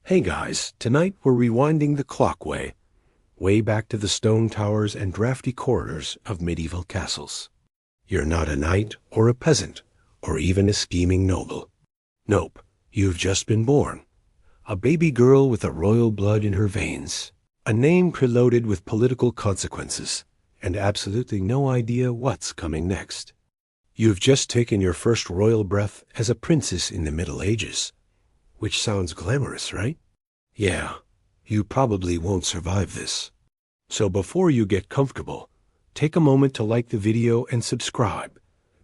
Hey guys, tonight we're rewinding the clock way back to the stone towers and drafty corridors of medieval castles. You're not a knight or a peasant or even a scheming noble. Nope, you've just been born. A baby girl with a royal blood in her veins. A name preloaded with political consequences and absolutely no idea what's coming next. You've just taken your first royal breath as a princess in the Middle Ages. Which sounds glamorous, right? Yeah, you probably won't survive this. So before you get comfortable, take a moment to like the video and subscribe,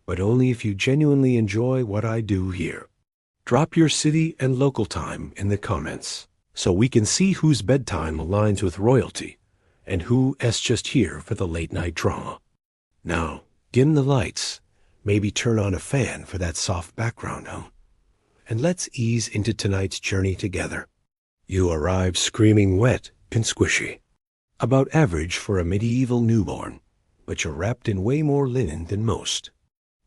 but only if you genuinely enjoy what I do here. Drop your city and local time in the comments so we can see whose bedtime aligns with royalty and who is just here for the late night drama. Now, dim the lights, maybe turn on a fan for that soft background hum. And let's ease into tonight's journey together. You arrive screaming wet and squishy. About average for a medieval newborn, but you're wrapped in way more linen than most.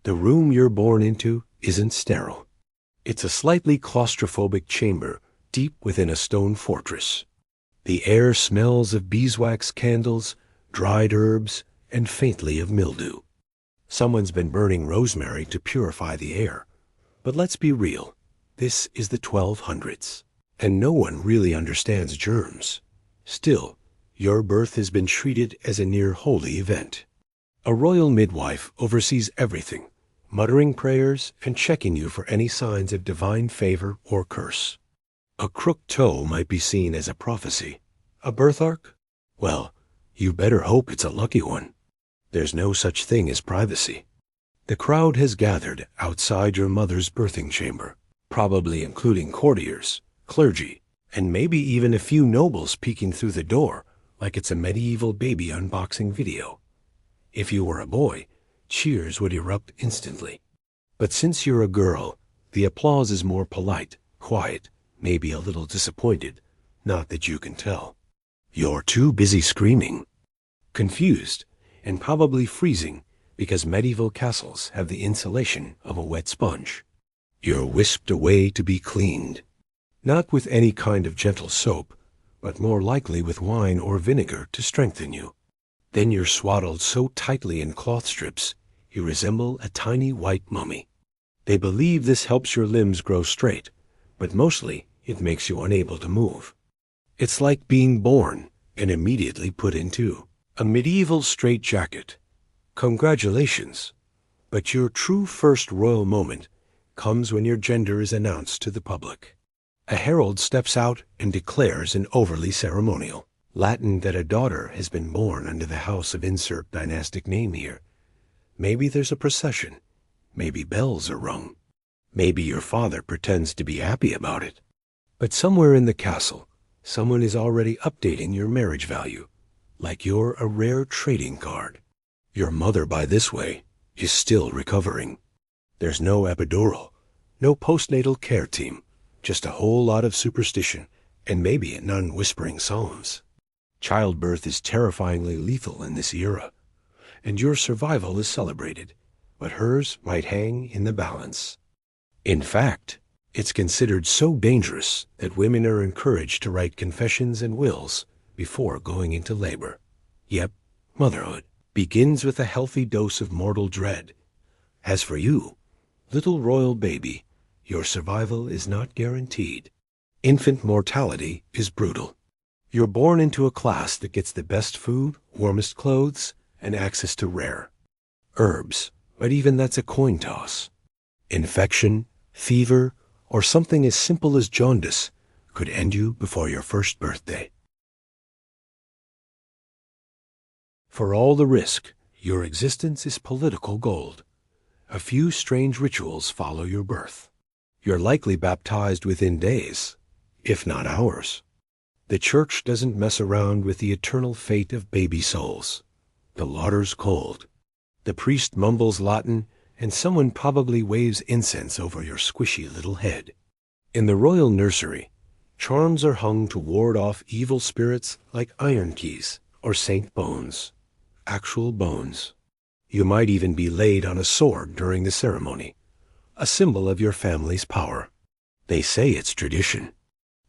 The room you're born into isn't sterile. It's a slightly claustrophobic chamber deep within a stone fortress. The air smells of beeswax candles, dried herbs, and faintly of mildew. Someone's been burning rosemary to purify the air. But let's be real. This is the 1200s, and no one really understands germs. Still, your birth has been treated as a near holy event. A royal midwife oversees everything, muttering prayers and checking you for any signs of divine favor or curse. A crooked toe might be seen as a prophecy. A birthmark? Well, you better hope it's a lucky one. There's no such thing as privacy. The crowd has gathered outside your mother's birthing chamber, probably including courtiers, clergy, and maybe even a few nobles peeking through the door like it's a medieval baby unboxing video. If you were a boy, cheers would erupt instantly. But since you're a girl, the applause is more polite, quiet, maybe a little disappointed, not that you can tell. You're too busy screaming, confused, and probably freezing because medieval castles have the insulation of a wet sponge. You're whisked away to be cleaned, not with any kind of gentle soap, but more likely with wine or vinegar to strengthen you. Then you're swaddled so tightly in cloth strips, you resemble a tiny white mummy. They believe this helps your limbs grow straight, but mostly it makes you unable to move. It's like being born and immediately put into a medieval straitjacket. Congratulations, but your true first royal moment comes when your gender is announced to the public. A herald steps out and declares in overly ceremonial Latin that a daughter has been born under the house of insert dynastic name here. Maybe there's a procession. Maybe bells are rung. Maybe your father pretends to be happy about it. But somewhere in the castle, someone is already updating your marriage value, like you're a rare trading card. Your mother, by this way, is still recovering. There's no epidural, no postnatal care team, just a whole lot of superstition and maybe a nun whispering psalms. Childbirth is terrifyingly lethal in this era, and your survival is celebrated, but hers might hang in the balance. In fact, it's considered so dangerous that women are encouraged to write confessions and wills before going into labor. Yep, motherhood begins with a healthy dose of mortal dread. As for you, little royal baby, your survival is not guaranteed. Infant mortality is brutal. You're born into a class that gets the best food, warmest clothes, and access to rare herbs, but even that's a coin toss. Infection, fever, or something as simple as jaundice could end you before your first birthday. For all the risk, your existence is political gold. A few strange rituals follow your birth. You're likely baptized within days, if not hours. The church doesn't mess around with the eternal fate of baby souls. The lauder's cold. The priest mumbles Latin, and someone probably waves incense over your squishy little head. In the royal nursery, charms are hung to ward off evil spirits like iron keys or saint bones. Actual bones. You might even be laid on a sword during the ceremony, a symbol of your family's power. They say it's tradition.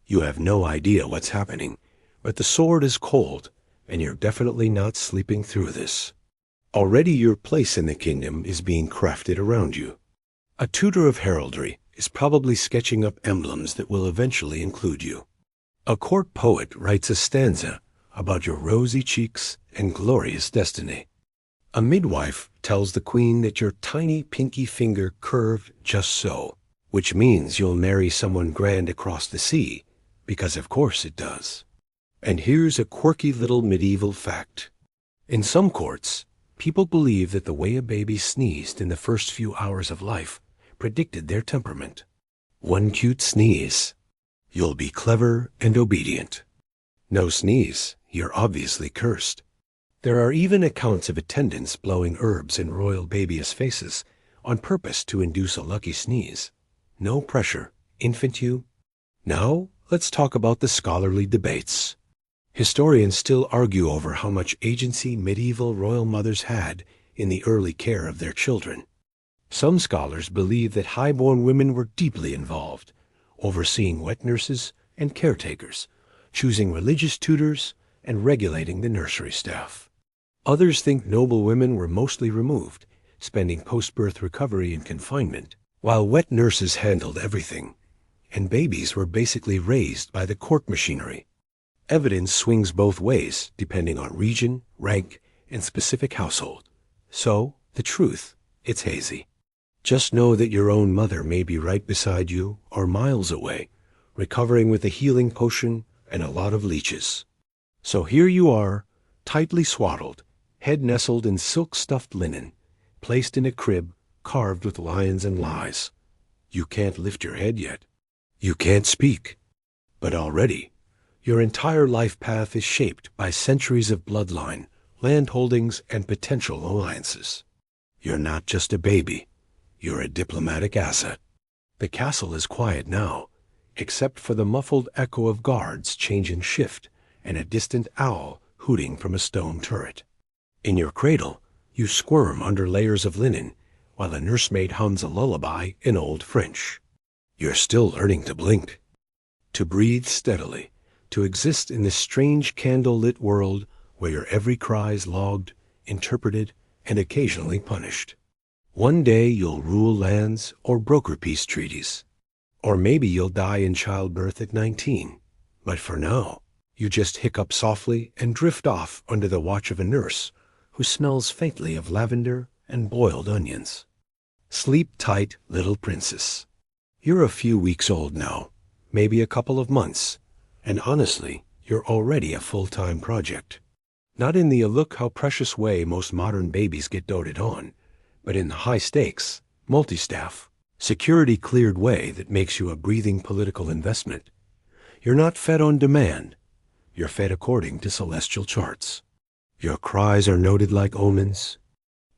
You have no idea what's happening, but the sword is cold, and you're definitely not sleeping through this. Already your place in the kingdom is being crafted around you. A tutor of heraldry is probably sketching up emblems that will eventually include you. A court poet writes a stanza about your rosy cheeks and glorious destiny. A midwife tells the queen that your tiny pinky finger curved just so, which means you'll marry someone grand across the sea, because of course it does. And here's a quirky little medieval fact. In some courts, people believe that the way a baby sneezed in the first few hours of life predicted their temperament. One cute sneeze, you'll be clever and obedient. No sneeze, you're obviously cursed. There are even accounts of attendants blowing herbs in royal babyish faces on purpose to induce a lucky sneeze. No pressure, infant you. Now, let's talk about the scholarly debates. Historians still argue over how much agency medieval royal mothers had in the early care of their children. Some scholars believe that high-born women were deeply involved, overseeing wet nurses and caretakers, choosing religious tutors, and regulating the nursery staff. Others think noble women were mostly removed, spending post-birth recovery in confinement, while wet nurses handled everything, and babies were basically raised by the court machinery. Evidence swings both ways, depending on region, rank, and specific household. So, the truth, it's hazy. Just know that your own mother may be right beside you or miles away, recovering with a healing potion and a lot of leeches. So here you are, tightly swaddled, head nestled in silk-stuffed linen, placed in a crib carved with lions and lies. You can't lift your head yet. You can't speak. But already, your entire life path is shaped by centuries of bloodline, land holdings, and potential alliances. You're not just a baby. You're a diplomatic asset. The castle is quiet now, except for the muffled echo of guards changing shift and a distant owl hooting from a stone turret. In your cradle, you squirm under layers of linen while a nursemaid hums a lullaby in Old French. You're still learning to blink, to breathe steadily, to exist in this strange candle-lit world where your every cry is logged, interpreted, and occasionally punished. One day you'll rule lands or broker peace treaties. Or maybe you'll die in childbirth at 19. But for now, you just hiccup softly and drift off under the watch of a nurse who smells faintly of lavender and boiled onions. Sleep tight, little princess. You're a few weeks old now, maybe a couple of months, and honestly, you're already a full-time project. Not in the look how precious way most modern babies get doted on, but in the high-stakes, multi-staff, security-cleared way that makes you a breathing political investment. You're not fed on demand. You're fed according to celestial charts. Your cries are noted like omens.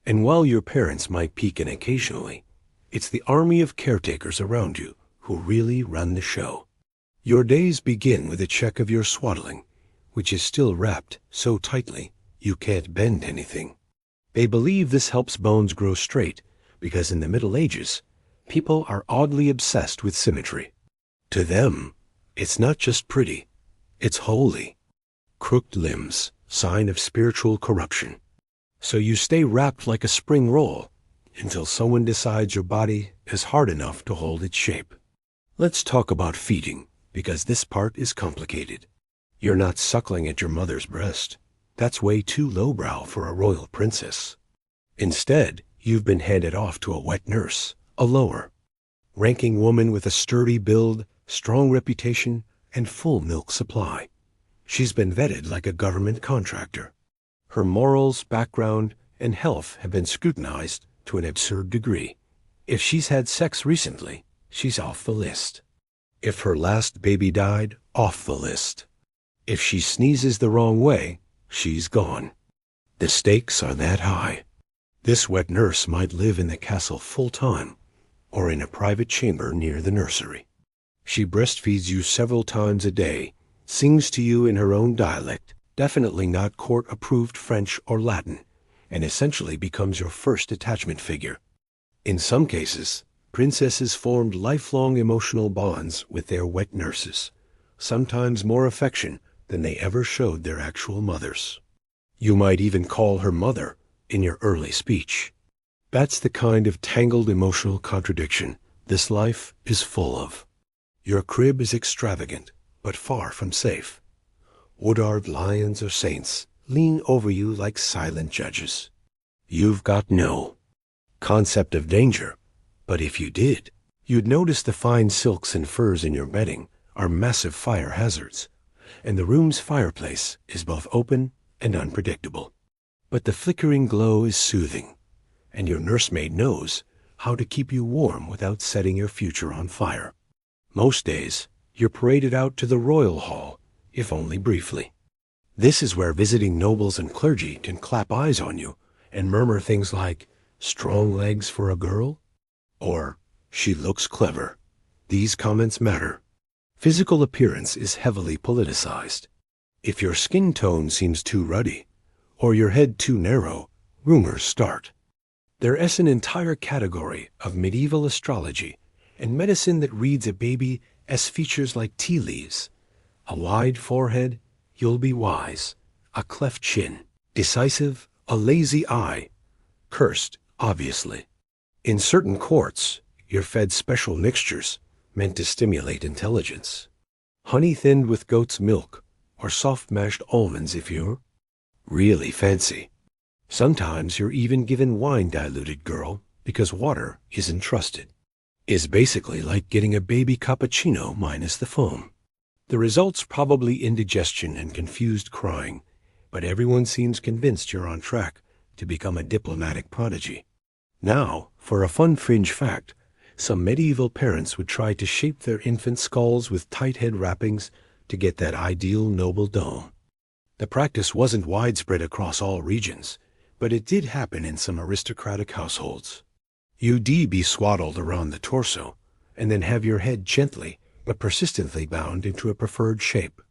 And while your parents might peek in occasionally, it's the army of caretakers around you who really run the show. Your days begin with a check of your swaddling, which is still wrapped so tightly you can't bend anything. They believe this helps bones grow straight because in the Middle Ages, people are oddly obsessed with symmetry. To them, it's not just pretty, it's holy. Crooked limbs, sign of spiritual corruption. So you stay wrapped like a spring roll until someone decides your body is hard enough to hold its shape. Let's talk about feeding, because this part is complicated. You're not suckling at your mother's breast. That's way too lowbrow for a royal princess. Instead, you've been handed off to a wet nurse, a lower ranking woman with a sturdy build, strong reputation, and full milk supply. She's been vetted like a government contractor. Her morals, background, and health have been scrutinized to an absurd degree. If she's had sex recently, she's off the list. If her last baby died, off the list. If she sneezes the wrong way, she's gone. The stakes are that high. This wet nurse might live in the castle full-time, or in a private chamber near the nursery. She breastfeeds you several times a day, sings to you in her own dialect, definitely not court-approved French or Latin, and essentially becomes your first attachment figure. In some cases, princesses formed lifelong emotional bonds with their wet nurses, sometimes more affection than they ever showed their actual mothers. You might even call her mother in your early speech. That's the kind of tangled emotional contradiction this life is full of. Your crib is extravagant, but far from safe. Woodard lions or saints lean over you like silent judges. You've got no concept of danger, but if you did, you'd notice the fine silks and furs in your bedding are massive fire hazards, and the room's fireplace is both open and unpredictable. But the flickering glow is soothing, and your nursemaid knows how to keep you warm without setting your future on fire. Most days, you're paraded out to the royal hall, if only briefly. This is where visiting nobles and clergy can clap eyes on you and murmur things like, "Strong legs for a girl?" or "She looks clever." These comments matter. Physical appearance is heavily politicized. If your skin tone seems too ruddy, or your head too narrow, rumors start. There is an entire category of medieval astrology and medicine that reads a baby as features like tea leaves. A wide forehead, you'll be wise. A cleft chin, decisive. A lazy eye, cursed, obviously. In certain courts, you're fed special mixtures meant to stimulate intelligence. Honey thinned with goat's milk, or soft mashed almonds if you're really fancy. Sometimes you're even given wine diluted, girl, because water isn't trusted. It's basically like getting a baby cappuccino minus the foam. The result's probably indigestion and confused crying, but everyone seems convinced you're on track to become a diplomatic prodigy. Now, for a fun fringe fact, some medieval parents would try to shape their infant skulls with tight head wrappings to get that ideal noble dome. The practice wasn't widespread across all regions, but it did happen in some aristocratic households. You'd be swaddled around the torso, and then have your head gently but persistently bound into a preferred shape.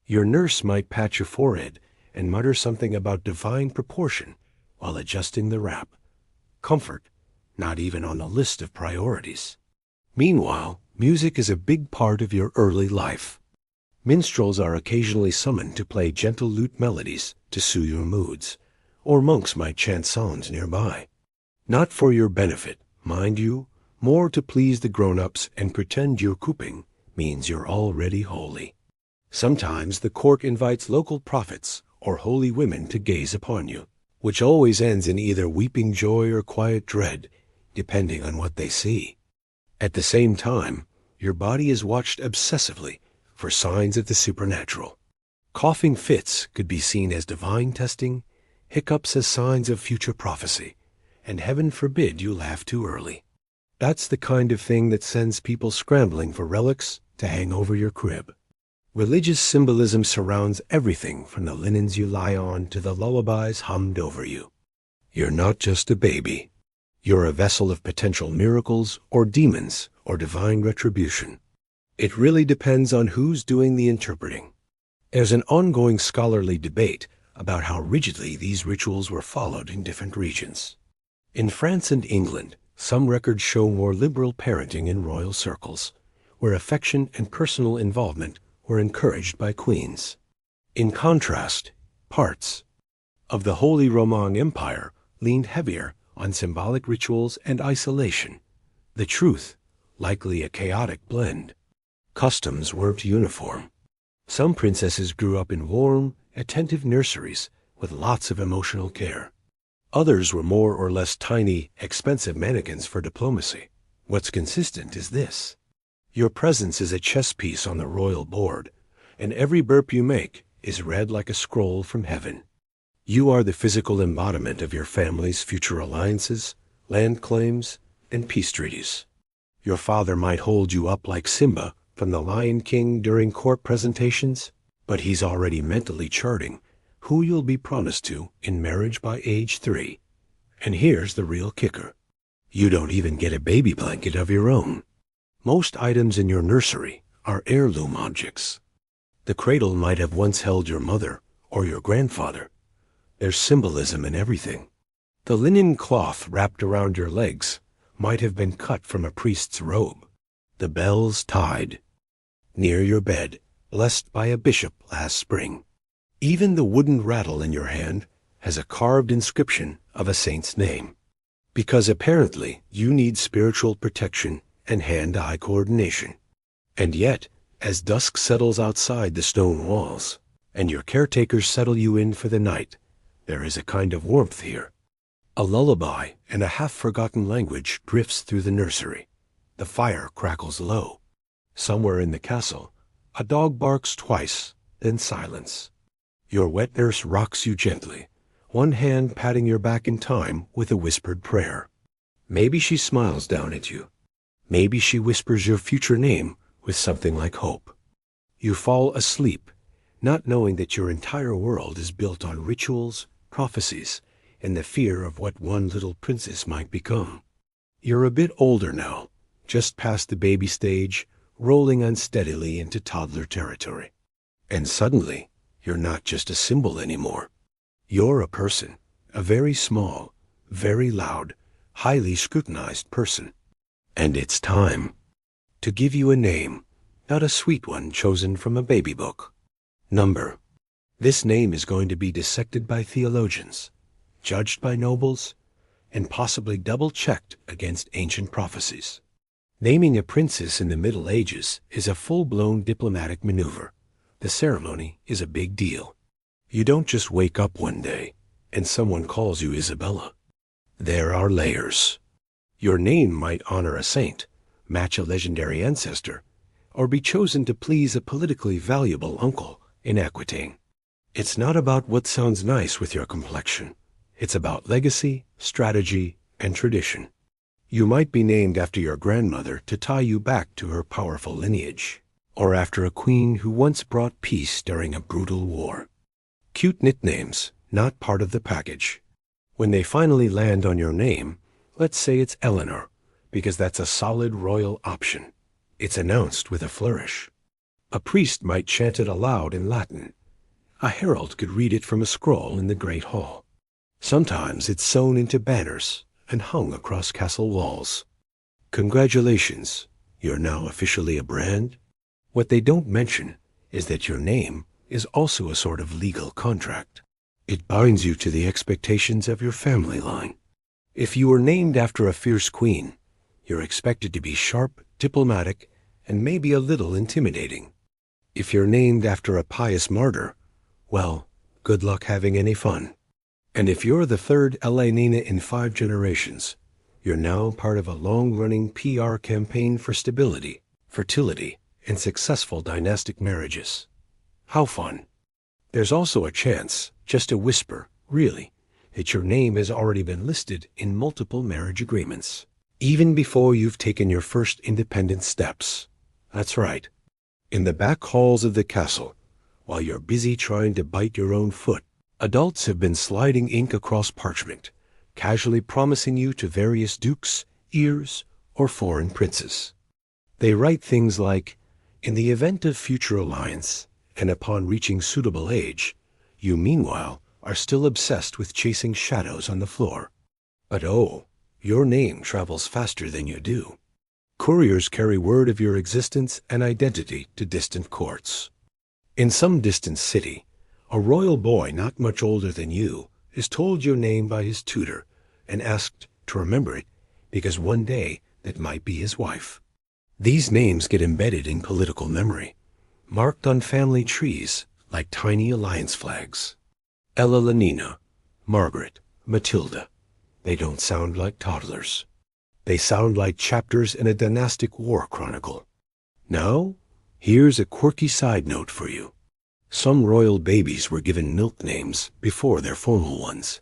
Your nurse might pat your forehead and mutter something about divine proportion while adjusting the wrap. Comfort, not even on the list of priorities. Meanwhile, music is a big part of your early life. Minstrels are occasionally summoned to play gentle lute melodies to soothe your moods, or monks might chant songs nearby. Not for your benefit, mind you, more to please the grown-ups and pretend your cooping means you're already holy. Sometimes the court invites local prophets or holy women to gaze upon you, which always ends in either weeping joy or quiet dread, depending on what they see. At the same time, your body is watched obsessively for signs of the supernatural. Coughing fits could be seen as divine testing, hiccups as signs of future prophecy, and heaven forbid you laugh too early. That's the kind of thing that sends people scrambling for relics to hang over your crib. Religious symbolism surrounds everything from the linens you lie on to the lullabies hummed over you. You're not just a baby. You're a vessel of potential miracles or demons or divine retribution. It really depends on who's doing the interpreting. There's an ongoing scholarly debate about how rigidly these rituals were followed in different regions. In France and England, some records show more liberal parenting in royal circles, where affection and personal involvement were encouraged by queens. In contrast, parts of the Holy Roman Empire leaned heavier on symbolic rituals and isolation. The truth, likely a chaotic blend. Customs weren't uniform. Some princesses grew up in warm, attentive nurseries with lots of emotional care. Others were more or less tiny, expensive mannequins for diplomacy. What's consistent is this. Your presence is a chess piece on the royal board, and every burp you make is read like a scroll from heaven. You are the physical embodiment of your family's future alliances, land claims, and peace treaties. Your father might hold you up like Simba from the Lion King during court presentations, but he's already mentally charting who you'll be promised to in marriage by age 3. And here's the real kicker. You don't even get a baby blanket of your own. Most items in your nursery are heirloom objects. The cradle might have once held your mother or your grandfather. There's symbolism in everything. The linen cloth wrapped around your legs might have been cut from a priest's robe. The bells tied near your bed blessed by a bishop last spring. Even the wooden rattle in your hand has a carved inscription of a saint's name. Because apparently you need spiritual protection and hand-eye coordination. And yet, as dusk settles outside the stone walls, and your caretakers settle you in for the night, there is a kind of warmth here. A lullaby and a half-forgotten language drifts through the nursery. The fire crackles low. Somewhere in the castle, a dog barks twice, then silence. Your wet nurse rocks you gently, one hand patting your back in time with a whispered prayer. Maybe she smiles down at you. Maybe she whispers your future name with something like hope. You fall asleep, not knowing that your entire world is built on rituals, prophecies, and the fear of what one little princess might become. You're a bit older now, just past the baby stage, rolling unsteadily into toddler territory. And suddenly, you're not just a symbol anymore. You're a person, a very small, very loud, highly scrutinized person. And it's time to give you a name, not a sweet one chosen from a baby book. Number. This name is going to be dissected by theologians, judged by nobles, and possibly double-checked against ancient prophecies. Naming a princess in the Middle Ages is a full-blown diplomatic maneuver. The ceremony is a big deal. You don't just wake up one day and someone calls you Isabella. There are layers. Your name might honor a saint, match a legendary ancestor, or be chosen to please a politically valuable uncle in Aquitaine. It's not about what sounds nice with your complexion. It's about legacy, strategy, and tradition. You might be named after your grandmother to tie you back to her powerful lineage, or after a queen who once brought peace during a brutal war. Cute nicknames, not part of the package. When they finally land on your name, let's say it's Eleanor, because that's a solid royal option. It's announced with a flourish. A priest might chant it aloud in Latin. A herald could read it from a scroll in the Great Hall. Sometimes it's sewn into banners and hung across castle walls. Congratulations, you're now officially a brand. What they don't mention is that your name is also a sort of legal contract. It binds you to the expectations of your family line. If you were named after a fierce queen, you're expected to be sharp, diplomatic, and maybe a little intimidating. If you're named after a pious martyr, well, good luck having any fun. And if you're the third Elenina in 5 generations, you're now part of a long-running PR campaign for stability, fertility, and successful dynastic marriages. How fun. There's also a chance, just a whisper, really, that your name has already been listed in multiple marriage agreements, even before you've taken your first independent steps. That's right. In the back halls of the castle, while you're busy trying to bite your own foot, adults have been sliding ink across parchment, casually promising you to various dukes, ears, or foreign princes. They write things like, in the event of future alliance, and upon reaching suitable age, you meanwhile are still obsessed with chasing shadows on the floor. But oh, your name travels faster than you do. Couriers carry word of your existence and identity to distant courts. In some distant city, a royal boy not much older than you is told your name by his tutor and asked to remember it because one day that might be his wife. These names get embedded in political memory, marked on family trees like tiny alliance flags. Elenina, Margaret, Matilda. They don't sound like toddlers. They sound like chapters in a dynastic war chronicle. Now, here's a quirky side note for you. Some royal babies were given milk names before their formal ones.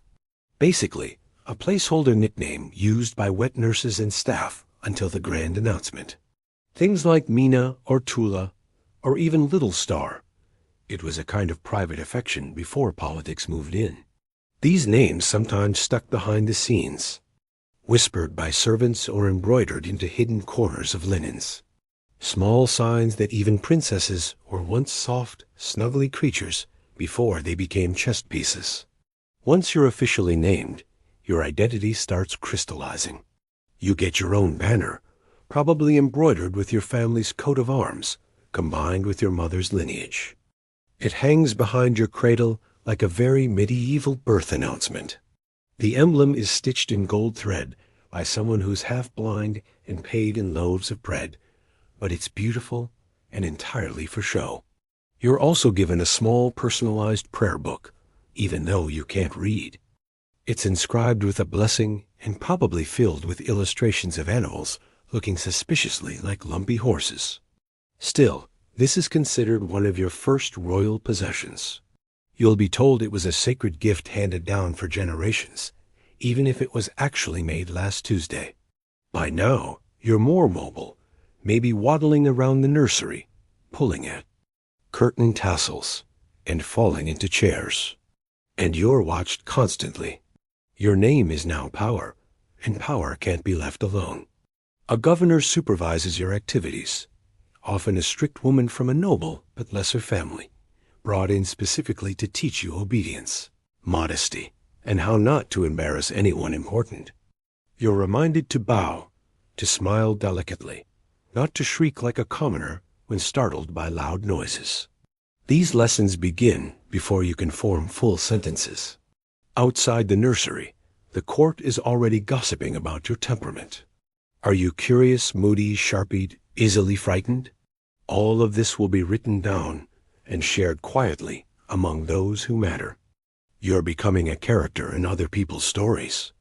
Basically, a placeholder nickname used by wet nurses and staff until the grand announcement. Things like Mina or Tula, or even Little Star. It was a kind of private affection before politics moved in. These names sometimes stuck behind the scenes, whispered by servants or embroidered into hidden corners of linens. Small signs that even princesses were once soft, snuggly creatures before they became chess pieces. Once you're officially named, your identity starts crystallizing. You get your own banner, probably embroidered with your family's coat of arms, combined with your mother's lineage. It hangs behind your cradle like a very medieval birth announcement. The emblem is stitched in gold thread by someone who's half blind and paid in loaves of bread, but it's beautiful and entirely for show. You're also given a small personalized prayer book, even though you can't read. It's inscribed with a blessing and probably filled with illustrations of animals looking suspiciously like lumpy horses. Still, this is considered one of your first royal possessions. You'll be told it was a sacred gift handed down for generations, even if it was actually made last Tuesday. By now, you're more mobile, maybe waddling around the nursery, pulling at curtain tassels and falling into chairs. And you're watched constantly. Your name is now power, and power can't be left alone. A governor supervises your activities, often a strict woman from a noble but lesser family, brought in specifically to teach you obedience, modesty, and how not to embarrass anyone important. You're reminded to bow, to smile delicately, not to shriek like a commoner when startled by loud noises. These lessons begin before you can form full sentences. Outside the nursery, the court is already gossiping about your temperament. Are you curious, moody, sharp-eyed, easily frightened? All of this will be written down and shared quietly among those who matter. You're becoming a character in other people's stories.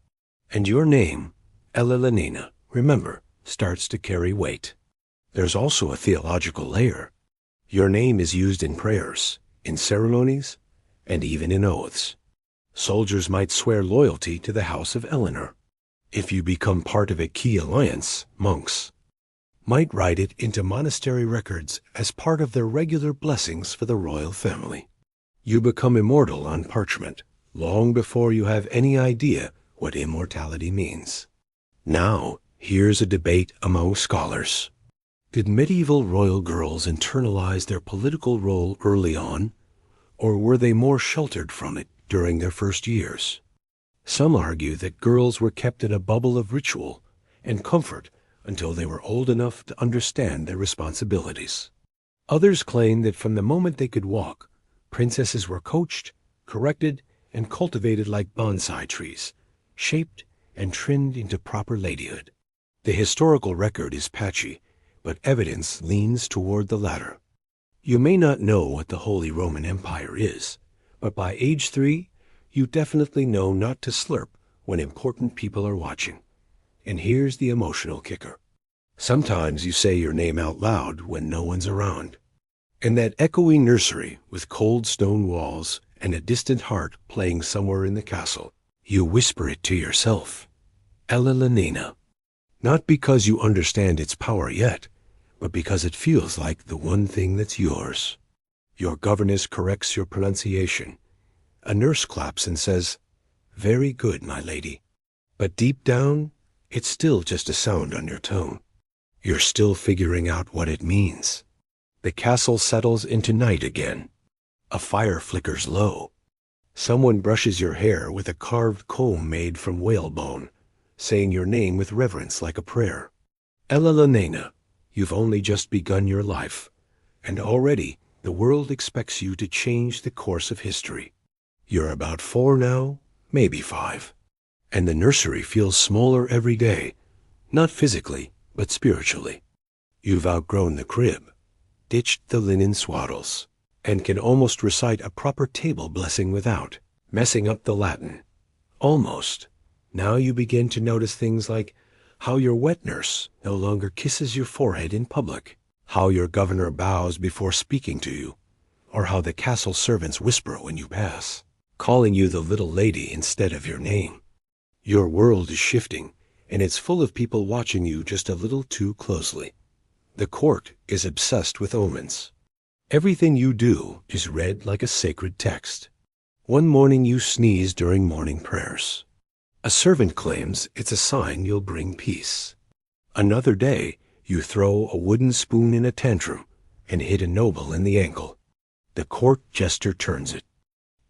And your name, Ella, remember, starts to carry weight. There's also a theological layer. Your name is used in prayers, in ceremonies, and even in oaths. Soldiers might swear loyalty to the house of Eleanor. If you become part of a key alliance, monks might write it into monastery records as part of their regular blessings for the royal family. You become immortal on parchment long before you have any idea what immortality means. Now, here's a debate among scholars. Did medieval royal girls internalize their political role early on, or were they more sheltered from it during their first years? Some argue that girls were kept in a bubble of ritual and comfort until they were old enough to understand their responsibilities. Others claim that from the moment they could walk, princesses were coached, corrected, and cultivated like bonsai trees, shaped and trimmed into proper ladyhood. The historical record is patchy, but evidence leans toward the latter. You may not know what the Holy Roman Empire is, but by age 3, you definitely know not to slurp when important people are watching. And here's the emotional kicker. Sometimes you say your name out loud when no one's around. In that echoey nursery with cold stone walls and a distant heart playing somewhere in the castle, you whisper it to yourself. Ella. Not because you understand its power yet, but because it feels like the one thing that's yours. Your governess corrects your pronunciation. A nurse claps and says, "Very good, my lady." But deep down, it's still just a sound on your tongue. You're still figuring out what it means. The castle settles into night again. A fire flickers low. Someone brushes your hair with a carved comb made from whalebone, saying your name with reverence like a prayer. Ella, you've only just begun your life, and already the world expects you to change the course of history. You're about 4 now, maybe 5, and the nursery feels smaller every day, not physically, but spiritually. You've outgrown the crib, ditched the linen swaddles, and can almost recite a proper table blessing without messing up the Latin. Almost. Now you begin to notice things like how your wet nurse no longer kisses your forehead in public, how your governor bows before speaking to you, or how the castle servants whisper when you pass, calling you the little lady instead of your name. Your world is shifting, and it's full of people watching you just a little too closely. The court is obsessed with omens. Everything you do is read like a sacred text. One morning you sneeze during morning prayers. A servant claims it's a sign you'll bring peace. Another day, you throw a wooden spoon in a tantrum and hit a noble in the ankle. The court jester turns it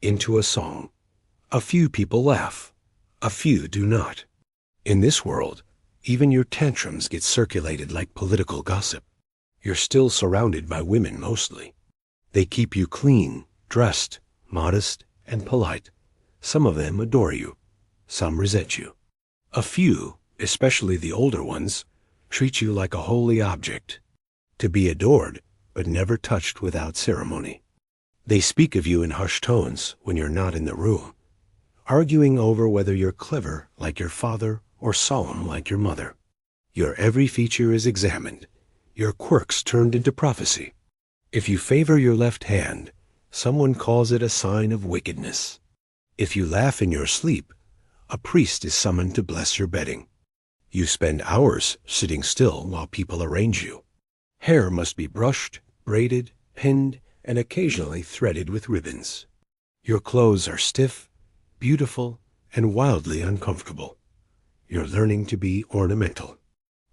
into a song. A few people laugh. A few do not. In this world, even your tantrums get circulated like political gossip. You're still surrounded by women mostly. They keep you clean, dressed, modest, and polite. Some of them adore you. Some resent you. A few, especially the older ones, treat you like a holy object, to be adored, but never touched without ceremony. They speak of you in hushed tones when you're not in the room, arguing over whether you're clever like your father or solemn like your mother. Your every feature is examined, your quirks turned into prophecy. If you favor your left hand, someone calls it a sign of wickedness. If you laugh in your sleep, a priest is summoned to bless your bedding. You spend hours sitting still while people arrange you. Hair must be brushed, braided, pinned, and occasionally threaded with ribbons. Your clothes are stiff, beautiful, and wildly uncomfortable. You're learning to be ornamental.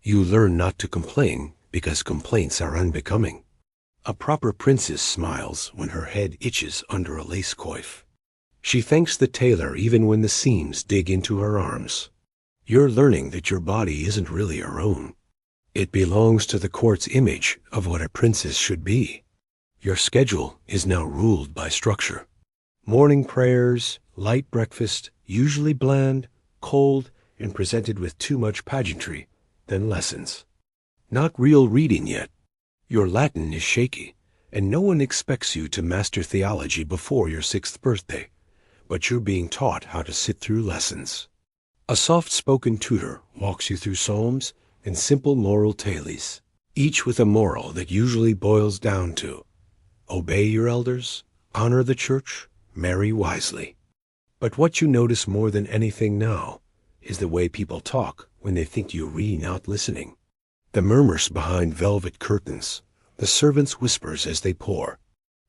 You learn not to complain because complaints are unbecoming. A proper princess smiles when her head itches under a lace coif. She thanks the tailor even when the seams dig into her arms. You're learning that your body isn't really your own. It belongs to the court's image of what a princess should be. Your schedule is now ruled by structure. Morning prayers, light breakfast, usually bland, cold, and presented with too much pageantry, then lessons. Not real reading yet. Your Latin is shaky, and no one expects you to master theology before your 6th birthday, but you're being taught how to sit through lessons. A soft-spoken tutor walks you through psalms and simple moral tales, each with a moral that usually boils down to obey your elders, honor the church, marry wisely. But what you notice more than anything now is the way people talk when they think you're really not listening. The murmurs behind velvet curtains, the servants' whispers as they pour.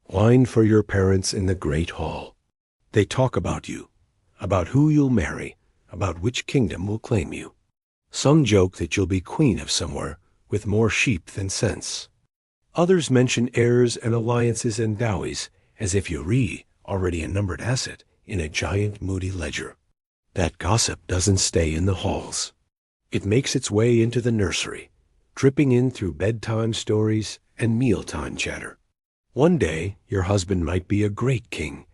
Wine for your parents in the great hall. They talk about you, about who you'll marry, about which kingdom will claim you. Some joke that you'll be queen of somewhere with more sheep than sense. Others mention heirs and alliances and dowies as if you're already a numbered asset in a giant moody ledger. That gossip doesn't stay in the halls. It makes its way into the nursery, dripping in through bedtime stories and mealtime chatter. One day your husband might be a great king,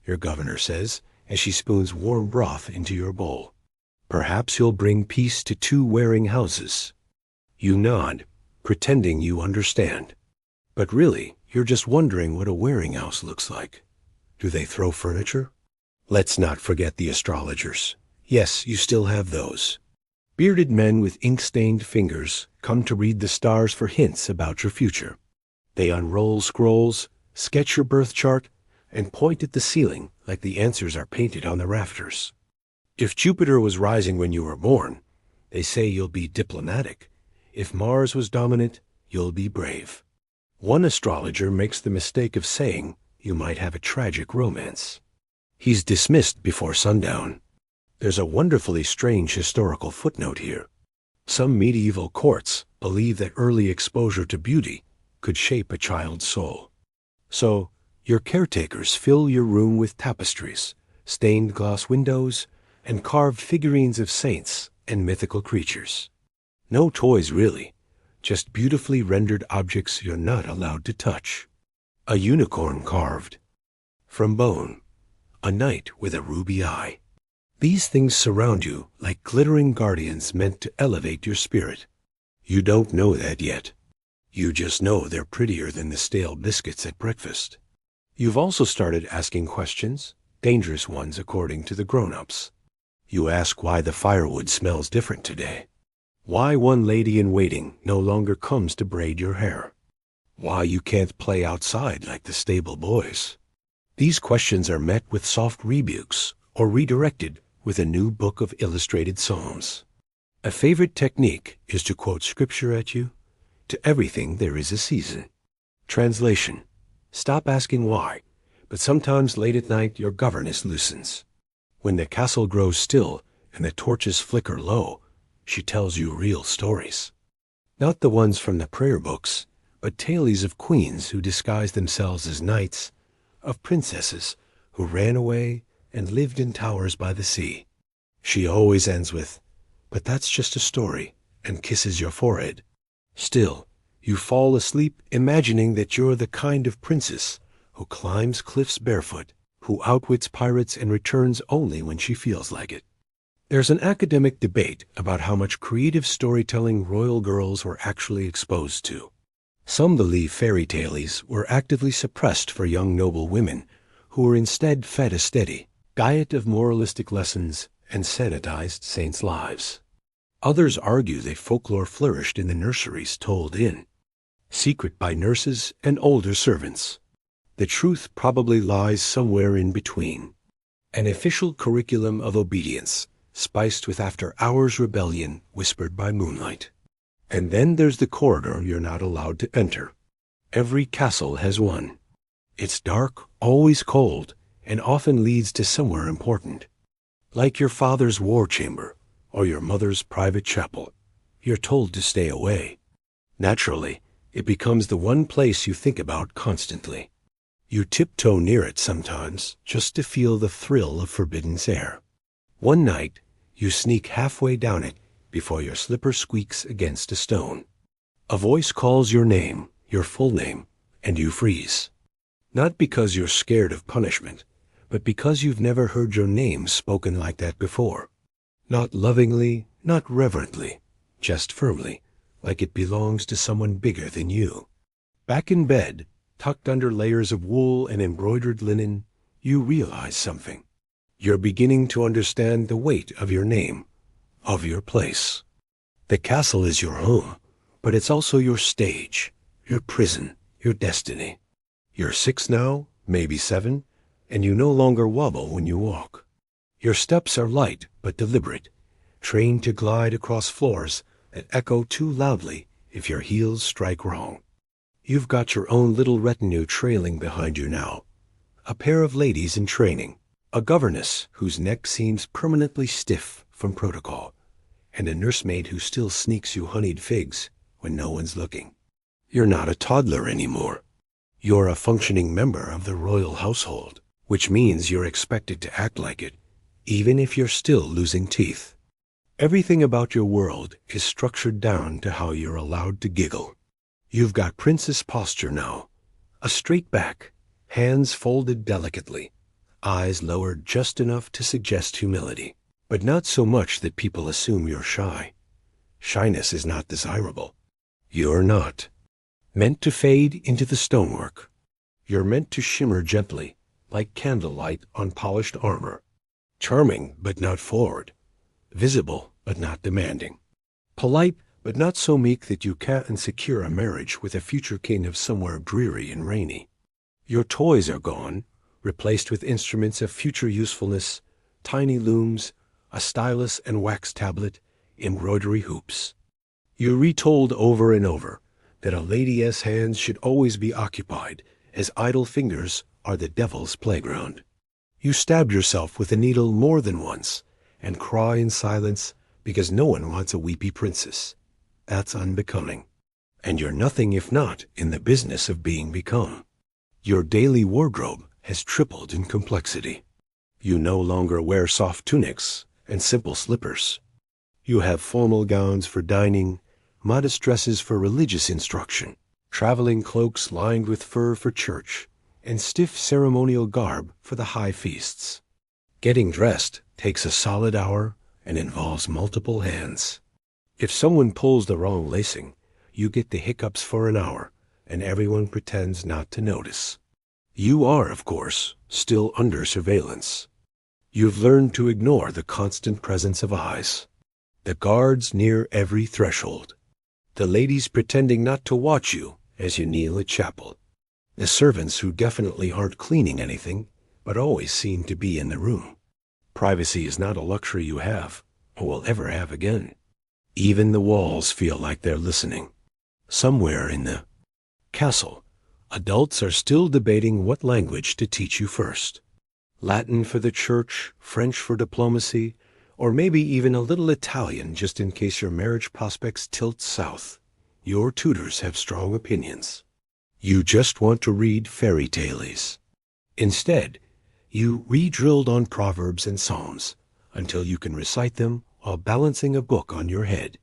your governor says, as she spoons warm broth into your bowl. Perhaps he'll bring peace to 2 warring houses. You nod, pretending you understand. But really, you're just wondering what a warring house looks like. Do they throw furniture? Let's not forget the astrologers. Yes, you still have those. Bearded men with ink-stained fingers come to read the stars for hints about your future. They unroll scrolls, sketch your birth chart, and point at the ceiling like the answers are painted on the rafters. If Jupiter was rising when you were born, they say you'll be diplomatic. If Mars was dominant, you'll be brave. One astrologer makes the mistake of saying you might have a tragic romance. He's dismissed before sundown. There's a wonderfully strange historical footnote here. Some medieval courts believe that early exposure to beauty could shape a child's soul. So, your caretakers fill your room with tapestries, stained glass windows, and carved figurines of saints and mythical creatures. No toys really, just beautifully rendered objects you're not allowed to touch. A unicorn carved from bone, a knight with a ruby eye. These things surround you like glittering guardians meant to elevate your spirit. You don't know that yet. You just know they're prettier than the stale biscuits at breakfast. You've also started asking questions, dangerous ones according to the grown-ups. You ask why the firewood smells different today. Why one lady-in-waiting no longer comes to braid your hair. Why you can't play outside like the stable boys. These questions are met with soft rebukes or redirected with a new book of illustrated psalms. A favorite technique is to quote scripture at you. To everything there is a season. Translation. Stop asking why, but sometimes late at night your governess loosens. When the castle grows still and the torches flicker low, she tells you real stories. Not the ones from the prayer books, but tales of queens who disguise themselves as knights, of princesses who ran away and lived in towers by the sea. She always ends with, "But that's just a story," and kisses your forehead. Still, You fall asleep imagining that you're the kind of princess who climbs cliffs barefoot, who outwits pirates and returns only when she feels like it. There's an academic debate about how much creative storytelling royal girls were actually exposed to. Some believe fairy tales were actively suppressed for young noble women, who were instead fed a steady diet of moralistic lessons and sanitized saints' lives. Others argue that folklore flourished in the nurseries told in secret by nurses and older servants. The truth probably lies somewhere in between. An official curriculum of obedience, spiced with after-hours rebellion whispered by moonlight. And then there's the corridor you're not allowed to enter. Every castle has one. It's dark, always cold, and often leads to somewhere important. Like your father's war chamber or your mother's private chapel, you're told to stay away. Naturally, it becomes the one place you think about constantly. You tiptoe near it sometimes just to feel the thrill of forbidden air. One night, you sneak halfway down it before your slipper squeaks against a stone. A voice calls your name, your full name, and you freeze. Not because you're scared of punishment, but because you've never heard your name spoken like that before. Not lovingly, not reverently, just firmly, like it belongs to someone bigger than you. Back in bed, tucked under layers of wool and embroidered linen, you realize something. You're beginning to understand the weight of your name, of your place. The castle is your home, but it's also your stage, your prison, your destiny. You're 6 now, maybe 7, and you no longer wobble when you walk. Your steps are light but deliberate, trained to glide across floors that echo too loudly if your heels strike wrong. You've got your own little retinue trailing behind you now, a pair of ladies in training, a governess whose neck seems permanently stiff from protocol, and a nursemaid who still sneaks you honeyed figs when no one's looking. You're not a toddler anymore. You're a functioning member of the royal household, which means you're expected to act like it, even if you're still losing teeth. Everything about your world is structured down to how you're allowed to giggle. You've got princess posture now, a straight back, hands folded delicately, eyes lowered just enough to suggest humility, but not so much that people assume you're shy. Shyness is not desirable. You're not meant to fade into the stonework. You're meant to shimmer gently, like candlelight on polished armor. Charming, but not forward. Visible, but not demanding. Polite, but not so meek that you can't secure a marriage with a future king of somewhere dreary and rainy. Your toys are gone, replaced with instruments of future usefulness, tiny looms, a stylus and wax tablet, embroidery hoops. You're retold over and over that a lady's hands should always be occupied, as idle fingers are the devil's playground. You stabbed yourself with a needle more than once, and cry in silence because no one wants a weepy princess. That's unbecoming. And you're nothing if not in the business of being become. Your daily wardrobe has tripled in complexity. You no longer wear soft tunics and simple slippers. You have formal gowns for dining, modest dresses for religious instruction, traveling cloaks lined with fur for church, and stiff ceremonial garb for the high feasts. Getting dressed takes a solid hour and involves multiple hands. If someone pulls the wrong lacing, you get the hiccups for an hour, and everyone pretends not to notice. You are, of course, still under surveillance. You've learned to ignore the constant presence of eyes. The guards near every threshold. The ladies pretending not to watch you as you kneel at chapel. The servants who definitely aren't cleaning anything, but always seem to be in the room. Privacy is not a luxury you have, or will ever have again. Even the walls feel like they're listening. Somewhere in the castle, adults are still debating what language to teach you first. Latin for the church, French for diplomacy, or maybe even a little Italian just in case your marriage prospects tilt south. Your tutors have strong opinions. You just want to read fairy tales. Instead, you re-drilled on proverbs and psalms until you can recite them while balancing a book on your head.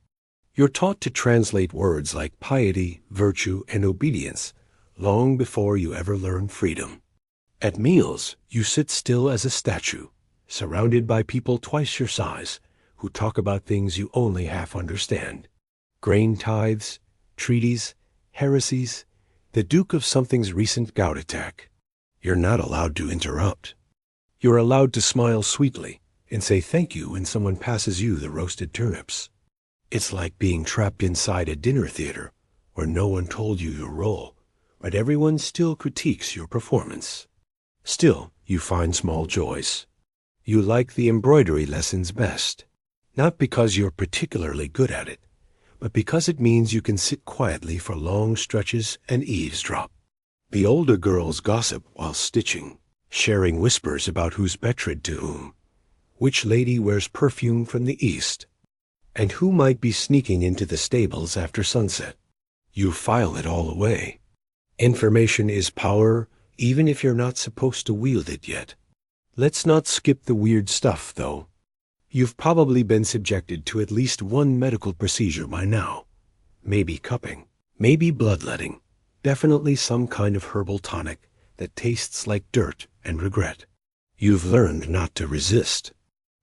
You're taught to translate words like piety, virtue, and obedience long before you ever learn freedom. At meals, you sit still as a statue, surrounded by people twice your size, who talk about things you only half understand. Grain tithes, treaties, heresies, the Duke of something's recent gout attack. You're not allowed to interrupt. You're allowed to smile sweetly and say thank you when someone passes you the roasted turnips. It's like being trapped inside a dinner theater where no one told you your role, but everyone still critiques your performance. Still, you find small joys. You like the embroidery lessons best, not because you're particularly good at it, but because it means you can sit quietly for long stretches and eavesdrop. The older girls gossip while stitching, sharing whispers about who's betrothed to whom, which lady wears perfume from the east, and who might be sneaking into the stables after sunset. You file it all away. Information is power, even if you're not supposed to wield it yet. Let's not skip the weird stuff, though. You've probably been subjected to at least one medical procedure by now. Maybe cupping, maybe bloodletting, definitely some kind of herbal tonic that tastes like dirt and regret. You've learned not to resist.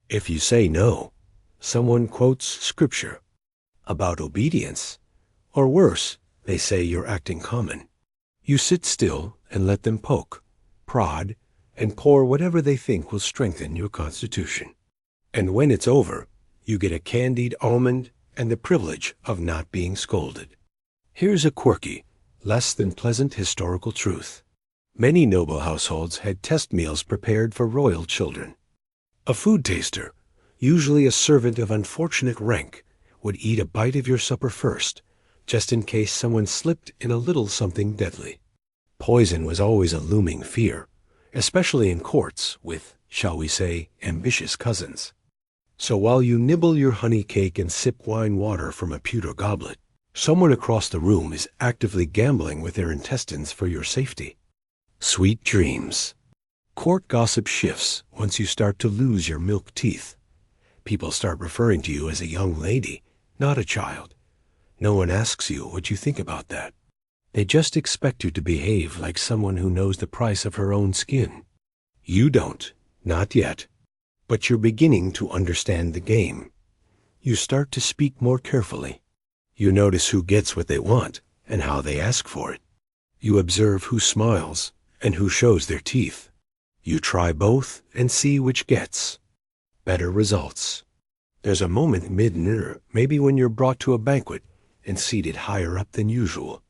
If you say no, someone quotes scripture about obedience, or worse, they say you're acting common. You sit still and let them poke, prod, and pour whatever they think will strengthen your constitution. And when it's over, you get a candied almond and the privilege of not being scolded. Here's a quirky, less than pleasant historical truth. Many noble households had test meals prepared for royal children. A food taster, usually a servant of unfortunate rank, would eat a bite of your supper first, just in case someone slipped in a little something deadly. Poison was always a looming fear, especially in courts with, shall we say, ambitious cousins. So while you nibble your honey cake and sip wine water from a pewter goblet, someone across the room is actively gambling with their intestines for your safety. Sweet dreams. Court gossip shifts once you start to lose your milk teeth. People start referring to you as a young lady, not a child. No one asks you what you think about that. They just expect you to behave like someone who knows the price of her own skin. You don't, not yet. But you're beginning to understand the game. You start to speak more carefully. You notice who gets what they want and how they ask for it. You observe who smiles and who shows their teeth. You try both and see which gets better results. There's a moment mid-dinner, maybe when you're brought to a banquet and seated higher up than usual.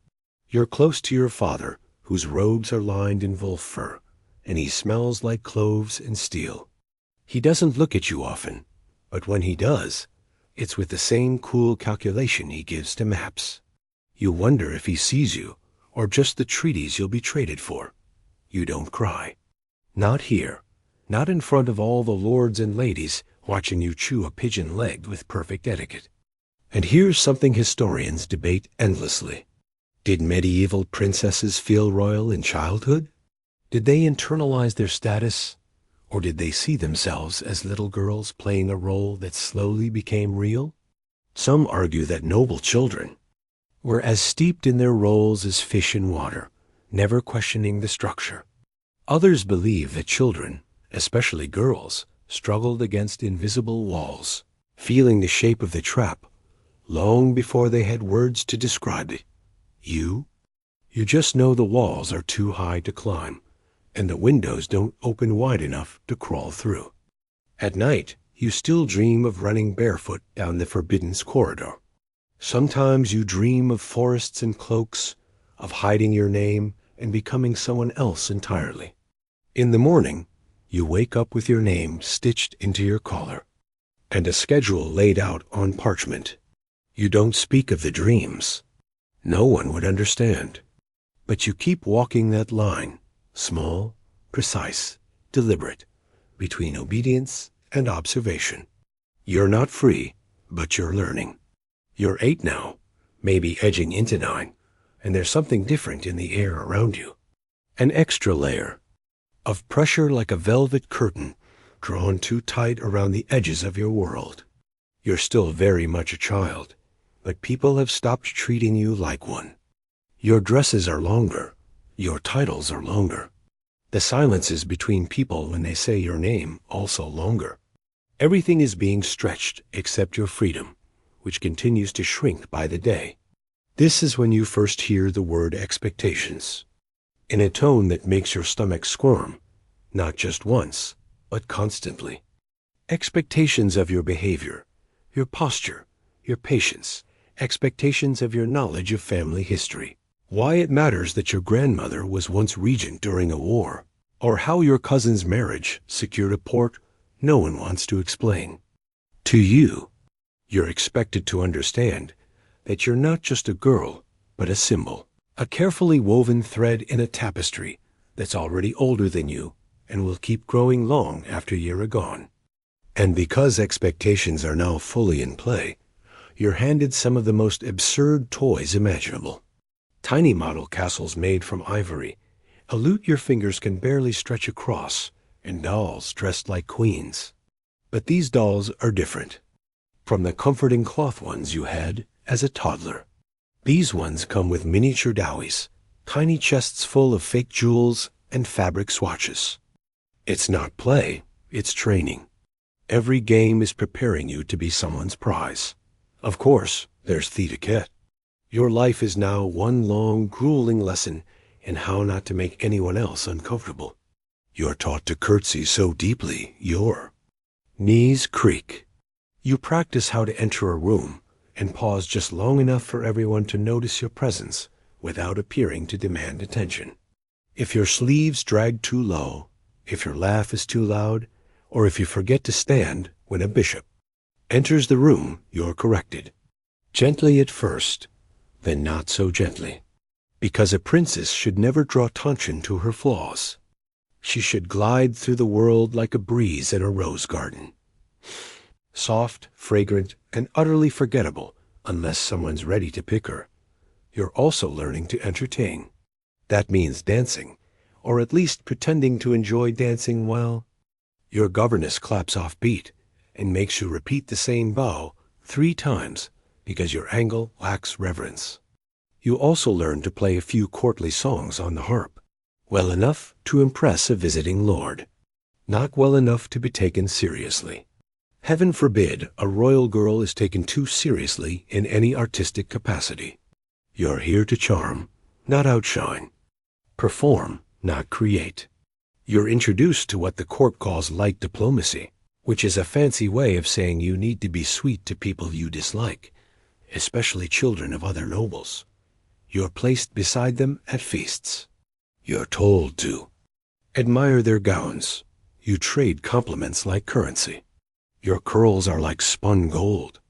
You're close to your father, whose robes are lined in wolf fur, and he smells like cloves and steel. He doesn't look at you often, but when he does, it's with the same cool calculation he gives to maps. You wonder if he sees you, or just the treaties you'll be traded for. You don't cry. Not here. Not in front of all the lords and ladies watching you chew a pigeon leg with perfect etiquette. And here's something historians debate endlessly. Did medieval princesses feel royal in childhood? Did they internalize their status? Or did they see themselves as little girls playing a role that slowly became real? Some argue that noble children were as steeped in their roles as fish in water, never questioning the structure. Others believe that children, especially girls, struggled against invisible walls, feeling the shape of the trap long before they had words to describe it. You just know the walls are too high to climb, and the windows don't open wide enough to crawl through. At night, you still dream of running barefoot down the forbidden corridor. Sometimes you dream of forests and cloaks, of hiding your name and becoming someone else entirely. In the morning, you wake up with your name stitched into your collar, and a schedule laid out on parchment. You don't speak of the dreams. No one would understand. But you keep walking that line, small, precise, deliberate, between obedience and observation. You're not free, but you're learning. You're 8 now, maybe edging into 9, and there's something different in the air around you. An extra layer of pressure, like a velvet curtain drawn too tight around the edges of your world. You're still very much a child, but people have stopped treating you like one. Your dresses are longer. Your titles are longer. The silences between people when they say your name also longer. Everything is being stretched except your freedom, which continues to shrink by the day. This is when you first hear the word expectations, in a tone that makes your stomach squirm, not just once, but constantly. Expectations of your behavior, your posture, your patience, expectations of your knowledge of family history, why it matters that your grandmother was once regent during a war, or how your cousin's marriage secured a port no one wants to explain. To you, you're expected to understand that you're not just a girl, but a symbol, a carefully woven thread in a tapestry that's already older than you and will keep growing long after you're gone. And because expectations are now fully in play, you're handed some of the most absurd toys imaginable. Tiny model castles made from ivory, a lute your fingers can barely stretch across, and dolls dressed like queens. But these dolls are different from the comforting cloth ones you had as a toddler. These ones come with miniature dowies, tiny chests full of fake jewels and fabric swatches. It's not play, it's training. Every game is preparing you to be someone's prize. Of course, there's etiquette. Your life is now one long, grueling lesson in how not to make anyone else uncomfortable. You're taught to curtsy so deeply, your knees creak. You practice how to enter a room and pause just long enough for everyone to notice your presence without appearing to demand attention. If your sleeves drag too low, if your laugh is too loud, or if you forget to stand when a bishop enters the room, you're corrected. Gently at first, then not so gently. Because a princess should never draw attention to her flaws. She should glide through the world like a breeze in a rose garden. Soft, fragrant, and utterly forgettable unless someone's ready to pick her. You're also learning to entertain. That means dancing, or at least pretending to enjoy dancing while your governess claps off beat and makes you repeat the same bow 3 times because your angle lacks reverence. You also learn to play a few courtly songs on the harp, well enough to impress a visiting lord, not well enough to be taken seriously. Heaven forbid a royal girl is taken too seriously in any artistic capacity. You're here to charm, not outshine. Perform, not create. You're introduced to what the court calls light diplomacy, which is a fancy way of saying you need to be sweet to people you dislike, especially children of other nobles. You're placed beside them at feasts. You're told to admire their gowns. You trade compliments like currency. Your curls are like spun gold.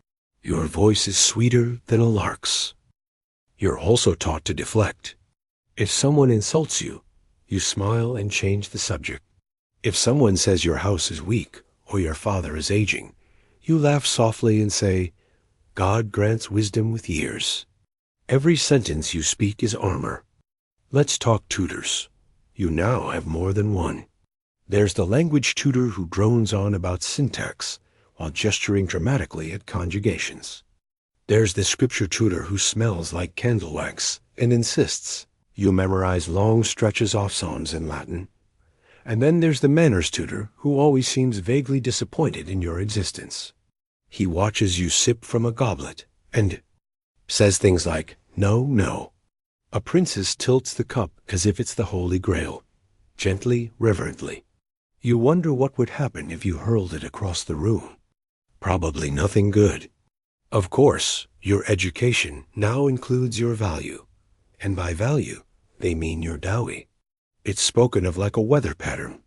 Your voice is sweeter than a lark's. You're also taught to deflect. If someone insults you, you smile and change the subject. If someone says your house is weak or your father is aging, you laugh softly and say, God grants wisdom with years. Every sentence you speak is armor. Let's talk tutors. You now have more than one. There's the language tutor who drones on about syntax while gesturing dramatically at conjugations. There's the scripture tutor who smells like candle wax and insists you memorize long stretches off psalms in Latin. And then there's the manners tutor who always seems vaguely disappointed in your existence. He watches you sip from a goblet and says things like, no, no. A princess tilts the cup as if it's the Holy Grail, gently, reverently. You wonder what would happen if you hurled it across the room. Probably nothing good. Of course, your education now includes your value, and by value, they mean your dowry. It's spoken of like a weather pattern.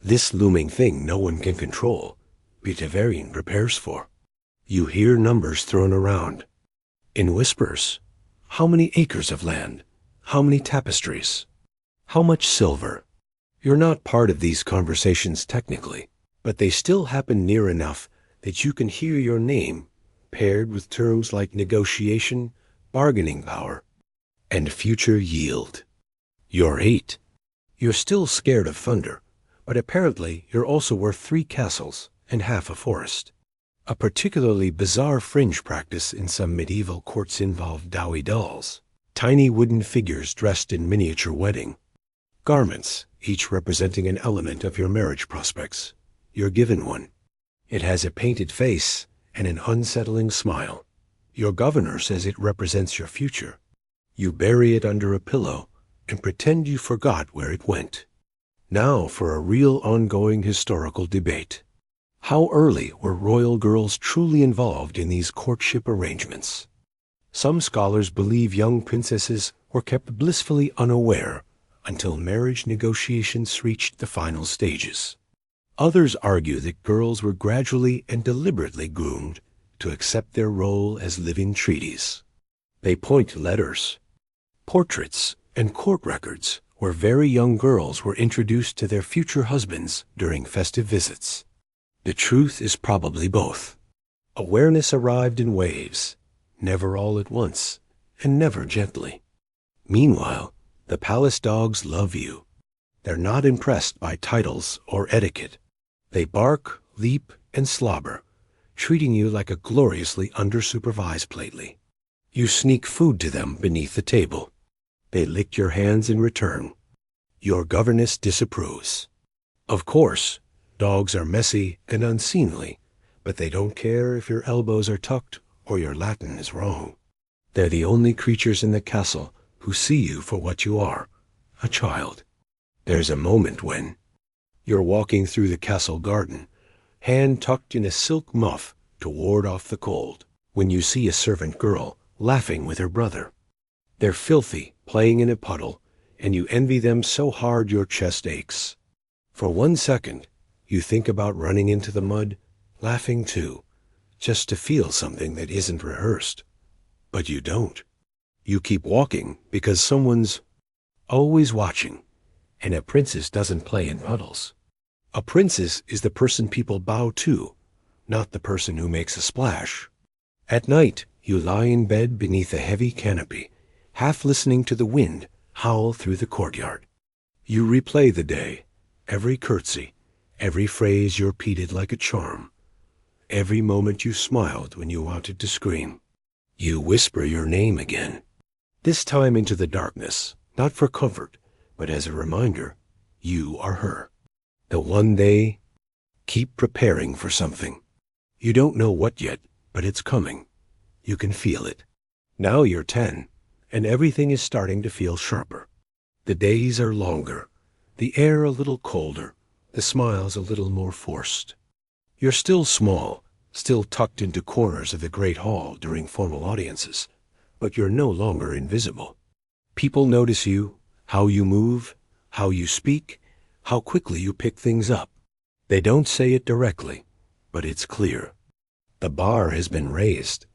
This looming thing no one can control, Bitavarian prepares for. You hear numbers thrown around. In whispers, how many acres of land? How many tapestries? How much silver? You're not part of these conversations technically, but they still happen near enough that you can hear your name paired with terms like negotiation, bargaining power, and future yield. You're 8. You're still scared of thunder, but apparently you're also worth 3 castles and half a forest. A particularly bizarre fringe practice in some medieval courts involved dowie dolls, tiny wooden figures dressed in miniature wedding garments, each representing an element of your marriage prospects. You're given one. It has a painted face and an unsettling smile. Your governor says it represents your future. You bury it under a pillow and pretend you forgot where it went. Now for a real ongoing historical debate. How early were royal girls truly involved in these courtship arrangements? Some scholars believe young princesses were kept blissfully unaware until marriage negotiations reached the final stages. Others argue that girls were gradually and deliberately groomed to accept their role as living treaties. They point to letters, portraits, and court records where very young girls were introduced to their future husbands during festive visits. The truth is probably both. Awareness arrived in waves, never all at once, and never gently. Meanwhile, the palace dogs love you. They're not impressed by titles or etiquette. They bark, leap, and slobber, treating you like a gloriously under-supervised plately. You sneak food to them beneath the table. They lick your hands in return. Your governess disapproves. Of course, dogs are messy and unseemly, but they don't care if your elbows are tucked or your Latin is wrong. They're the only creatures in the castle who see you for what you are, a child. There's a moment when you're walking through the castle garden, hand tucked in a silk muff to ward off the cold, when you see a servant girl laughing with her brother. They're filthy, playing in a puddle, and you envy them so hard your chest aches. For 1 second, you think about running into the mud, laughing too, just to feel something that isn't rehearsed. But you don't. You keep walking because someone's always watching, and a princess doesn't play in puddles. A princess is the person people bow to, not the person who makes a splash. At night, you lie in bed beneath a heavy canopy, half listening to the wind howl through the courtyard. You replay the day, every curtsy, every phrase you repeated like a charm, every moment you smiled when you wanted to scream. You whisper your name again, this time into the darkness, not for comfort, but as a reminder, you are her. The one day, keep preparing for something. You don't know what yet, but it's coming. You can feel it. Now you're 10, and everything is starting to feel sharper. The days are longer, the air a little colder, the smiles a little more forced. You're still small, still tucked into corners of the great hall during formal audiences, but you're no longer invisible. People notice you, how you move, how you speak, how quickly you pick things up. They don't say it directly, but it's clear. The bar has been raised.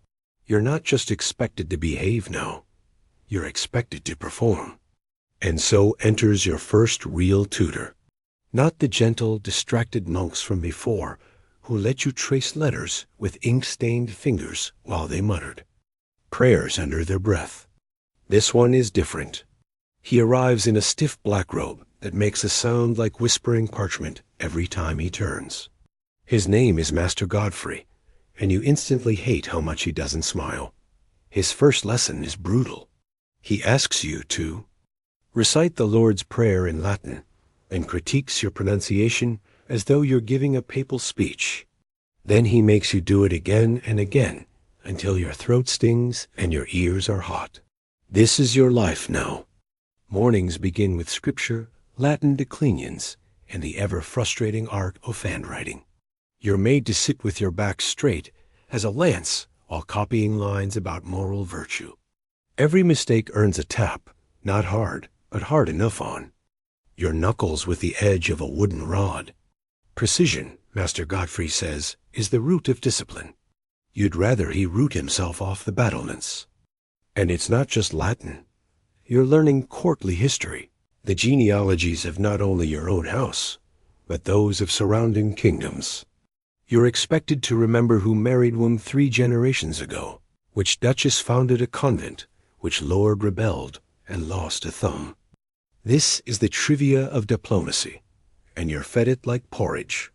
You're not just expected to behave now. You're expected to perform. And so enters your first real tutor. Not the gentle, distracted monks from before who let you trace letters with ink-stained fingers while they muttered prayers under their breath. This one is different. He arrives in a stiff black robe that makes a sound like whispering parchment every time he turns. His name is Master Godfrey, and you instantly hate how much he doesn't smile. His first lesson is brutal. He asks you to recite the Lord's Prayer in Latin and critiques your pronunciation as though you're giving a papal speech. Then he makes you do it again and again until your throat stings and your ears are hot. This is your life now. Mornings begin with scripture, Latin declinians, and the ever-frustrating art of handwriting. You're made to sit with your back straight as a lance while copying lines about moral virtue. Every mistake earns a tap, not hard, but hard enough on. Your knuckles with the edge of a wooden rod. Precision, Master Godfrey says, is the root of discipline. You'd rather he root himself off the battlements. And it's not just Latin. You're learning courtly history, the genealogies of not only your own house, but those of surrounding kingdoms. You're expected to remember who married whom 3 generations ago, which duchess founded a convent, which lord rebelled and lost a thumb. This is the trivia of diplomacy, and you're fed it like porridge.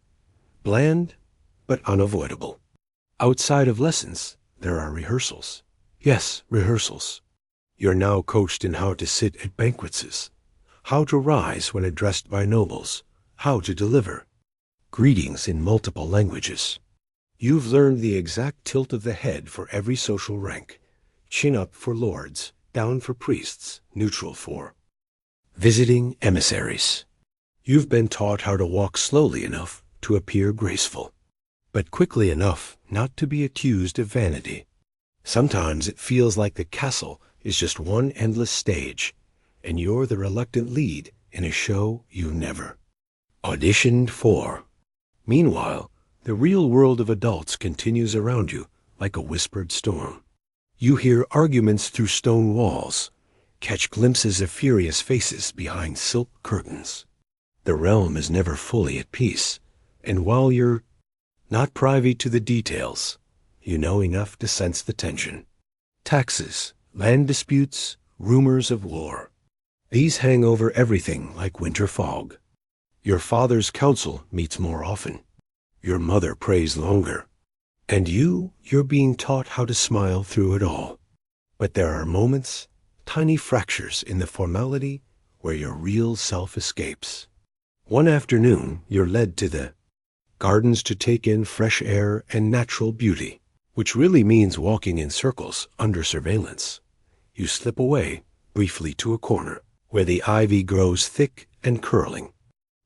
Bland, but unavoidable. Outside of lessons, there are rehearsals. Yes, rehearsals. You're now coached in how to sit at banquets, how to rise when addressed by nobles, how to deliver greetings in multiple languages. You've learned the exact tilt of the head for every social rank. Chin up for lords, down for priests, neutral for visiting emissaries. You've been taught how to walk slowly enough to appear graceful, but quickly enough not to be accused of vanity. Sometimes it feels like the castle is just one endless stage, and you're the reluctant lead in a show you never auditioned for. Meanwhile, the real world of adults continues around you like a whispered storm. You hear arguments through stone walls, catch glimpses of furious faces behind silk curtains. The realm is never fully at peace, and while you're not privy to the details, you know enough to sense the tension. Taxes, land disputes, rumors of war. These hang over everything like winter fog. Your father's council meets more often. Your mother prays longer. And you're being taught how to smile through it all. But there are moments, tiny fractures in the formality where your real self escapes. One afternoon, you're led to the gardens to take in fresh air and natural beauty, which really means walking in circles under surveillance. You slip away briefly to a corner where the ivy grows thick and curling.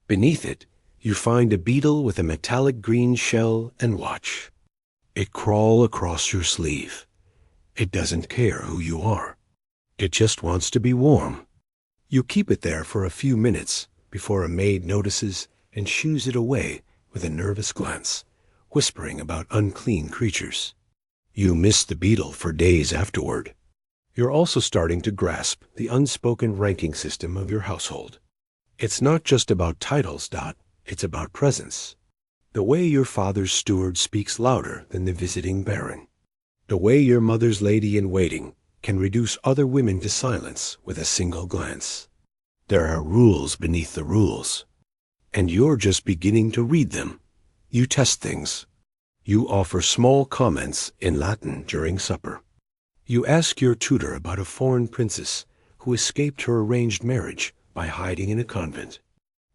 Beneath it, you find a beetle with a metallic green shell and watch it crawl across your sleeve. It doesn't care who you are. It just wants to be warm. You keep it there for a few minutes before a maid notices and shoos it away with a nervous glance, whispering about unclean creatures. You miss the beetle for days afterward. You're also starting to grasp the unspoken ranking system of your household. It's not just about titles, Dot. It's about presence. The way your father's steward speaks louder than the visiting baron. The way your mother's lady-in-waiting can reduce other women to silence with a single glance. There are rules beneath the rules, and you're just beginning to read them. You test things. You offer small comments in Latin during supper. You ask your tutor about a foreign princess who escaped her arranged marriage by hiding in a convent.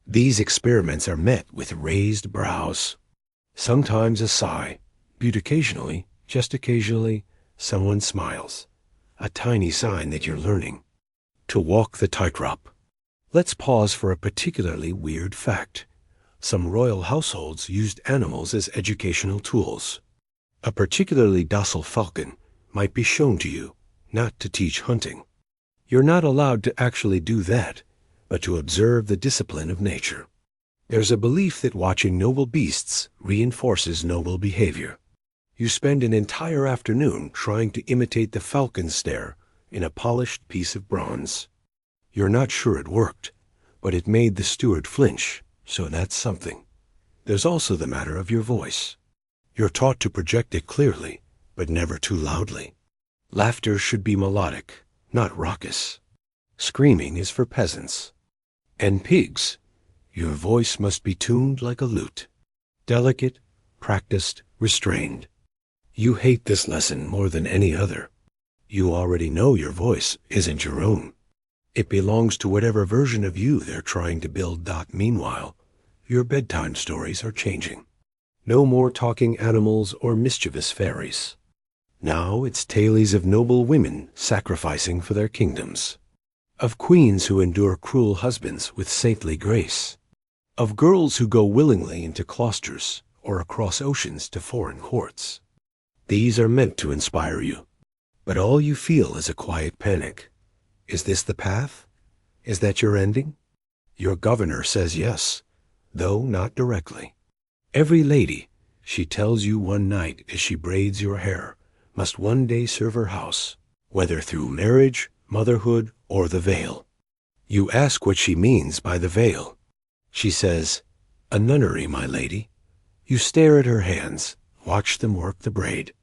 These experiments are met with raised brows, sometimes a sigh, but occasionally, just occasionally, someone smiles. A tiny sign that you're learning to walk the tightrope. Let's pause for a particularly weird fact. Some royal households used animals as educational tools. A particularly docile falcon might be shown to you, not to teach hunting. You're not allowed to actually do that, but to observe the discipline of nature. There's a belief that watching noble beasts reinforces noble behavior. You spend an entire afternoon trying to imitate the falcon's stare in a polished piece of bronze. You're not sure it worked, but it made the steward flinch, so that's something. There's also the matter of your voice. You're taught to project it clearly, but never too loudly. Laughter should be melodic, not raucous. Screaming is for peasants. And pigs, your voice must be tuned like a lute. Delicate, practiced, restrained. You hate this lesson more than any other. You already know your voice isn't your own. It belongs to whatever version of you they're trying to build. Meanwhile, your bedtime stories are changing. No more talking animals or mischievous fairies. Now it's tales of noble women sacrificing for their kingdoms, of queens who endure cruel husbands with saintly grace, of girls who go willingly into cloisters or across oceans to foreign courts. These are meant to inspire you, but all you feel is a quiet panic. Is this the path? Is that your ending? Your governor says yes, though not directly. Every lady, she tells you one night as she braids your hair, must one day serve her house, whether through marriage, motherhood, or the veil. You ask what she means by the veil. She says, "A nunnery, my lady." You stare at her hands, watch them work the braid.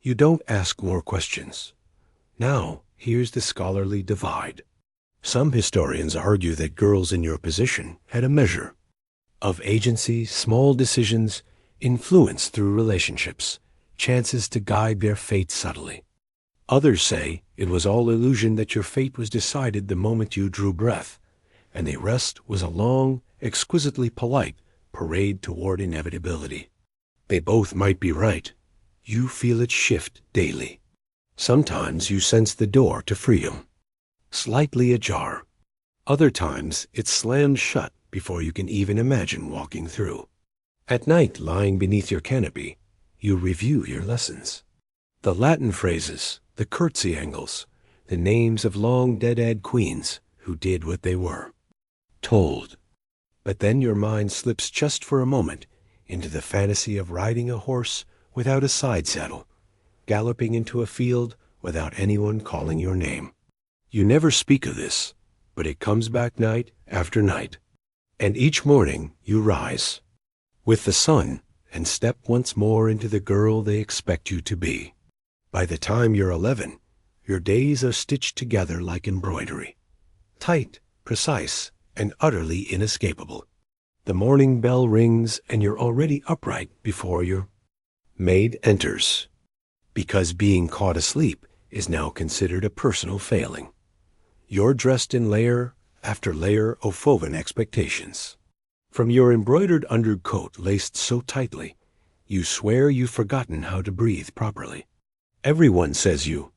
You don't ask more questions. Now, here's the scholarly divide. Some historians argue that girls in your position had a measure of agency, small decisions, influence through relationships, chances to guide their fate subtly. Others say it was all illusion, that your fate was decided the moment you drew breath, and the rest was a long, exquisitely polite parade toward inevitability. They both might be right. You feel it shift daily. Sometimes you sense the door to freedom, slightly ajar. Other times it slams shut before you can even imagine walking through. At night, lying beneath your canopy, you review your lessons. The Latin phrases, the curtsy angles, the names of long dead queens who did what they were told. But then your mind slips just for a moment into the fantasy of riding a horse without a side saddle, galloping into a field without anyone calling your name. You never speak of this, but it comes back night after night. And each morning you rise with the sun and step once more into the girl they expect you to be. By the time you're 11, your days are stitched together like embroidery, tight, precise, and utterly inescapable. The morning bell rings and you're already upright before your maid enters, because being caught asleep is now considered a personal failing. You're dressed in layer after layer of woven expectations. From your embroidered undercoat laced so tightly, you swear you've forgotten how to breathe properly. Everyone says you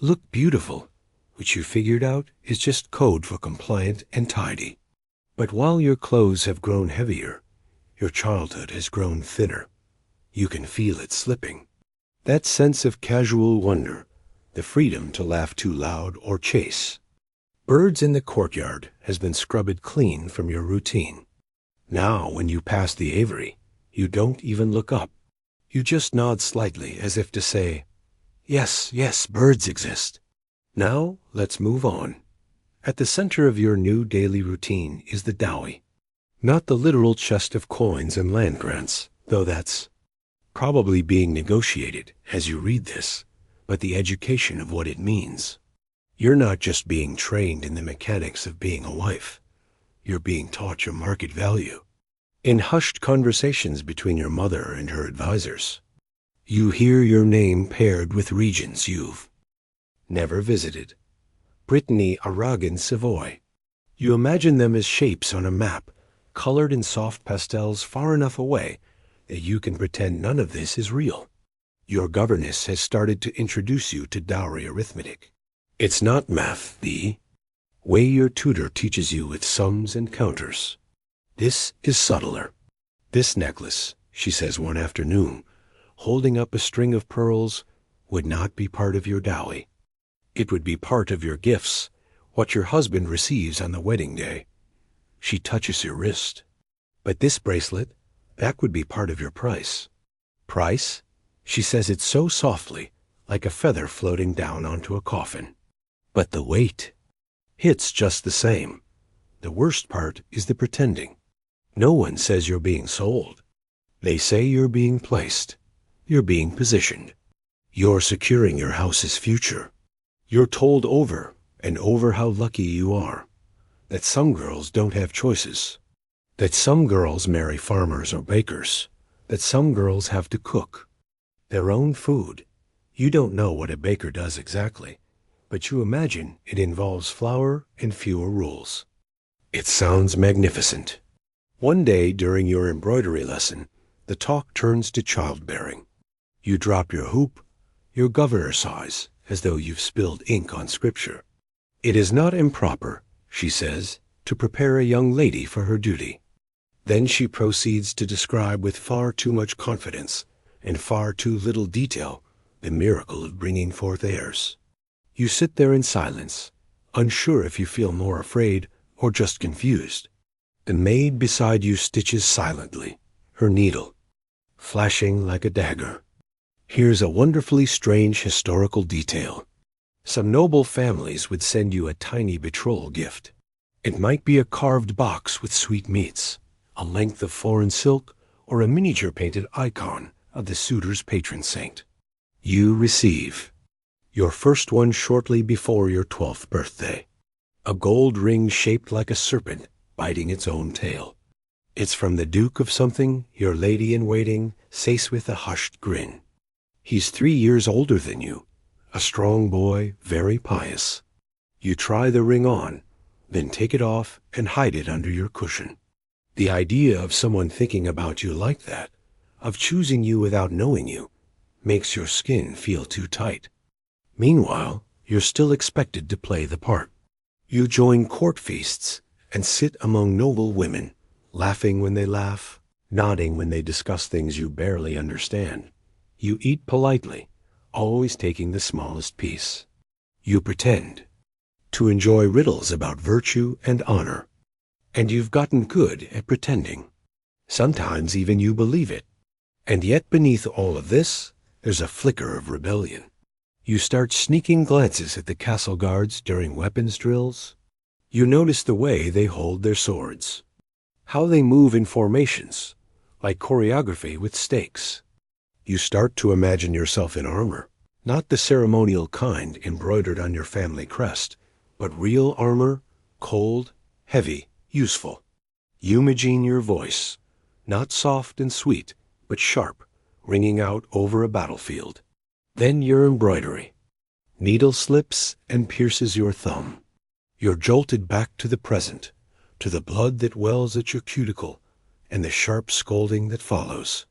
look beautiful, which you figured out is just code for compliant and tidy. But while your clothes have grown heavier, your childhood has grown thinner. You can feel it slipping. That sense of casual wonder, the freedom to laugh too loud or chase birds in the courtyard, has been scrubbed clean from your routine. Now, when you pass the aviary, you don't even look up. You just nod slightly as if to say, yes, yes, birds exist. Now, let's move on. At the center of your new daily routine is the dowry. Not the literal chest of coins and land grants, though that's probably being negotiated as you read this, but the education of what it means. You're not just being trained in the mechanics of being a wife. You're being taught your market value. In hushed conversations between your mother and her advisors, you hear your name paired with regions you've never visited. Brittany, Aragon, Savoy. You imagine them as shapes on a map, colored in soft pastels far enough away that you can pretend none of this is real. Your governess has started to introduce you to dowry arithmetic. It's not math, the way your tutor teaches you with sums and counters. This is subtler. This necklace, she says one afternoon, holding up a string of pearls, would not be part of your dowry. It would be part of your gifts, what your husband receives on the wedding day. She touches your wrist. But this bracelet, that would be part of your price. Price? She says it so softly, like a feather floating down onto a coffin. But the weight hits just the same. The worst part is the pretending. No one says you're being sold. They say you're being placed. You're being positioned. You're securing your house's future. You're told over and over how lucky you are, that some girls don't have choices, that some girls marry farmers or bakers, that some girls have to cook their own food. You don't know what a baker does exactly, but you imagine it involves flour and fewer rules. It sounds magnificent. One day during your embroidery lesson, the talk turns to childbearing. You drop your hoop, your governor sighs, as though you've spilled ink on scripture. It is not improper, she says, to prepare a young lady for her duty. Then she proceeds to describe with far too much confidence and far too little detail the miracle of bringing forth heirs. You sit there in silence, unsure if you feel more afraid or just confused. The maid beside you stitches silently, her needle flashing like a dagger. Here's a wonderfully strange historical detail. Some noble families would send you a tiny betrothal gift. It might be a carved box with sweetmeats, a length of foreign silk, or a miniature painted icon of the suitor's patron saint. You receive your first one shortly before your 12th birthday. A gold ring shaped like a serpent biting its own tail. It's from the Duke of something, your lady-in-waiting says with a hushed grin. He's 3 years older than you, a strong boy, very pious. You try the ring on, then take it off and hide it under your cushion. The idea of someone thinking about you like that, of choosing you without knowing you, makes your skin feel too tight. Meanwhile, you're still expected to play the part. You join court feasts and sit among noble women, laughing when they laugh, nodding when they discuss things you barely understand. You eat politely, always taking the smallest piece. You pretend to enjoy riddles about virtue and honor, and you've gotten good at pretending. Sometimes even you believe it. And yet beneath all of this, there's a flicker of rebellion. You start sneaking glances at the castle guards during weapons drills. You notice the way they hold their swords, how they move in formations, like choreography with stakes. You start to imagine yourself in armor, not the ceremonial kind embroidered on your family crest, but real armor, cold, heavy, useful. You imagine your voice, not soft and sweet, but sharp, ringing out over a battlefield. Then your embroidery. Needle slips and pierces your thumb. You're jolted back to the present, to the blood that wells at your cuticle, and the sharp scolding that follows.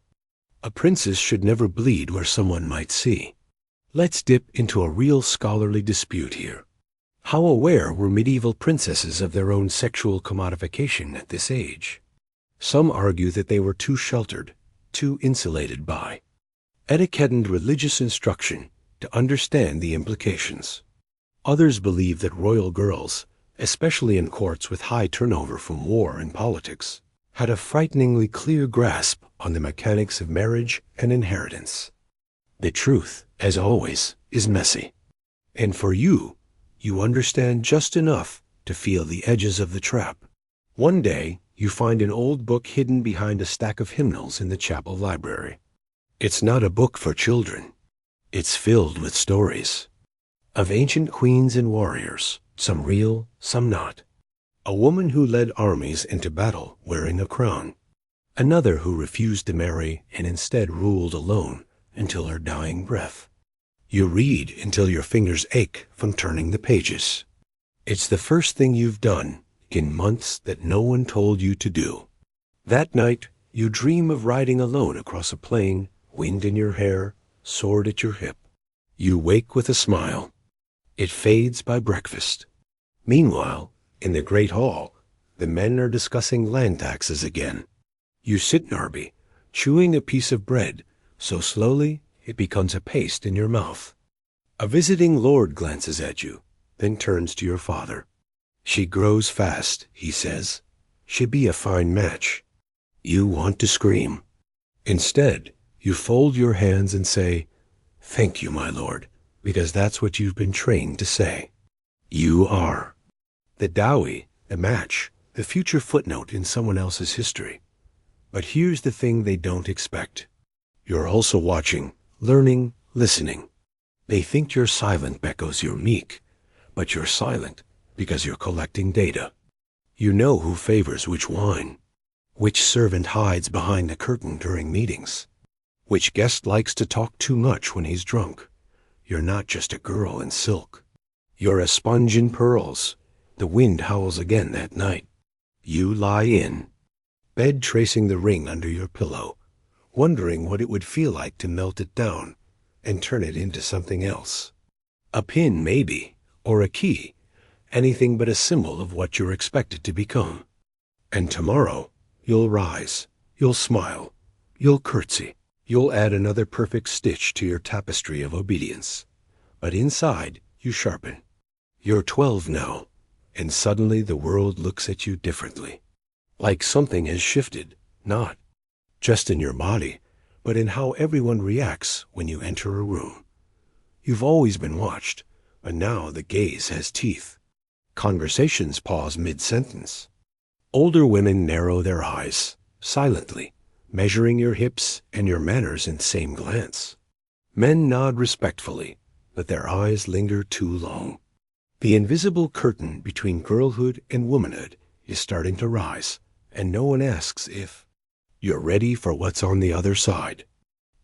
A princess should never bleed where someone might see. Let's dip into a real scholarly dispute here. How aware were medieval princesses of their own sexual commodification at this age? Some argue that they were too sheltered, too insulated by etiquette and religious instruction to understand the implications. Others believe that royal girls, especially in courts with high turnover from war and politics, had a frighteningly clear grasp on the mechanics of marriage and inheritance. The truth, as always, is messy. And for you understand just enough to feel the edges of the trap. One day, you find an old book hidden behind a stack of hymnals in the chapel library. It's not a book for children. It's filled with stories of ancient queens and warriors, some real, some not. A woman who led armies into battle wearing a crown. Another who refused to marry and instead ruled alone until her dying breath. You read until your fingers ache from turning the pages. It's the first thing you've done in months that no one told you to do. That night, you dream of riding alone across a plain, wind in your hair, sword at your hip. You wake with a smile. It fades by breakfast. Meanwhile, in the great hall, the men are discussing land taxes again. You sit, Narby, chewing a piece of bread so slowly it becomes a paste in your mouth. A visiting lord glances at you, then turns to your father. She grows fast, he says. She'd be a fine match. You want to scream. Instead, you fold your hands and say, "Thank you, my lord," because that's what you've been trained to say. You are the dowie, the match, the future footnote in someone else's history. But here's the thing they don't expect. You're also watching, learning, listening. They think you're silent because you're meek, but you're silent because you're collecting data. You know who favors which wine, which servant hides behind the curtain during meetings, which guest likes to talk too much when he's drunk. You're not just a girl in silk. You're a sponge in pearls. The wind howls again that night. You lie in bed, tracing the ring under your pillow, wondering what it would feel like to melt it down and turn it into something else. A pin, maybe, or a key, anything but a symbol of what you're expected to become. And tomorrow, you'll rise, you'll smile, you'll curtsy, you'll add another perfect stitch to your tapestry of obedience. But inside, you sharpen. You're 12 now, and suddenly the world looks at you differently. Like something has shifted, not just in your body, but in how everyone reacts when you enter a room. You've always been watched, but now the gaze has teeth. Conversations pause mid-sentence. Older women narrow their eyes, silently, measuring your hips and your manners in the same glance. Men nod respectfully, but their eyes linger too long. The invisible curtain between girlhood and womanhood is starting to rise, and no one asks if you're ready for what's on the other side.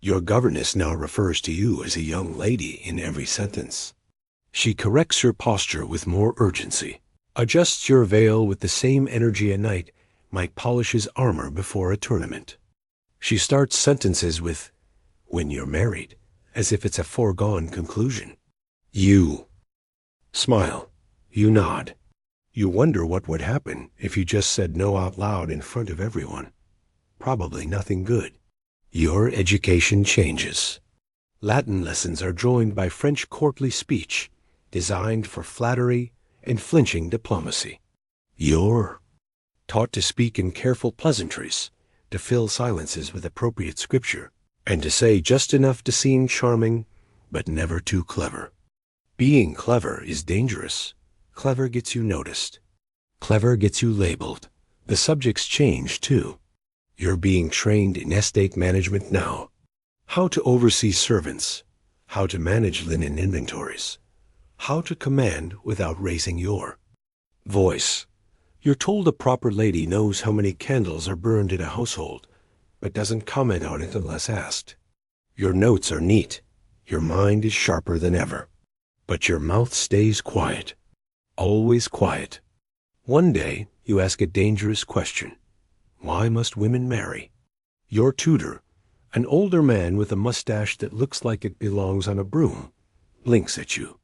Your governess now refers to you as a young lady in every sentence. She corrects your posture with more urgency, adjusts your veil with the same energy a knight might polish his armor before a tournament. She starts sentences with, "when you're married," as if it's a foregone conclusion. You smile. You nod. You wonder what would happen if you just said no out loud in front of everyone. Probably nothing good. Your education changes. Latin lessons are joined by French courtly speech, designed for flattery and flinching diplomacy. You're taught to speak in careful pleasantries, to fill silences with appropriate scripture, and to say just enough to seem charming, but never too clever. Being clever is dangerous. Clever gets you noticed. Clever gets you labeled. The subjects change, too. You're being trained in estate management now. How to oversee servants. How to manage linen inventories. How to command without raising your voice. You're told a proper lady knows how many candles are burned in a household, but doesn't comment on it unless asked. Your notes are neat. Your mind is sharper than ever. But your mouth stays quiet. Always quiet. One day, you ask a dangerous question. Why must women marry? Your tutor, an older man with a mustache that looks like it belongs on a broom, blinks at you.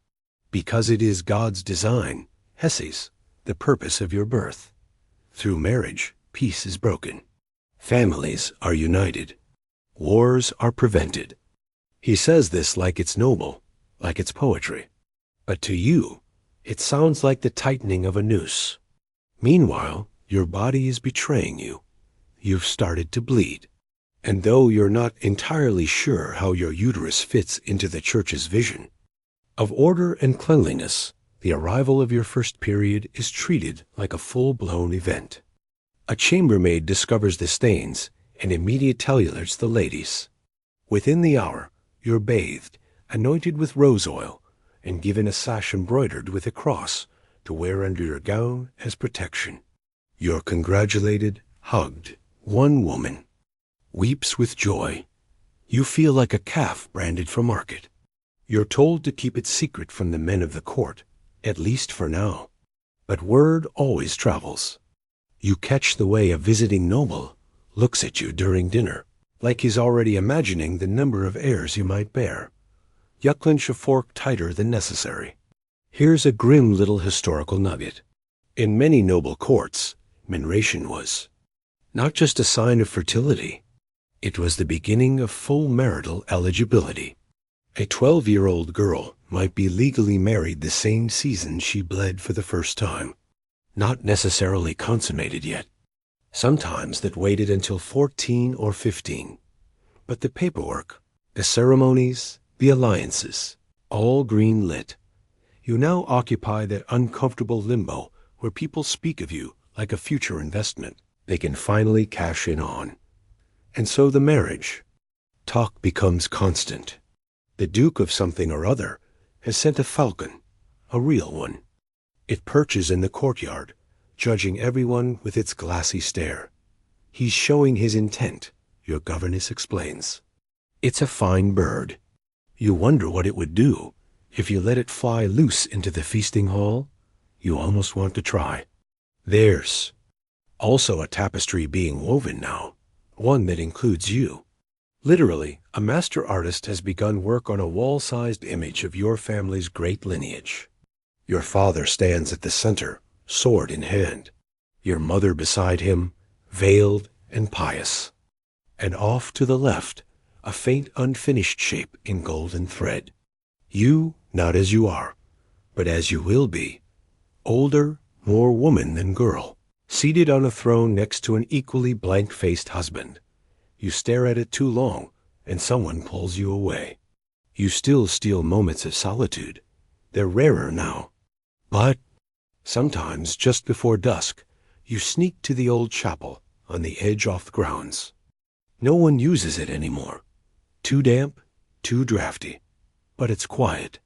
Because it is God's design, Hesse's, the purpose of your birth. Through marriage, peace is broken. Families are united. Wars are prevented. He says this like it's noble, like it's poetry. But to you, it sounds like the tightening of a noose. Meanwhile, your body is betraying you. You've started to bleed. And though you're not entirely sure how your uterus fits into the church's vision of order and cleanliness, the arrival of your first period is treated like a full-blown event. A chambermaid discovers the stains and immediately tells the ladies. Within the hour, you're bathed, anointed with rose oil, and given a sash embroidered with a cross to wear under your gown as protection. You're congratulated, hugged. One woman weeps with joy. You feel like a calf branded for market. You're told to keep it secret from the men of the court, at least for now. But word always travels. You catch the way a visiting noble looks at you during dinner, like he's already imagining the number of heirs you might bear. You clench a fork tighter than necessary. Here's a grim little historical nugget. In many noble courts, menstruation was not just a sign of fertility. It was the beginning of full marital eligibility. A 12-year-old girl might be legally married the same season she bled for the first time. Not necessarily consummated yet. Sometimes that waited until 14 or 15. But the paperwork, the ceremonies, the alliances, all green-lit. You now occupy that uncomfortable limbo where people speak of you like a future investment they can finally cash in on. And so the marriage. Talk becomes constant. The Duke of something or other has sent a falcon, a real one. It perches in the courtyard, judging everyone with its glassy stare. He's showing his intent, your governess explains. It's a fine bird. You wonder what it would do if you let it fly loose into the feasting hall. You almost want to try. There's also a tapestry being woven now, one that includes you. Literally, a master artist has begun work on a wall-sized image of your family's great lineage. Your father stands at the center, sword in hand. Your mother beside him, veiled and pious. And off to the left, a faint unfinished shape in golden thread. You, not as you are, but as you will be. Older, more woman than girl. Seated on a throne next to an equally blank-faced husband. You stare at it too long, and someone pulls you away. You still steal moments of solitude. They're rarer now. But sometimes, just before dusk, you sneak to the old chapel on the edge off the grounds. No one uses it anymore. Too damp, too drafty. But it's quiet.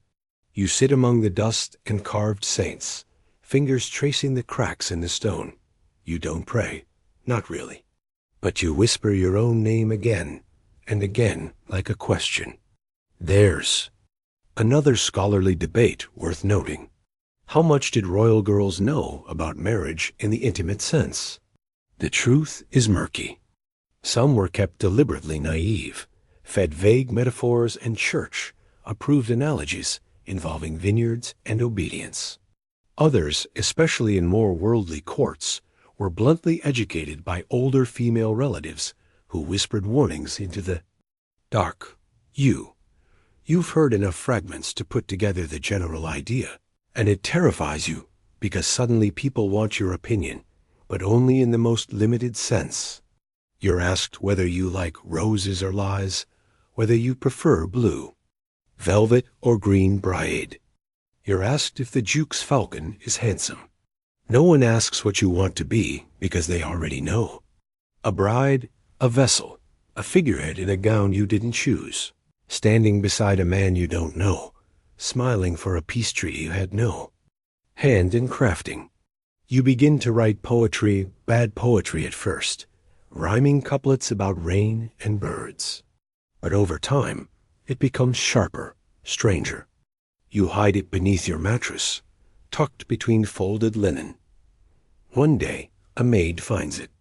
You sit among the dust and carved saints, fingers tracing the cracks in the stone. You don't pray, not really. But you whisper your own name again and again like a question. There's another scholarly debate worth noting. How much did royal girls know about marriage in the intimate sense? The truth is murky. Some were kept deliberately naive, fed vague metaphors and church-approved analogies involving vineyards and obedience. Others, especially in more worldly courts, were bluntly educated by older female relatives who whispered warnings into the dark. You've heard enough fragments to put together the general idea, and it terrifies you because suddenly people want your opinion, but only in the most limited sense. You're asked whether you like roses or lies, whether you prefer blue, velvet or green brocade. You're asked if the Duke's falcon is handsome. No one asks what you want to be because they already know. A bride, a vessel, a figurehead in a gown you didn't choose, standing beside a man you don't know, smiling for a peace treaty you had no hand in crafting. You begin to write poetry, bad poetry at first, rhyming couplets about rain and birds. But over time, it becomes sharper, stranger. You hide it beneath your mattress, tucked between folded linen. One day, a maid finds it.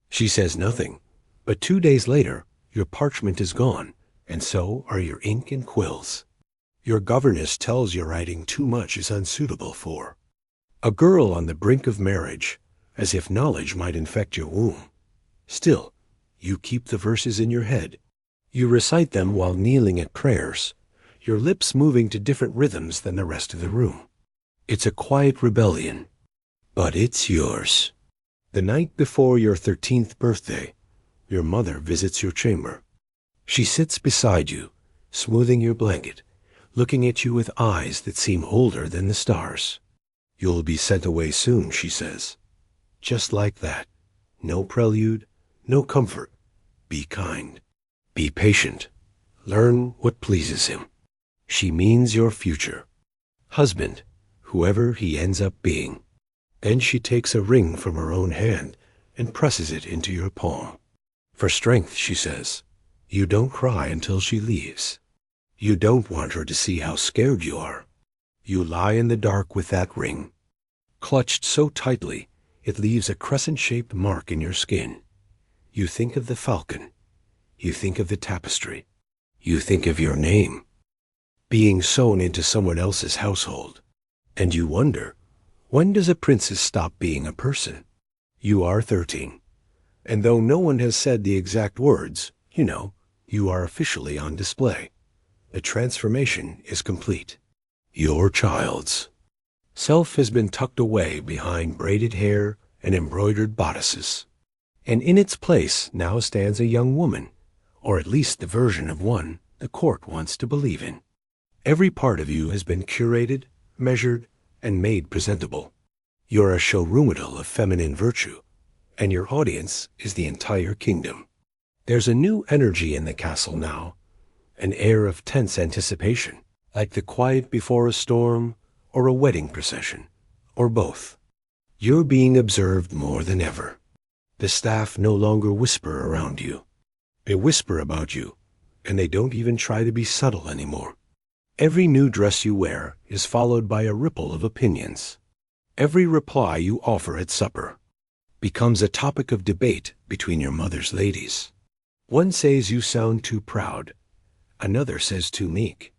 She says nothing, but 2 days later, your parchment is gone, and so are your ink and quills. Your governess tells your writing too much is unsuitable for a girl on the brink of marriage, as if knowledge might infect your womb. Still, you keep the verses in your head. You recite them while kneeling at prayers, your lips moving to different rhythms than the rest of the room. It's a quiet rebellion, but it's yours. The night before your 13th birthday, your mother visits your chamber. She sits beside you, smoothing your blanket, looking at you with eyes that seem older than the stars. You'll be sent away soon, she says. Just like that. No prelude, no comfort. Be kind. Be patient. Learn what pleases him. She means your future husband, whoever he ends up being. Then she takes a ring from her own hand and presses it into your palm. For strength, she says. You don't cry until she leaves. You don't want her to see how scared you are. You lie in the dark with that ring, clutched so tightly it leaves a crescent-shaped mark in your skin. You think of the falcon. You think of the tapestry. You think of your name being sewn into someone else's household. And you wonder, when does a princess stop being a person? You are 13. And though no one has said the exact words, you are officially on display. The transformation is complete. Your child's self has been tucked away behind braided hair and embroidered bodices. And in its place now stands a young woman, or at least the version of one the court wants to believe in. Every part of you has been curated, measured, and made presentable. You're a showroomadle of feminine virtue, and your audience is the entire kingdom. There's a new energy in the castle now, an air of tense anticipation, like the quiet before a storm or a wedding procession, or both. You're being observed more than ever. The staff no longer whisper around you. They whisper about you, and they don't even try to be subtle anymore. Every new dress you wear is followed by a ripple of opinions. Every reply you offer at supper becomes a topic of debate between your mother's ladies. One says you sound too proud. Another says too meek.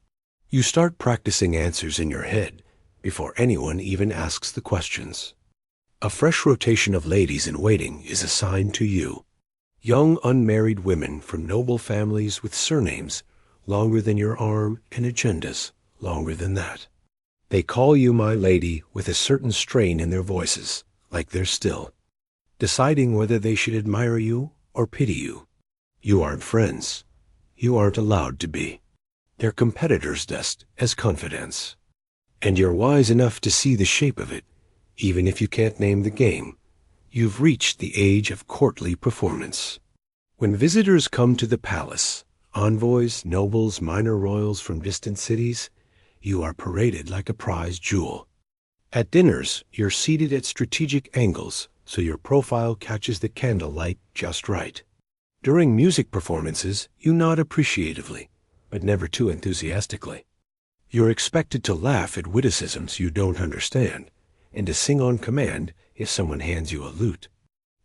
You start practicing answers in your head before anyone even asks the questions. A fresh rotation of ladies in waiting is assigned to you. Young unmarried women from noble families with surnames longer than your arm and agendas longer than that. They call you my lady with a certain strain in their voices, like they're still deciding whether they should admire you or pity you. You aren't friends. You aren't allowed to be. They're competitors dressed as confidants. And you're wise enough to see the shape of it, even if you can't name the game. You've reached the age of courtly performance. When visitors come to the palace, envoys, nobles, minor royals from distant cities, you are paraded like a prized jewel. At dinners, you're seated at strategic angles so your profile catches the candlelight just right. During music performances, you nod appreciatively, but never too enthusiastically. You're expected to laugh at witticisms you don't understand, and to sing on command if someone hands you a lute.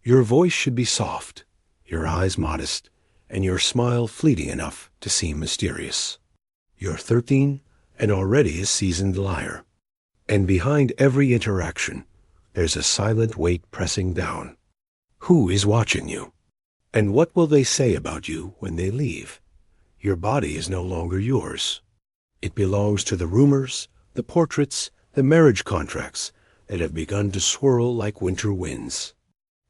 Your voice should be soft, your eyes modest, and your smile fleeting enough to seem mysterious. You're 13 and already a seasoned liar. And behind every interaction, there's a silent weight pressing down. Who is watching you? And what will they say about you when they leave? Your body is no longer yours. It belongs to the rumors, the portraits, the marriage contracts that have begun to swirl like winter winds.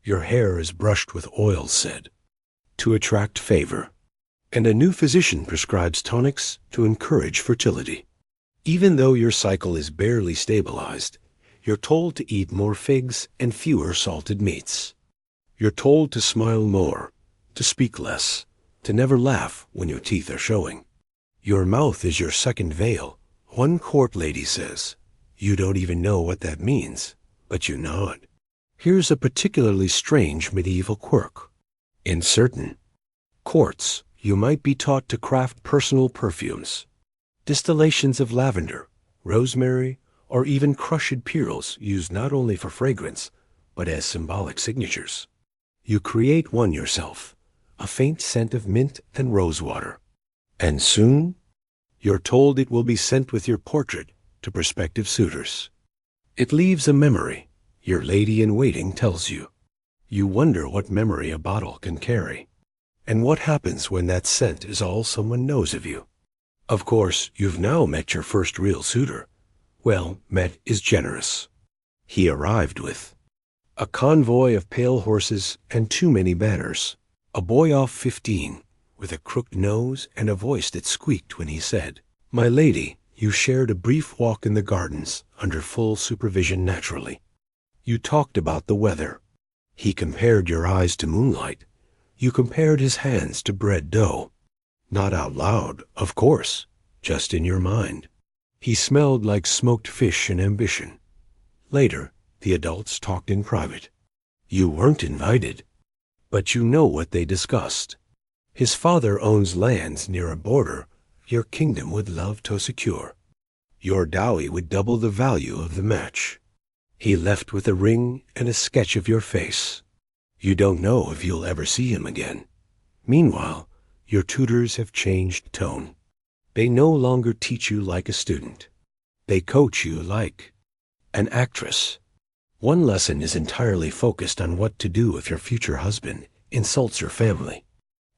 Your hair is brushed with oil, said, to attract favor. And a new physician prescribes tonics to encourage fertility. Even though your cycle is barely stabilized, you're told to eat more figs and fewer salted meats. You're told to smile more, to speak less, to never laugh when your teeth are showing. Your mouth is your second veil. One court lady says, you don't even know what that means, but you nod. Here's a particularly strange medieval quirk. In certain courts, you might be taught to craft personal perfumes. Distillations of lavender, rosemary, or even crushed pearls used not only for fragrance, but as symbolic signatures. You create one yourself, a faint scent of mint and rosewater. And soon, you're told it will be sent with your portrait to prospective suitors. It leaves a memory, your lady-in-waiting tells you. You wonder what memory a bottle can carry, and what happens when that scent is all someone knows of you. Of course, you've now met your first real suitor. Well, met is generous. He arrived with a convoy of pale horses and too many banners. A boy off 15, with a crooked nose and a voice that squeaked when he said, "My lady, you shared a brief walk in the gardens under full supervision naturally. You talked about the weather. He compared your eyes to moonlight. You compared his hands to bread dough. Not out loud, of course, just in your mind. He smelled like smoked fish and ambition. Later, the adults talked in private. You weren't invited, but you know what they discussed. His father owns lands near a border your kingdom would love to secure. Your dowry would double the value of the match. He left with a ring and a sketch of your face. You don't know if you'll ever see him again. Meanwhile, your tutors have changed tone. They no longer teach you like a student. They coach you like an actress. One lesson is entirely focused on what to do if your future husband insults your family.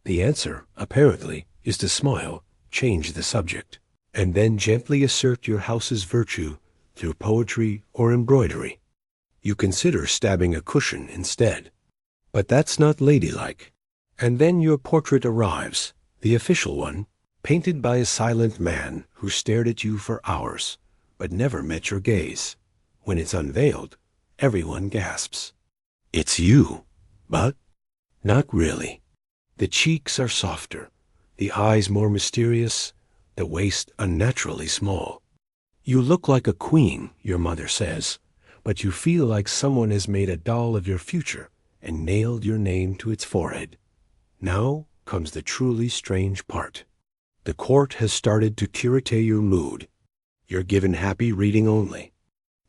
The answer, apparently, is to smile, change the subject, and then gently assert your house's virtue through poetry or embroidery. You consider stabbing a cushion instead. But that's not ladylike. And then your portrait arrives, the official one, painted by a silent man who stared at you for hours, but never met your gaze. When it's unveiled, everyone gasps. It's you, but not really. The cheeks are softer, the eyes more mysterious, the waist unnaturally small. You look like a queen, your mother says, but you feel like someone has made a doll of your future and nailed your name to its forehead. Now comes the truly strange part. The court has started to curate your mood. You're given happy reading only.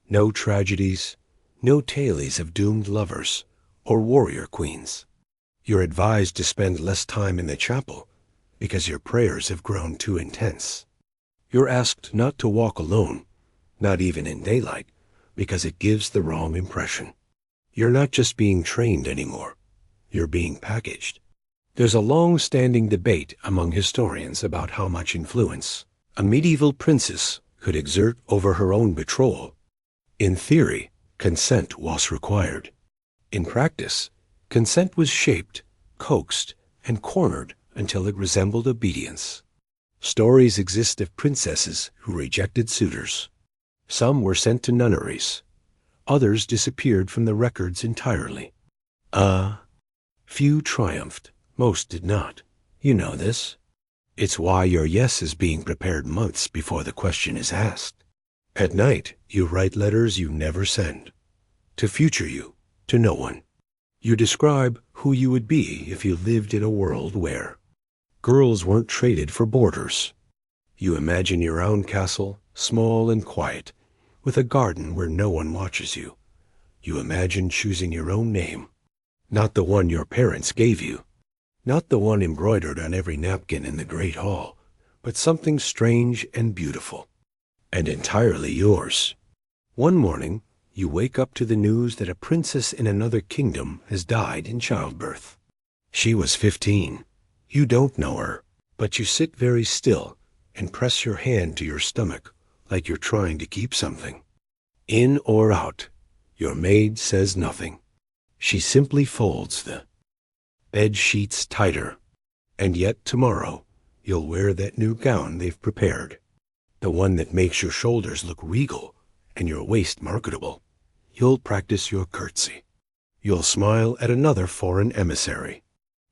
No tragedies, no tales of doomed lovers or warrior queens. You're advised to spend less time in the chapel because your prayers have grown too intense. You're asked not to walk alone, not even in daylight, because it gives the wrong impression. You're not just being trained anymore. You're being packaged. There's a long-standing debate among historians about how much influence a medieval princess could exert over her own betrothal. In theory, consent was required. In practice, consent was shaped, coaxed, and cornered until it resembled obedience. Stories exist of princesses who rejected suitors. Some were sent to nunneries. Others disappeared from the records entirely. Few triumphed. Most did not. You know this. It's why your yes is being prepared months before the question is asked. At night, you write letters you never send. To future you, to no one. You describe who you would be if you lived in a world where girls weren't traded for boarders. You imagine your own castle, small and quiet, with a garden where no one watches you. You imagine choosing your own name, not the one your parents gave you, not the one embroidered on every napkin in the great hall, but something strange and beautiful, and entirely yours. One morning, you wake up to the news that a princess in another kingdom has died in childbirth. She was 15. You don't know her, but you sit very still and press your hand to your stomach like you're trying to keep something. In or out, your maid says nothing. She simply folds the bed sheets tighter, and yet tomorrow you'll wear that new gown they've prepared, the one that makes your shoulders look regal and your waist marketable. You'll practice your curtsy. You'll smile at another foreign emissary.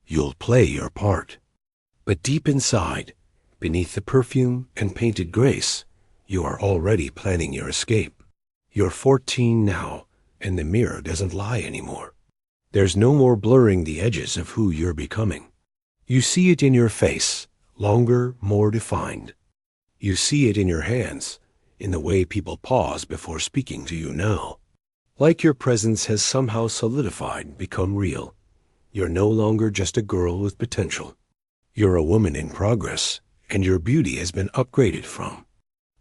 You'll play your part. But deep inside, beneath the perfume and painted grace, you are already planning your escape. You're 14 now, and the mirror doesn't lie anymore. There's no more blurring the edges of who you're becoming. You see it in your face, longer, more defined. You see it in your hands, in the way people pause before speaking to you now. Like your presence has somehow solidified, become real. You're no longer just a girl with potential. You're a woman in progress, and your beauty has been upgraded from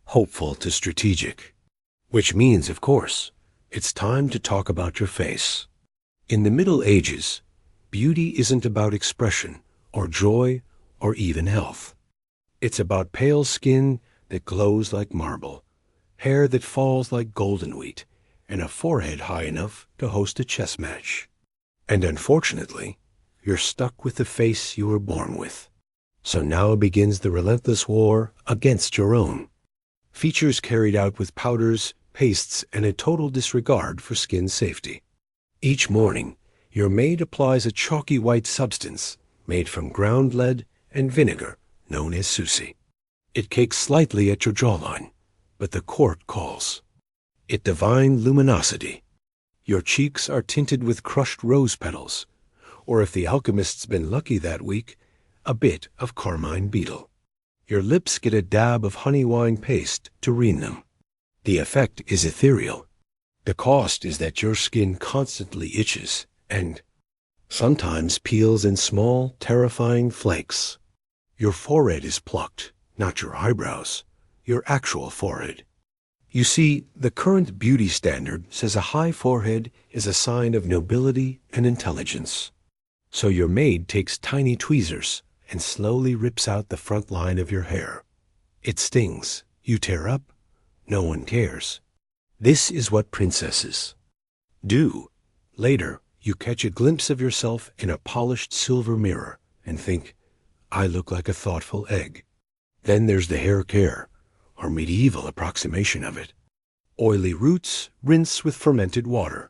hopeful to strategic. Which means, of course, it's time to talk about your face. In the Middle Ages, beauty isn't about expression, or joy, or even health. It's about pale skin that glows like marble, hair that falls like golden wheat, and a forehead high enough to host a chess match. And unfortunately, you're stuck with the face you were born with. So now begins the relentless war against your own. Features carried out with powders, pastes, and a total disregard for skin safety. Each morning, your maid applies a chalky white substance made from ground lead and vinegar known as Susi. It cakes slightly at your jawline, but the court calls it divine luminosity. Your cheeks are tinted with crushed rose petals, or if the alchemist's been lucky that week, a bit of carmine beetle. Your lips get a dab of honey wine paste to rein them. The effect is ethereal. The cost is that your skin constantly itches and sometimes peels in small, terrifying flakes. Your forehead is plucked, not your eyebrows, your actual forehead. You see, the current beauty standard says a high forehead is a sign of nobility and intelligence. So your maid takes tiny tweezers and slowly rips out the front line of your hair. It stings. You tear up. No one cares. This is what princesses do. Later, you catch a glimpse of yourself in a polished silver mirror and think, I look like a thoughtful egg. Then there's the hair care, or medieval approximation of it. Oily roots, rinse with fermented water.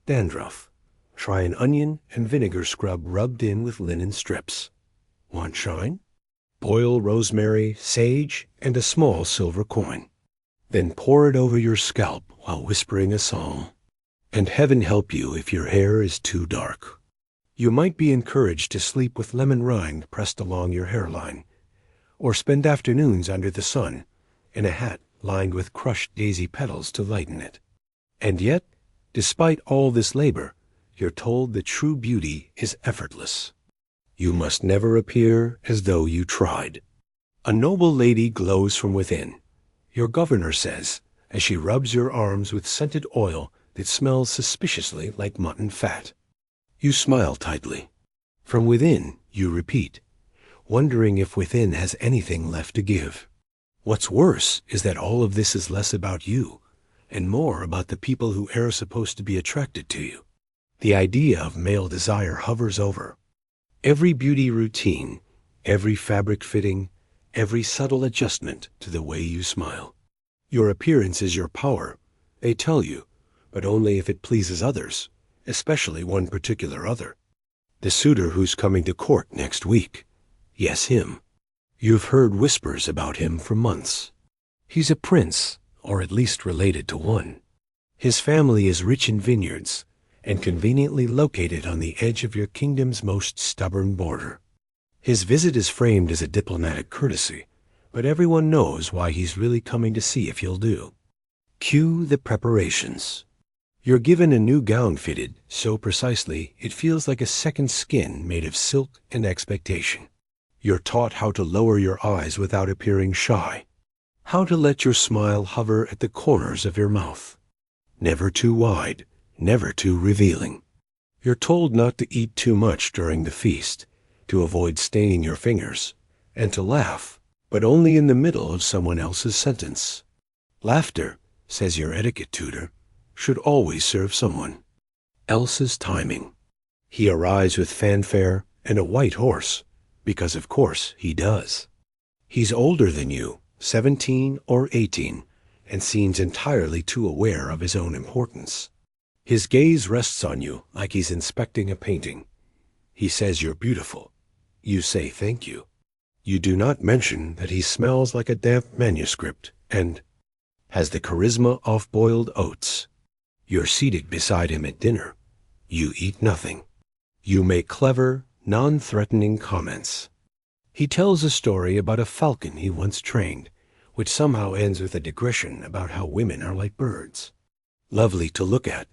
Dandruff. Try an onion and vinegar scrub rubbed in with linen strips. Want shine? Boil rosemary, sage, and a small silver coin. Then pour it over your scalp while whispering a psalm. And heaven help you if your hair is too dark. You might be encouraged to sleep with lemon rind pressed along your hairline, or spend afternoons under the sun in a hat lined with crushed daisy petals to lighten it. And yet, despite all this labor, you're told that true beauty is effortless. You must never appear as though you tried. A noble lady glows from within, your governor says, as she rubs your arms with scented oil that smells suspiciously like mutton fat. You smile tightly. From within, you repeat, wondering if within has anything left to give. What's worse is that all of this is less about you and more about the people who are supposed to be attracted to you. The idea of male desire hovers over every beauty routine, every fabric fitting, every subtle adjustment to the way you smile. Your appearance is your power, they tell you, but only if it pleases others, especially one particular other. The suitor who's coming to court next week. Yes, him. You've heard whispers about him for months. He's a prince, or at least related to one. His family is rich in vineyards, and conveniently located on the edge of your kingdom's most stubborn border. His visit is framed as a diplomatic courtesy, but everyone knows why he's really coming to see if you'll do. Cue the preparations. You're given a new gown fitted so precisely it feels like a second skin made of silk and expectation. You're taught how to lower your eyes without appearing shy, how to let your smile hover at the corners of your mouth. Never too wide, never too revealing. You're told not to eat too much during the feast, to avoid staining your fingers, and to laugh, but only in the middle of someone else's sentence. Laughter, says your etiquette tutor, should always serve someone else's timing. He arrives with fanfare and a white horse, because of course he does. He's older than you, 17 or 18, and seems entirely too aware of his own importance. His gaze rests on you like he's inspecting a painting. He says you're beautiful. You say thank you. You do not mention that he smells like a damp manuscript and has the charisma of boiled oats. You're seated beside him at dinner. You eat nothing. You make clever, non-threatening comments. He tells a story about a falcon he once trained, which somehow ends with a digression about how women are like birds. Lovely to look at,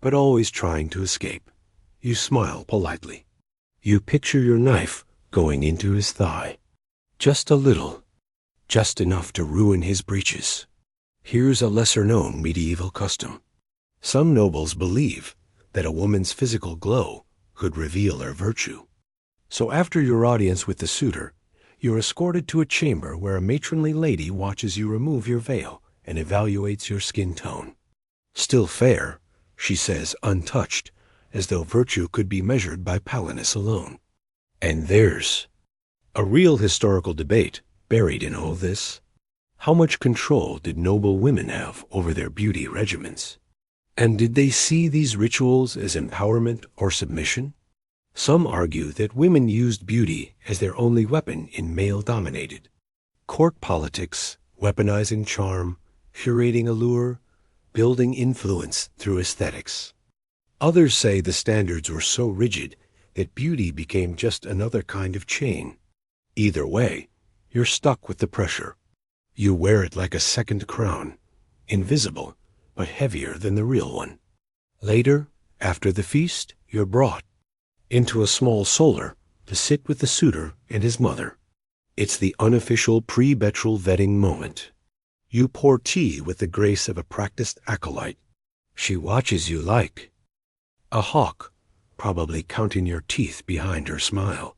but always trying to escape. You smile politely. You picture your knife going into his thigh. Just a little. Just enough to ruin his breeches. Here's a lesser-known medieval custom. Some nobles believe that a woman's physical glow could reveal her virtue. So after your audience with the suitor, you're escorted to a chamber where a matronly lady watches you remove your veil and evaluates your skin tone. Still fair, she says, untouched, as though virtue could be measured by paleness alone. And there's a real historical debate buried in all this. How much control did noble women have over their beauty regimens? And did they see these rituals as empowerment or submission? Some argue that women used beauty as their only weapon in male-dominated court politics, weaponizing charm, curating allure, building influence through aesthetics. Others say the standards were so rigid that beauty became just another kind of chain. Either way, you're stuck with the pressure. You wear it like a second crown, invisible, but heavier than the real one. Later, after the feast, you're brought into a small solar to sit with the suitor and his mother. It's the unofficial pre-betrothal vetting moment. You pour tea with the grace of a practiced acolyte. She watches you like a hawk, probably counting your teeth behind her smile.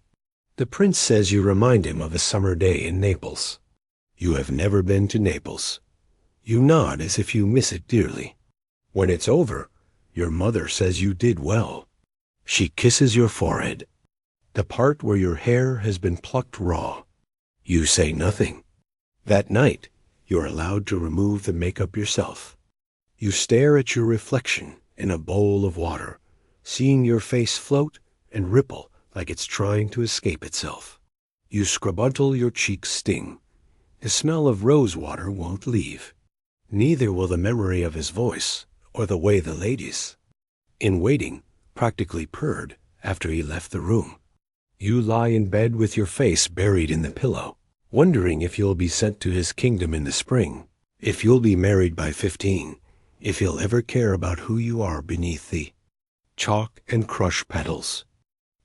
The prince says you remind him of a summer day in Naples. You have never been to Naples. You nod as if you miss it dearly. When it's over, your mother says you did well. She kisses your forehead, the part where your hair has been plucked raw. You say nothing. That night, you're allowed to remove the makeup yourself. You stare at your reflection in a bowl of water, seeing your face float and ripple like it's trying to escape itself. You scrub until your cheeks sting. The smell of rose water won't leave. Neither will the memory of his voice or the way the ladies, in waiting, practically purred after he left the room. You lie in bed with your face buried in the pillow, wondering if you'll be sent to his kingdom in the spring, if you'll be married by 15, if he'll ever care about who you are beneath the chalk and crush petals.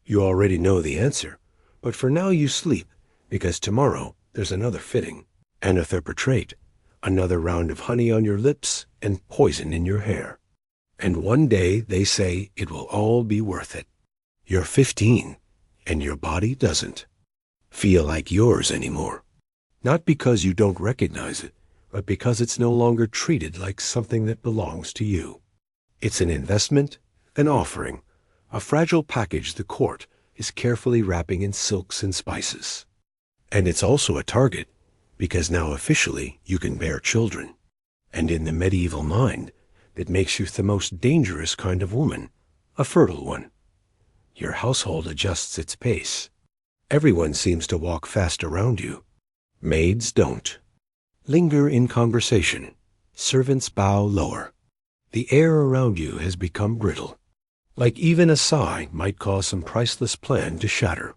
You already know the answer, but for now you sleep, because tomorrow there's another fitting, another portrait, another round of honey on your lips and poison in your hair. And one day they say it will all be worth it. You're 15, and your body doesn't feel like yours anymore. Not because you don't recognize it, but because it's no longer treated like something that belongs to you. It's an investment, an offering, a fragile package the court is carefully wrapping in silks and spices. And it's also a target, because now officially you can bear children. And in the medieval mind, that makes you the most dangerous kind of woman, a fertile one. Your household adjusts its pace. Everyone seems to walk fast around you. Maids don't. Linger in conversation. Servants bow lower. The air around you has become brittle. Like even a sigh might cause some priceless plan to shatter.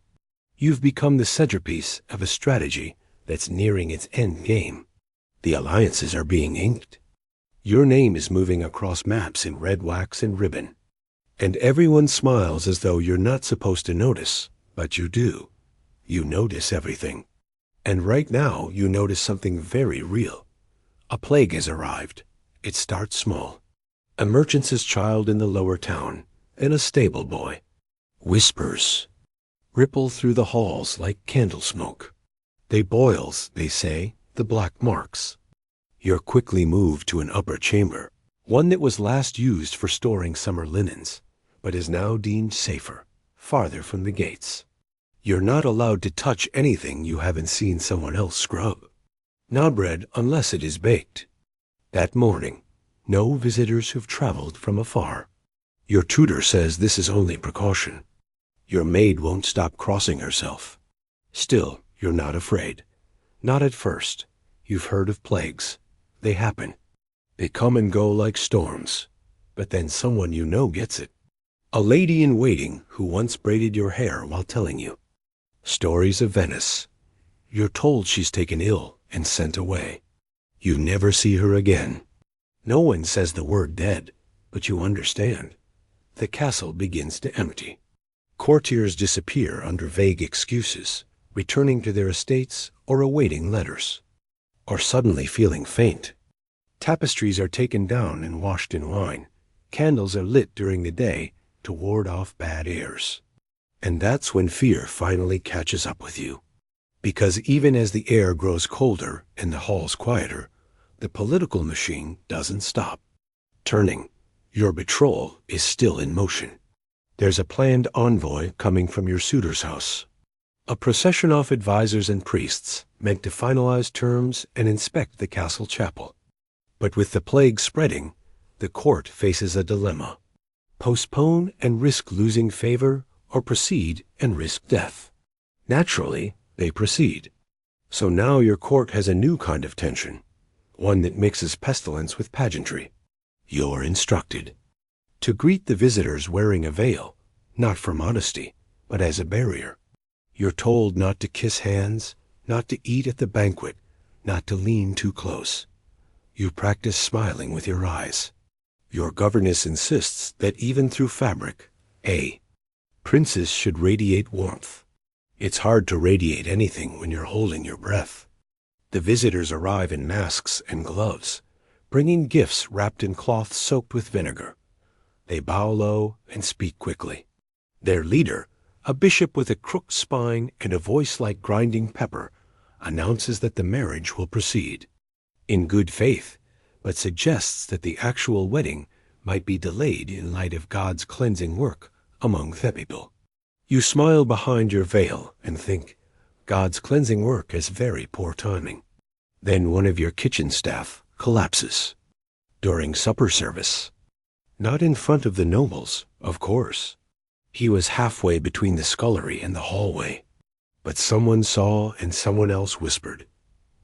You've become the centerpiece of a strategy that's nearing its end game. The alliances are being inked. Your name is moving across maps in red wax and ribbon. And everyone smiles as though you're not supposed to notice, but you do. You notice everything. And right now you notice something very real. A plague has arrived. It starts small. A merchant's child in the lower town, and a stable boy. Whispers ripple through the halls like candle smoke. They boils, they say, the black marks. You're quickly moved to an upper chamber, one that was last used for storing summer linens, but is now deemed safer, farther from the gates. You're not allowed to touch anything you haven't seen someone else scrub. No bread unless it is baked. That morning, no visitors who've traveled from afar. Your tutor says this is only precaution. Your maid won't stop crossing herself. Still, you're not afraid. Not at first. You've heard of plagues. They happen. They come and go like storms. But then someone you know gets it. A lady in waiting who once braided your hair while telling you. Stories of Venice. You're told she's taken ill and sent away. You never see her again. No one says the word dead, but you understand. The castle begins to empty. Courtiers disappear under vague excuses, returning to their estates or awaiting letters, or suddenly feeling faint. Tapestries are taken down and washed in wine. Candles are lit during the day to ward off bad airs. And that's when fear finally catches up with you. Because even as the air grows colder and the halls quieter, the political machine doesn't stop turning. Your betrothal is still in motion. There's a planned envoy coming from your suitor's house. A procession of advisors and priests meant to finalize terms and inspect the castle chapel. But with the plague spreading, the court faces a dilemma. Postpone and risk losing favor, or proceed and risk death. Naturally, they proceed. So now your court has a new kind of tension, one that mixes pestilence with pageantry. You're instructed to greet the visitors wearing a veil, not for modesty, but as a barrier. You're told not to kiss hands, not to eat at the banquet, not to lean too close. You practice smiling with your eyes. Your governess insists that even through fabric, princes should radiate warmth. It's hard to radiate anything when you're holding your breath. The visitors arrive in masks and gloves, bringing gifts wrapped in cloth soaked with vinegar. They bow low and speak quickly. Their leader, a bishop with a crooked spine and a voice like grinding pepper, announces that the marriage will proceed. In good faith, but suggests that the actual wedding might be delayed in light of God's cleansing work among the people. You smile behind your veil and think, God's cleansing work has very poor timing. Then one of your kitchen staff collapses during supper service. Not in front of the nobles, of course. He was halfway between the scullery and the hallway. But someone saw and someone else whispered,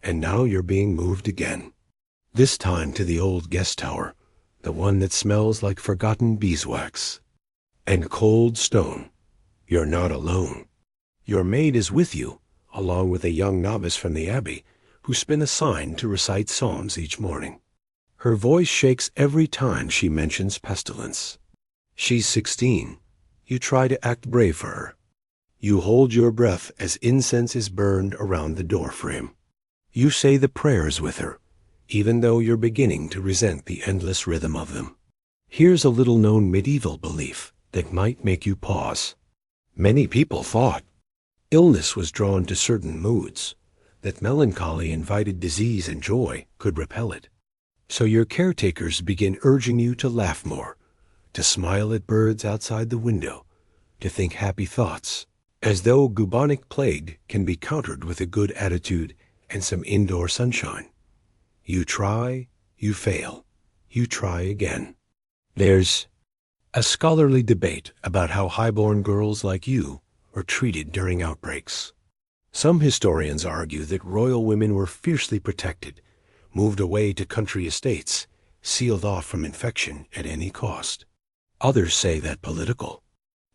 and now you're being moved again. This time to the old guest tower, the one that smells like forgotten beeswax and cold stone. You're not alone. Your maid is with you, along with a young novice from the abbey who's been assigned to recite psalms each morning. Her voice shakes every time she mentions pestilence. She's 16. You try to act brave for her. You hold your breath as incense is burned around the doorframe. You say the prayers with her, even though you're beginning to resent the endless rhythm of them. Here's a little-known medieval belief that might make you pause. Many people thought illness was drawn to certain moods, that melancholy invited disease and joy could repel it. So your caretakers begin urging you to laugh more, to smile at birds outside the window, to think happy thoughts, as though bubonic plague can be countered with a good attitude and some indoor sunshine. You try, you fail, you try again. There's a scholarly debate about how highborn girls like you are treated during outbreaks. Some historians argue that royal women were fiercely protected, moved away to country estates, sealed off from infection at any cost. Others say that political.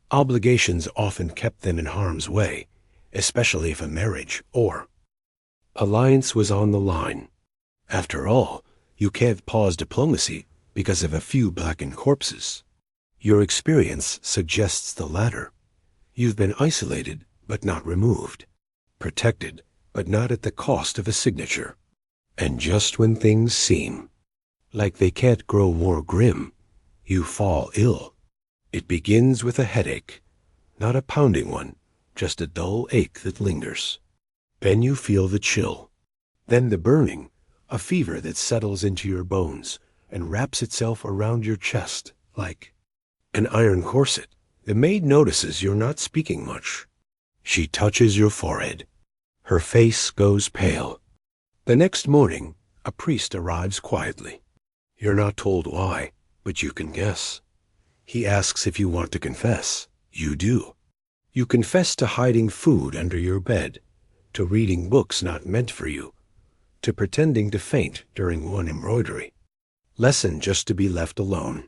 Obligations often kept them in harm's way, especially if a marriage or alliance was on the line. After all, you can't pause diplomacy because of a few blackened corpses. Your experience suggests the latter. You've been isolated, but not removed. Protected, but not at the cost of a signature. And just when things seem like they can't grow more grim, you fall ill. It begins with a headache, not a pounding one, just a dull ache that lingers. Then you feel the chill. Then the burning, a fever that settles into your bones and wraps itself around your chest like an iron corset. The maid notices you're not speaking much. She touches your forehead. Her face goes pale. The next morning, a priest arrives quietly. You're not told why, but you can guess. He asks if you want to confess. You do. You confess to hiding food under your bed, to reading books not meant for you, to pretending to faint during one embroidery lesson just to be left alone,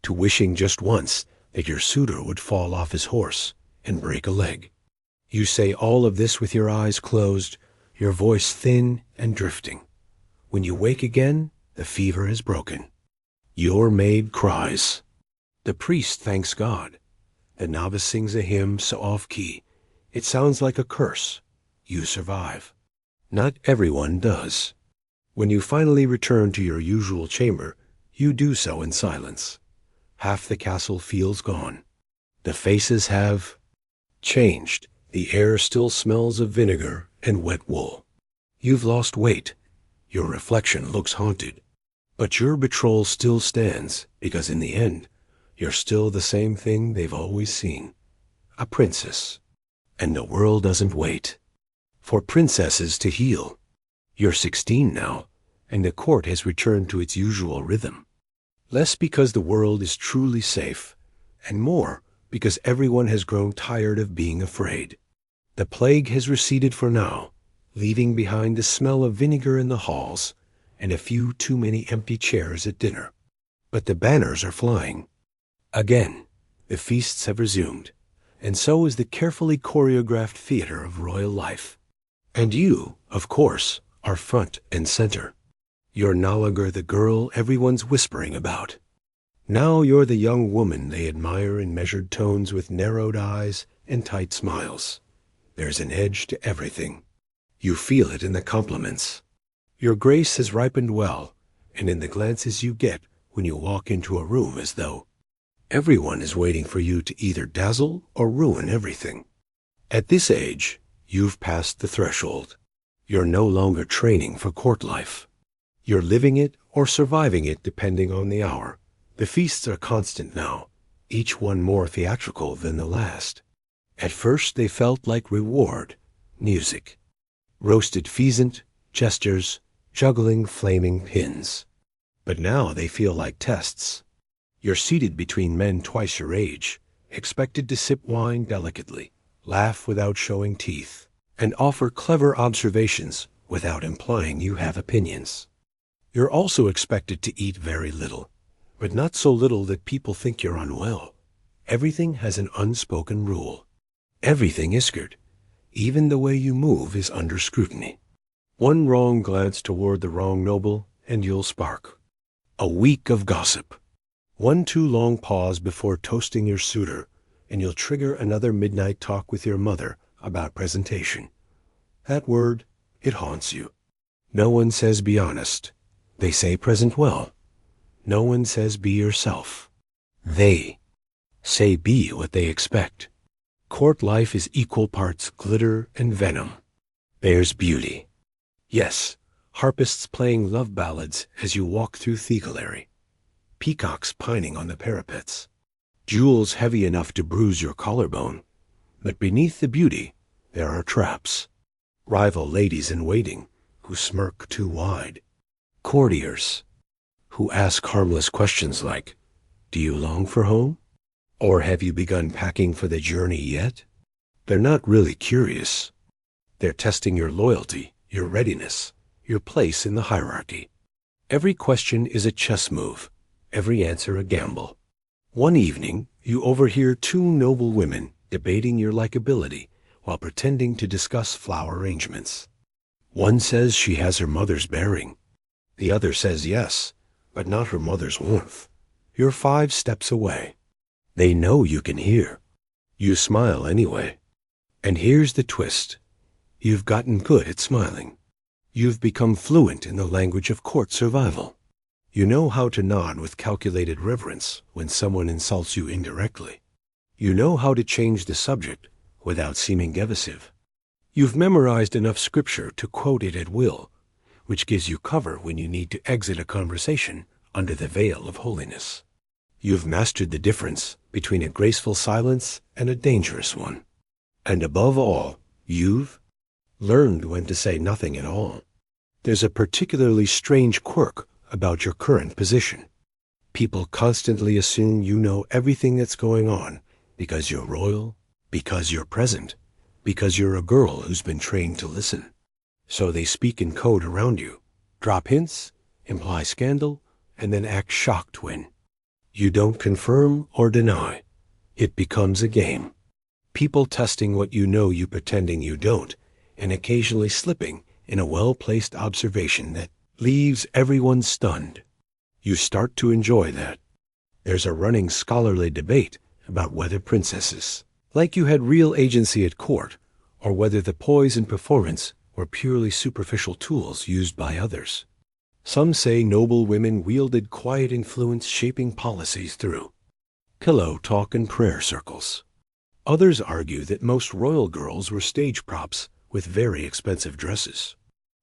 to wishing just once that your suitor would fall off his horse and break a leg. You say all of this with your eyes closed, your voice thin and drifting. When you wake again, the fever is broken. Your maid cries. The priest thanks God. The novice sings a hymn so off-key, it sounds like a curse. You survive. Not everyone does. When you finally return to your usual chamber, you do so in silence. Half the castle feels gone. The faces have changed. The air still smells of vinegar and wet wool. You've lost weight. Your reflection looks haunted. But your betrothal still stands, because in the end, you're still the same thing they've always seen. A princess. And the world doesn't wait for princesses to heal. You're 16 now, and the court has returned to its usual rhythm. Less because the world is truly safe, and more because everyone has grown tired of being afraid. The plague has receded for now, leaving behind the smell of vinegar in the halls and a few too many empty chairs at dinner. But the banners are flying. Again, the feasts have resumed, and so is the carefully choreographed theater of royal life. And you, of course, are front and center. You're no longer the girl everyone's whispering about. Now you're the young woman they admire in measured tones with narrowed eyes and tight smiles. There's an edge to everything. You feel it in the compliments. Your grace has ripened well, and in the glances you get when you walk into a room, as though everyone is waiting for you to either dazzle or ruin everything. At this age, you've passed the threshold. You're no longer training for court life. You're living it or surviving it depending on the hour. The feasts are constant now, each one more theatrical than the last. At first they felt like reward, music. Roasted pheasant, gestures, juggling flaming pins. But now they feel like tests. You're seated between men twice your age, expected to sip wine delicately, laugh without showing teeth, and offer clever observations without implying you have opinions. You're also expected to eat very little, but not so little that people think you're unwell. Everything has an unspoken rule. Everything is scared. Even the way you move is under scrutiny. One wrong glance toward the wrong noble, and you'll spark. A week of gossip. One too long pause before toasting your suitor, and you'll trigger another midnight talk with your mother about presentation. That word, it haunts you. No one says be honest. They say present well. No one says be yourself. They say be what they expect. Court life is equal parts glitter and venom. There's beauty. Yes, harpists playing love ballads as you walk through Thiegelary. Peacocks pining on the parapets. Jewels heavy enough to bruise your collarbone. But beneath the beauty, there are traps. Rival ladies in waiting who smirk too wide. Courtiers who ask harmless questions like, do you long for home? Or have you begun packing for the journey yet? They're not really curious. They're testing your loyalty, your readiness, your place in the hierarchy. Every question is a chess move, every answer a gamble. One evening, you overhear two noble women debating your likability while pretending to discuss flower arrangements. One says she has her mother's bearing. The other says yes, but not her mother's warmth. You're 5 steps away. They know you can hear. You smile anyway. And here's the twist. You've gotten good at smiling. You've become fluent in the language of court survival. You know how to nod with calculated reverence when someone insults you indirectly. You know how to change the subject without seeming evasive. You've memorized enough scripture to quote it at will, which gives you cover when you need to exit a conversation under the veil of holiness. You've mastered the difference between a graceful silence and a dangerous one. And above all, you've learned when to say nothing at all. There's a particularly strange quirk about your current position. People constantly assume you know everything that's going on because you're royal, because you're present, because you're a girl who's been trained to listen. So they speak in code around you, drop hints, imply scandal, and then act shocked when you don't confirm or deny. It becomes a game. People testing what you know, you pretending you don't, and occasionally slipping in a well-placed observation that leaves everyone stunned. You start to enjoy that. There's a running scholarly debate about whether princesses, like you, had real agency at court, or whether the poise and performance were purely superficial tools used by others. Some say noble women wielded quiet influence, shaping policies through pillow talk and prayer circles. Others argue that most royal girls were stage props with very expensive dresses.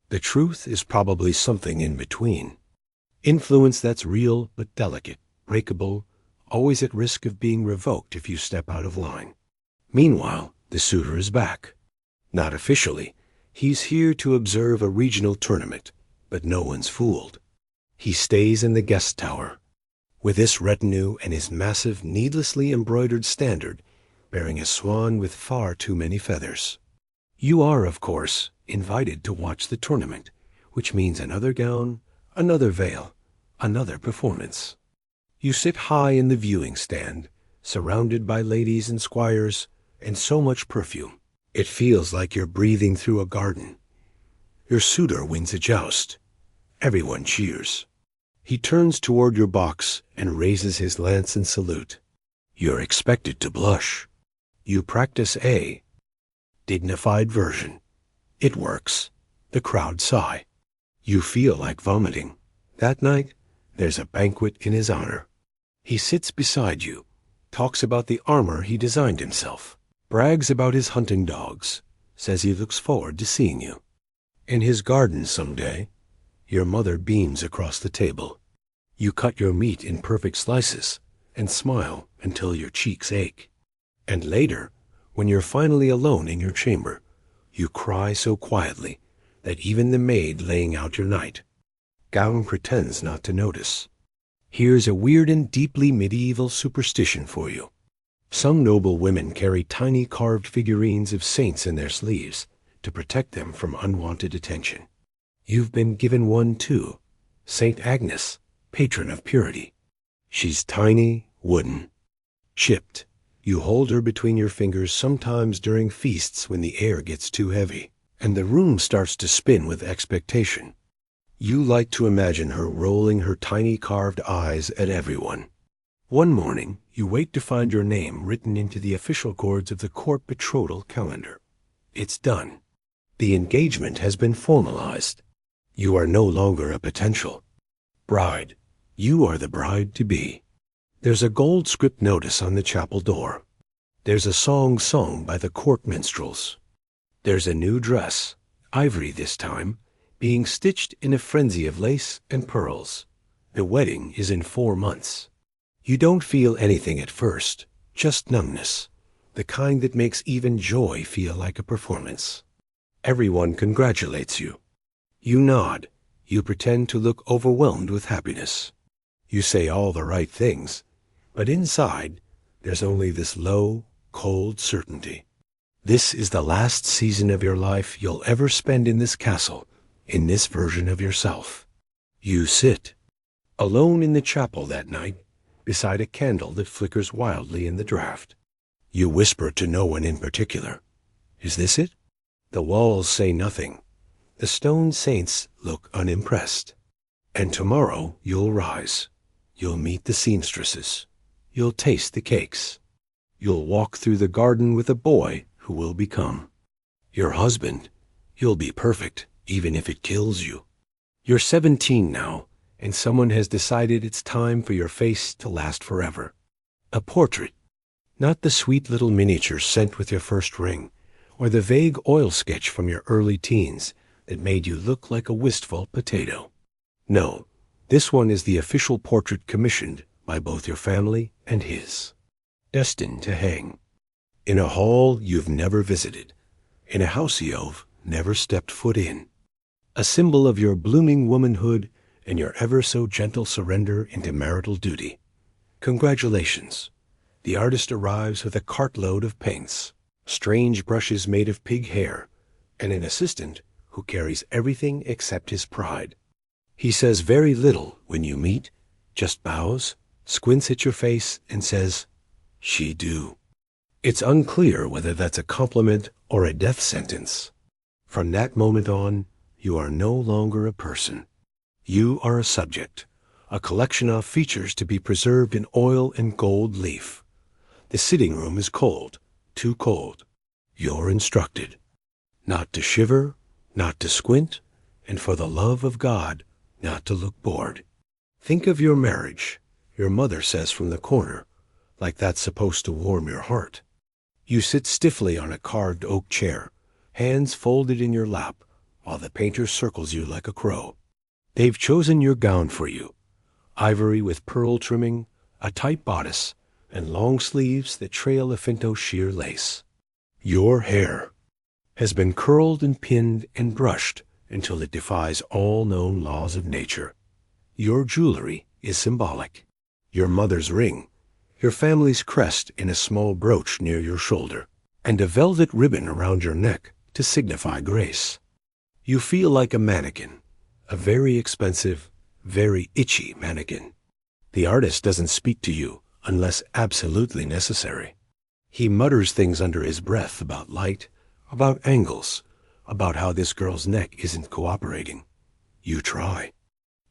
The truth is probably something in between. Influence that's real but delicate, breakable, always at risk of being revoked if you step out of line. Meanwhile, the suitor is back. Not officially. He's here to observe a regional tournament, but no one's fooled. He stays in the guest tower. With this retinue and his massive, needlessly embroidered standard, bearing a swan with far too many feathers. You are, of course, invited to watch the tournament, which means another gown, another veil, another performance. You sit high in the viewing stand, surrounded by ladies and squires, and so much perfume. It feels like you're breathing through a garden. Your suitor wins a joust. Everyone cheers. He turns toward your box and raises his lance in salute. You're expected to blush. You practice a dignified version. It works. The crowd sigh. You feel like vomiting. That night, there's a banquet in his honor. He sits beside you, talks about the armor he designed himself, brags about his hunting dogs, says he looks forward to seeing you. In his garden someday, your mother beams across the table. You cut your meat in perfect slices and smile until your cheeks ache. And later, when you're finally alone in your chamber, you cry so quietly that even the maid laying out your night gown pretends not to notice. Here's a weird and deeply medieval superstition for you. Some noble women carry tiny carved figurines of saints in their sleeves to protect them from unwanted attention. You've been given one too, Saint Agnes, patron of purity. She's tiny, wooden, chipped. You hold her between your fingers sometimes during feasts when the air gets too heavy, and the room starts to spin with expectation. You like to imagine her rolling her tiny carved eyes at everyone. One morning, you wait to find your name written into the official chords of the court betrothal calendar. It's done. The engagement has been formalized. You are no longer a potential bride. You are the bride-to-be. There's a gold script notice on the chapel door. There's a song sung by the court minstrels. There's a new dress, ivory this time, being stitched in a frenzy of lace and pearls. The wedding is in 4 months. You don't feel anything at first, just numbness, the kind that makes even joy feel like a performance. Everyone congratulates you. You nod. You pretend to look overwhelmed with happiness. You say all the right things, but inside, there's only this low, cold certainty. This is the last season of your life you'll ever spend in this castle, in this version of yourself. You sit alone in the chapel that night, beside a candle that flickers wildly in the draught. You whisper to no one in particular. Is this it? The walls say nothing. The stone saints look unimpressed. And tomorrow you'll rise. You'll meet the seamstresses. You'll taste the cakes. You'll walk through the garden with a boy who will become your husband. You'll be perfect, even if it kills you. You're 17 now, and someone has decided it's time for your face to last forever. A portrait. Not the sweet little miniature sent with your first ring, or the vague oil sketch from your early teens that made you look like a wistful potato. No, this one is the official portrait commissioned by both your family and his. Destined to hang. In a hall you've never visited. In a house you've never stepped foot in. A symbol of your blooming womanhood and your ever-so-gentle surrender into marital duty. Congratulations. The artist arrives with a cartload of paints, strange brushes made of pig hair, and an assistant who carries everything except his pride. He says very little when you meet, just bows, squints at your face, and says, "She do." It's unclear whether that's a compliment or a death sentence. From that moment on, you are no longer a person. You are a subject, a collection of features to be preserved in oil and gold leaf. The sitting room is cold, too cold. You're instructed not to shiver, not to squint, and for the love of God, not to look bored. Think of your marriage, your mother says from the corner, like that's supposed to warm your heart. You sit stiffly on a carved oak chair, hands folded in your lap, while the painter circles you like a crow. They've chosen your gown for you, ivory with pearl trimming, a tight bodice, and long sleeves that trail a finto sheer lace. Your hair has been curled and pinned and brushed until it defies all known laws of nature. Your jewelry is symbolic. Your mother's ring, your family's crest in a small brooch near your shoulder, and a velvet ribbon around your neck to signify grace. You feel like a mannequin, a very expensive, very itchy mannequin. The artist doesn't speak to you unless absolutely necessary. He mutters things under his breath about light, about angles, about how this girl's neck isn't cooperating. You try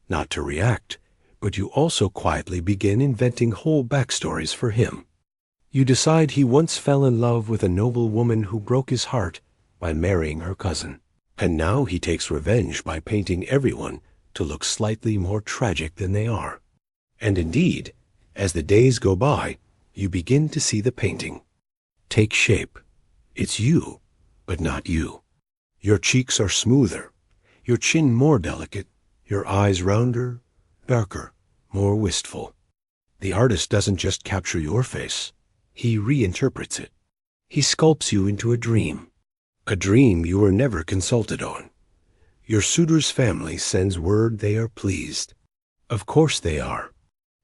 not to react, but you also quietly begin inventing whole backstories for him. You decide he once fell in love with a noble woman who broke his heart by marrying her cousin, and now he takes revenge by painting everyone to look slightly more tragic than they are. And indeed, as the days go by, you begin to see the painting take shape. It's you, but not you. Your cheeks are smoother, your chin more delicate, your eyes rounder, darker, more wistful. The artist doesn't just capture your face, he reinterprets it. He sculpts you into a dream you were never consulted on. Your suitor's family sends word they are pleased. Of course they are.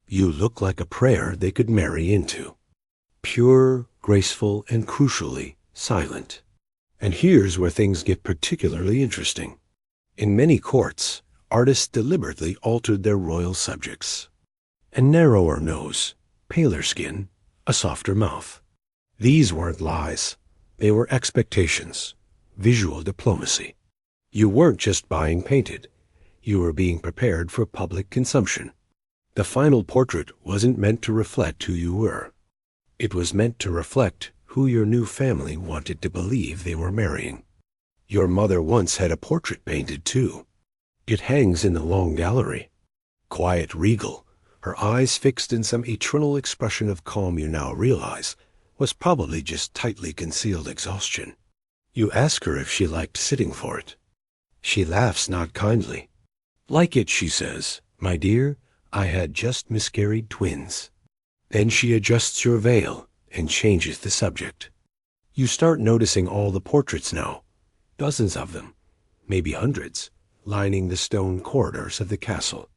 You look like a prayer they could marry into. Pure, graceful, and crucially, silent. And here's where things get particularly interesting. In many courts, artists deliberately altered their royal subjects. A narrower nose, paler skin, a softer mouth. These weren't lies. They were expectations, visual diplomacy. You weren't just buying painted. You were being prepared for public consumption. The final portrait wasn't meant to reflect who you were. It was meant to reflect who your new family wanted to believe they were marrying. Your mother once had a portrait painted too. It hangs in the long gallery. Quiet, regal, her eyes fixed in some eternal expression of calm you now realize was probably just tightly concealed exhaustion. You ask her if she liked sitting for it. She laughs not kindly. "Like it," she says. "My dear, I had just miscarried twins." Then she adjusts your veil and changes the subject. You start noticing all the portraits now, dozens of them, maybe hundreds, lining the stone corridors of the castle.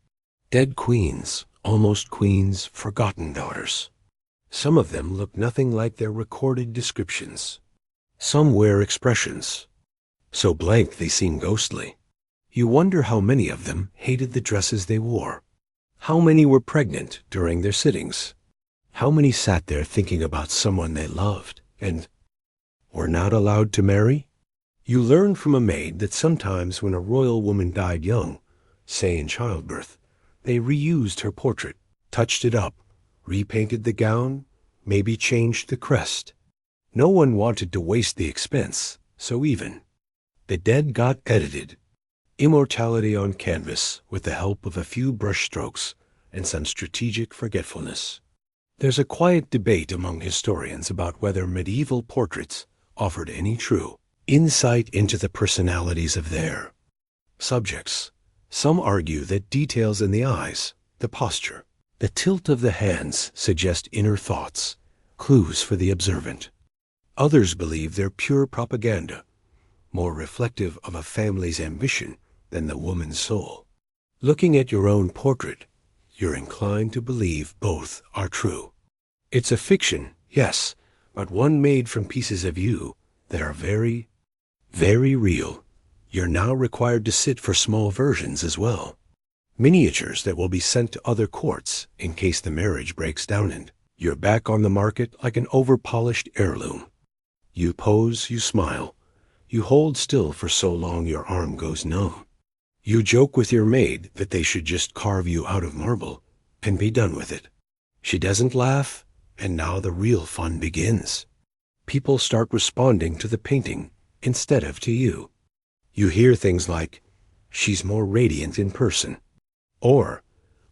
Dead queens, almost queens, forgotten daughters. Some of them look nothing like their recorded descriptions. Some wear expressions so blank they seem ghostly. You wonder how many of them hated the dresses they wore. How many were pregnant during their sittings? How many sat there thinking about someone they loved and were not allowed to marry? You learned from a maid that sometimes when a royal woman died young, say in childbirth, they reused her portrait, touched it up, repainted the gown, maybe changed the crest. No one wanted to waste the expense, so even the dead got edited. Immortality on canvas with the help of a few brushstrokes and some strategic forgetfulness. There's a quiet debate among historians about whether medieval portraits offered any true insight into the personalities of their subjects. Some argue that details in the eyes, the posture, the tilt of the hands suggest inner thoughts, clues for the observant. Others believe they're pure propaganda, more reflective of a family's ambition than the woman's soul. Looking at your own portrait, you're inclined to believe both are true. It's a fiction, yes, but one made from pieces of you that are very, very real. You're now required to sit for small versions as well. Miniatures that will be sent to other courts in case the marriage breaks down and you're back on the market like an over-polished heirloom. You pose, you smile. You hold still for so long your arm goes numb. You joke with your maid that they should just carve you out of marble and be done with it. She doesn't laugh, and now the real fun begins. People start responding to the painting instead of to you. You hear things like, "She's more radiant in person," or,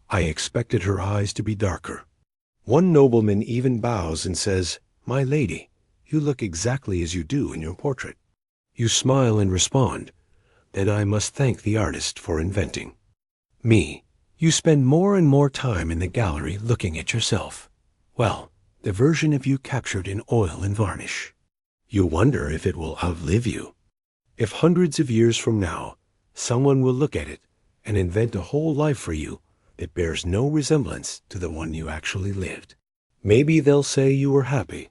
"I expected her eyes to be darker." One nobleman even bows and says, "My lady, you look exactly as you do in your portrait." You smile and respond, "Then I must thank the artist for inventing me." You spend more and more time in the gallery looking at yourself. Well, the version of you captured in oil and varnish. You wonder if it will outlive you. If hundreds of years from now, someone will look at it and invent a whole life for you that bears no resemblance to the one you actually lived. Maybe they'll say you were happy.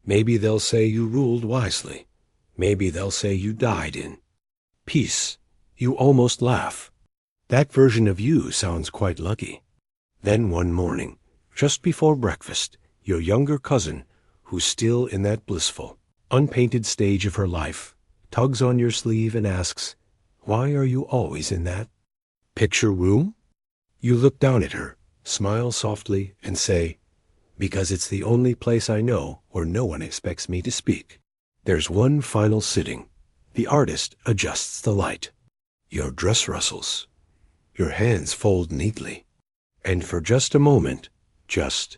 Maybe they'll say you ruled wisely. Maybe they'll say you died in peace. You almost laugh. That version of you sounds quite lucky. Then one morning, just before breakfast, your younger cousin, who's still in that blissful, unpainted stage of her life, tugs on your sleeve and asks, "Why are you always in that picture room?" You look down at her, smile softly, and say, "Because it's the only place I know where no one expects me to speak." There's one final sitting. The artist adjusts the light. Your dress rustles. Your hands fold neatly. And for just a moment, just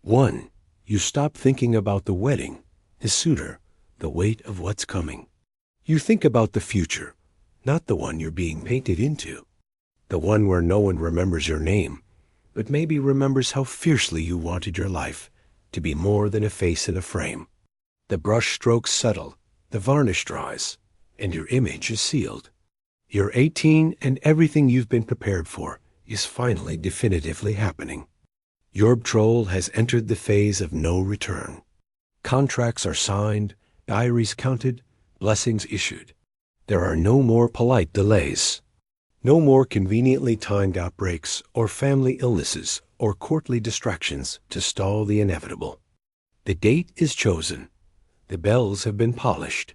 one, you stop thinking about the wedding, the suitor, the weight of what's coming. You think about the future, not the one you're being painted into. The one where no one remembers your name, but maybe remembers how fiercely you wanted your life to be more than a face in a frame. The brush strokes settle, the varnish dries, and your image is sealed. You're 18 and everything you've been prepared for is finally definitively happening. Your betrothal has entered the phase of no return. Contracts are signed, diaries counted, blessings issued. There are no more polite delays. No more conveniently timed outbreaks or family illnesses or courtly distractions to stall the inevitable. The date is chosen. The bells have been polished.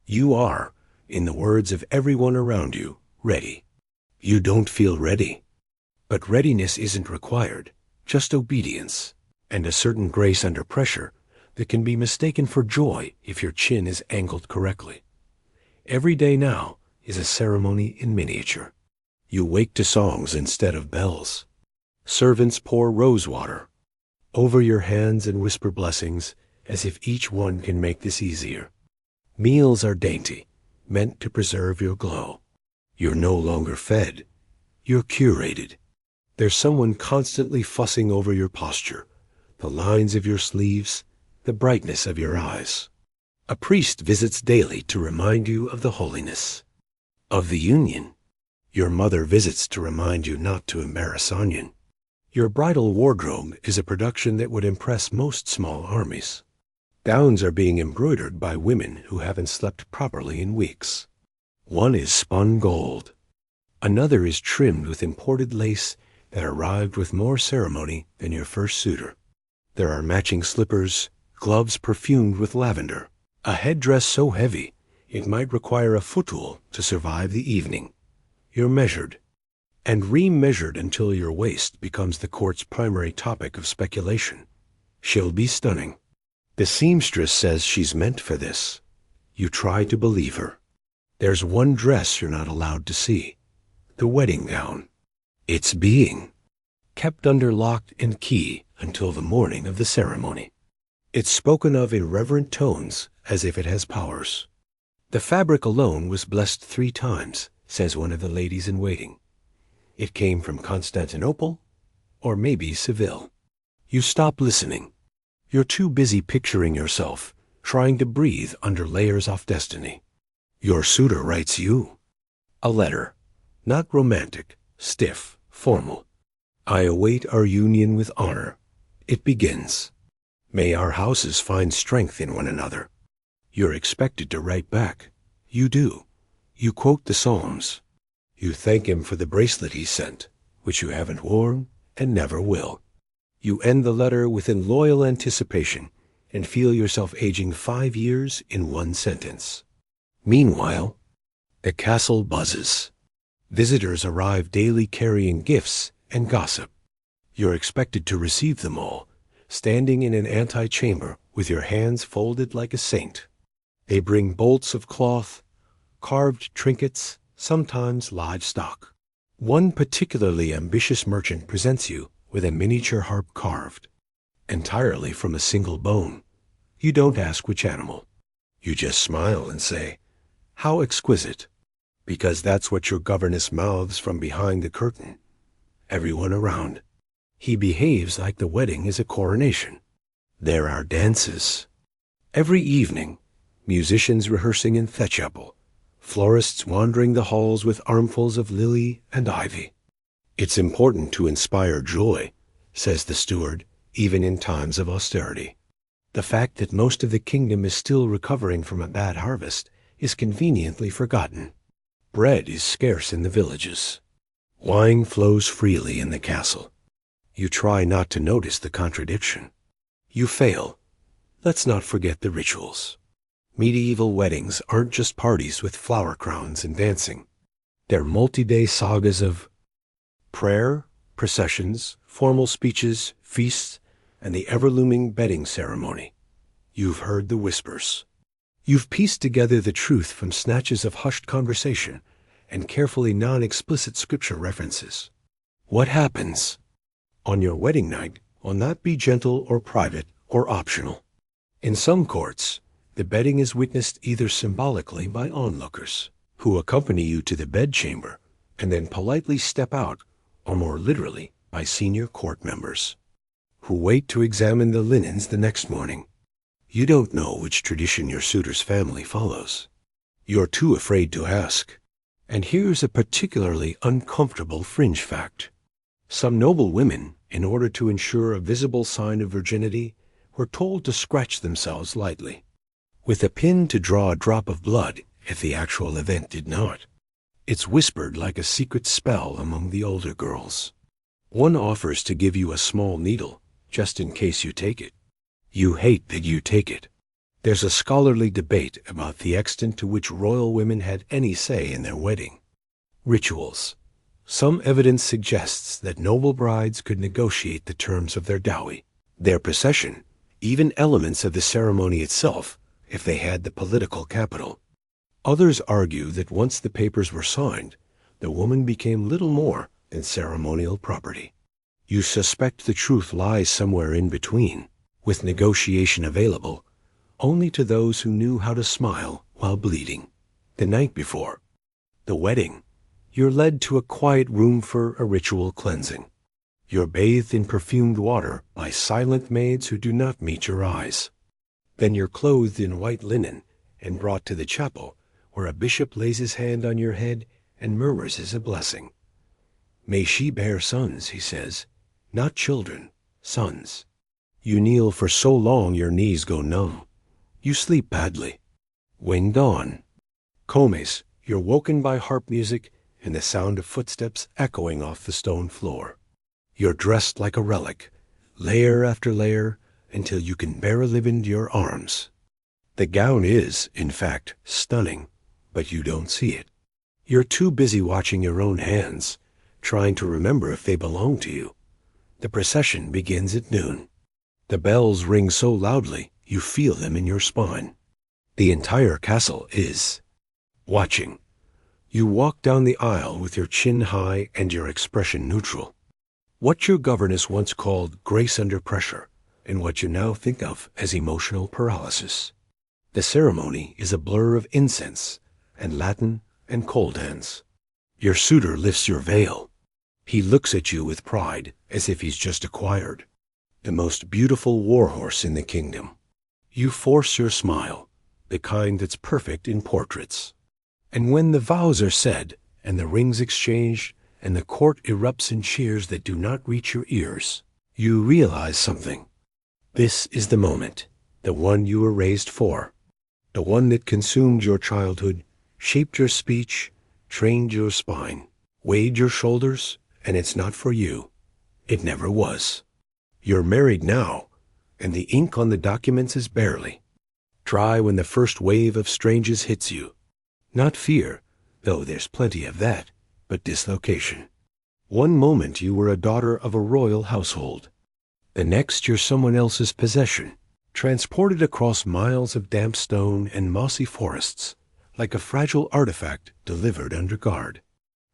You are, in the words of everyone around you, ready. You don't feel ready. But readiness isn't required, just obedience, and a certain grace under pressure that can be mistaken for joy if your chin is angled correctly. Every day now is a ceremony in miniature. You wake to songs instead of bells. Servants pour rose water over your hands and whisper blessings as if each one can make this easier. Meals are dainty, meant to preserve your glow. You're no longer fed. You're curated. There's someone constantly fussing over your posture, the lines of your sleeves, the brightness of your eyes. A priest visits daily to remind you of the holiness of the union. Your mother visits to remind you not to embarrass onion. Your bridal wardrobe is a production that would impress most small armies. Gowns are being embroidered by women who haven't slept properly in weeks. One is spun gold. Another is trimmed with imported lace that arrived with more ceremony than your first suitor. There are matching slippers, gloves perfumed with lavender, a headdress so heavy it might require a footstool to survive the evening. You're measured, and re-measured until your waist becomes the court's primary topic of speculation. She'll be stunning. The seamstress says she's meant for this. You try to believe her. There's one dress you're not allowed to see, the wedding gown. It's being kept under lock and key until the morning of the ceremony. It's spoken of in reverent tones as if it has powers. The fabric alone was blessed 3 times, says one of the ladies in waiting. It came from Constantinople, or maybe Seville. You stop listening. You're too busy picturing yourself, trying to breathe under layers of destiny. Your suitor writes you a letter, not romantic, stiff, formal. I await our union with honor. It begins. May our houses find strength in one another. You're expected to write back. You do. You quote the Psalms. You thank him for the bracelet he sent, which you haven't worn and never will. You end the letter within loyal anticipation and feel yourself aging 5 years in one sentence. Meanwhile, the castle buzzes. Visitors arrive daily carrying gifts and gossip. You're expected to receive them all, standing in an antechamber with your hands folded like a saint. They bring bolts of cloth, carved trinkets, sometimes livestock. One particularly ambitious merchant presents you with a miniature harp carved entirely from a single bone. You don't ask which animal. You just smile and say, "How exquisite," because that's what your governess mouths from behind the curtain. Everyone around. He behaves like the wedding is a coronation. There are dances. Every evening, musicians rehearsing in the chapel, florists wandering the halls with armfuls of lily and ivy. It's important to inspire joy, says the steward, even in times of austerity. The fact that most of the kingdom is still recovering from a bad harvest is conveniently forgotten. Bread is scarce in the villages. Wine flows freely in the castle. You try not to notice the contradiction. You fail. Let's not forget the rituals. Medieval weddings aren't just parties with flower crowns and dancing. They're multi-day sagas of prayer, processions, formal speeches, feasts, and the ever-looming bedding ceremony. You've heard the whispers. You've pieced together the truth from snatches of hushed conversation and carefully non-explicit scripture references. What happens on your wedding night will not be gentle or private or optional. In some courts, the bedding is witnessed either symbolically by onlookers, who accompany you to the bedchamber and then politely step out, or more literally, by senior court members, who wait to examine the linens the next morning. You don't know which tradition your suitor's family follows. You're too afraid to ask. And here's a particularly uncomfortable fringe fact. Some noble women, in order to ensure a visible sign of virginity, were told to scratch themselves lightly, with a pin to draw a drop of blood if the actual event did not. It's whispered like a secret spell among the older girls. One offers to give you a small needle, just in case you take it. You hate that you take it. There's a scholarly debate about the extent to which royal women had any say in their wedding. Rituals. Some evidence suggests that noble brides could negotiate the terms of their dowry, their procession, even elements of the ceremony itself, if they had the political capital. Others argue that once the papers were signed, the woman became little more than ceremonial property. You suspect the truth lies somewhere in between, with negotiation available only to those who knew how to smile while bleeding. The night before the wedding, you're led to a quiet room for a ritual cleansing. You're bathed in perfumed water by silent maids who do not meet your eyes. Then you're clothed in white linen and brought to the chapel, where a bishop lays his hand on your head and murmurs as a blessing. May she bear sons, he says, not children, sons. You kneel for so long your knees go numb. You sleep badly. When dawn comes, you're woken by harp music and the sound of footsteps echoing off the stone floor. You're dressed like a relic, layer after layer, until you can barely live into your arms. The gown is, in fact, stunning, but you don't see it. You're too busy watching your own hands, trying to remember if they belong to you. The procession begins at noon. The bells ring so loudly you feel them in your spine. The entire castle is watching. You walk down the aisle with your chin high and your expression neutral. What your governess once called grace under pressure, and what you now think of as emotional paralysis. The ceremony is a blur of incense and Latin and cold hands. Your suitor lifts your veil. He looks at you with pride as if he's just acquired the most beautiful warhorse in the kingdom. You force your smile, the kind that's perfect in portraits. And when the vows are said and the rings exchanged and the court erupts in cheers that do not reach your ears, you realize something. This is the moment, the one you were raised for, the one that consumed your childhood, shaped your speech, trained your spine, weighed your shoulders, and it's not for you. It never was. You're married now, and the ink on the documents is barely dry when the first wave of strangers hits you. Not fear, though there's plenty of that, but dislocation. One moment you were a daughter of a royal household. The next you're someone else's possession, transported across miles of damp stone and mossy forests, like a fragile artifact delivered under guard.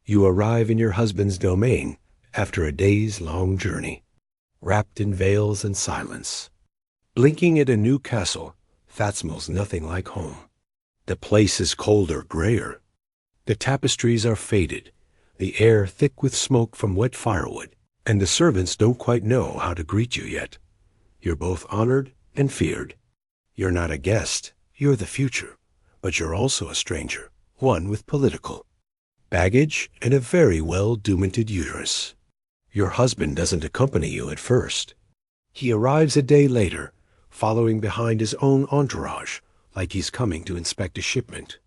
You arrive in your husband's domain after a day's long journey, wrapped in veils and silence. Blinking at a new castle, that smells nothing like home. The place is colder, grayer. The tapestries are faded, the air thick with smoke from wet firewood, and the servants don't quite know how to greet you yet. You're both honored and feared. You're not a guest, you're the future, but you're also a stranger, one with political baggage and a very well-documented uterus. Your husband doesn't accompany you at first. He arrives a day later, following behind his own entourage, like he's coming to inspect a shipment.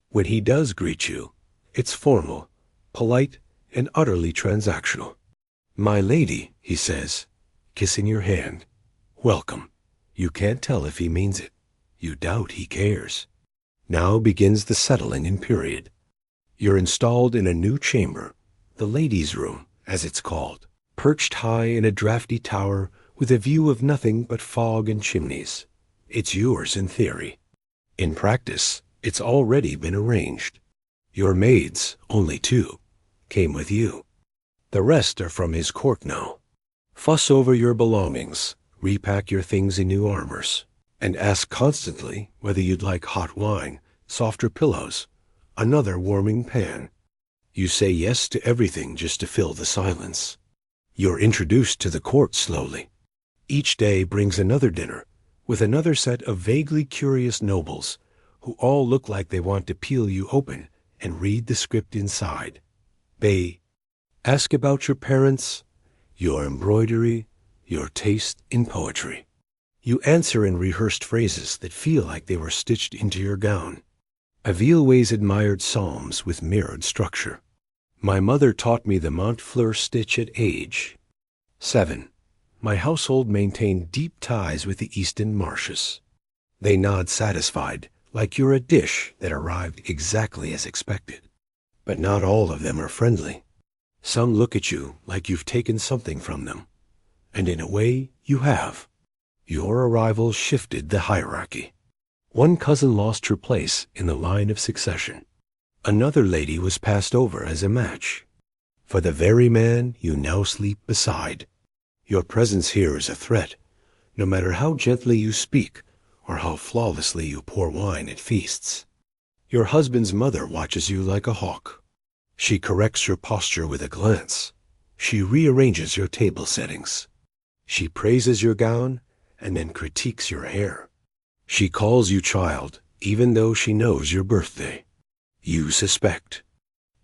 When he does greet you, it's formal, polite, and utterly transactional. "My lady," he says, kissing your hand. "Welcome." You can't tell if he means it. You doubt he cares. Now begins the settling-in period. You're installed in a new chamber, the ladies' room, as it's called, perched high in a drafty tower with a view of nothing but fog and chimneys. It's yours in theory. In practice, it's already been arranged. Your maids, only 2, came with you. The rest are from his court now. Fuss over your belongings, repack your things in new armors, and ask constantly whether you'd like hot wine, softer pillows, another warming pan. You say yes to everything just to fill the silence. You're introduced to the court slowly. Each day brings another dinner with another set of vaguely curious nobles who all look like they want to peel you open and read the script inside. They ask about your parents, your embroidery, your taste in poetry. You answer in rehearsed phrases that feel like they were stitched into your gown. Avilway's admired psalms with mirrored structure. My mother taught me the Montfleur stitch at age 7. My household maintained deep ties with the Easton Marshes. They nod satisfied, like you're a dish that arrived exactly as expected. But not all of them are friendly. Some look at you like you've taken something from them. And in a way, you have. Your arrival shifted the hierarchy. One cousin lost her place in the line of succession. Another lady was passed over as a match for the very man you now sleep beside. Your presence here is a threat, no matter how gently you speak or how flawlessly you pour wine at feasts. Your husband's mother watches you like a hawk. She corrects your posture with a glance. She rearranges your table settings. She praises your gown and then critiques your hair. She calls you child, even though she knows your birthday. You suspect.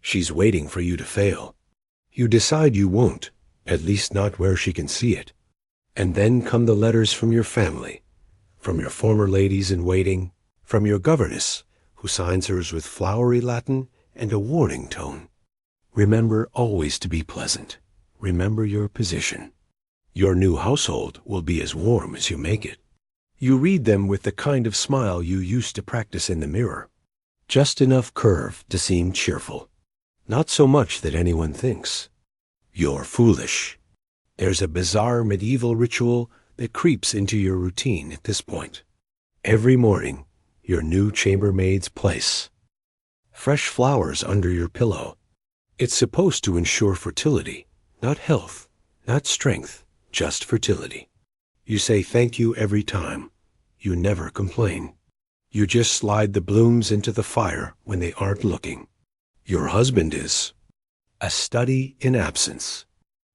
She's waiting for you to fail. You decide you won't, at least not where she can see it. And then come the letters from your family, from your former ladies in waiting, from your governess, who signs hers with flowery Latin and a warning tone. Remember always to be pleasant. Remember your position. Your new household will be as warm as you make it. You read them with the kind of smile you used to practice in the mirror. Just enough curve to seem cheerful. Not so much that anyone thinks you're foolish. There's a bizarre medieval ritual that creeps into your routine at this point. Every morning, your new chambermaid's place. Fresh flowers under your pillow. It's supposed to ensure fertility, not health, not strength, just fertility. You say thank you every time. You never complain. You just slide the blooms into the fire when they aren't looking. Your husband is a study in absence.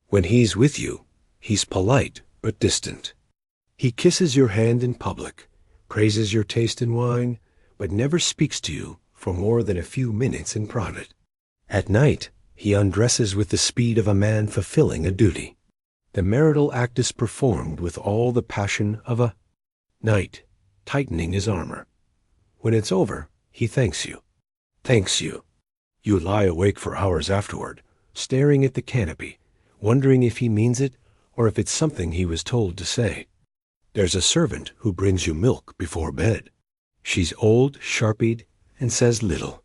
When he's with you, he's polite but distant. He kisses your hand in public, praises your taste in wine, but never speaks to you for more than a few minutes in private. At night, he undresses with the speed of a man fulfilling a duty. The marital act is performed with all the passion of a knight, tightening his armor. When it's over, he thanks you. Thanks you. You lie awake for hours afterward, staring at the canopy, wondering if he means it or if it's something he was told to say. There's a servant who brings you milk before bed. She's old, sharpied, and says little.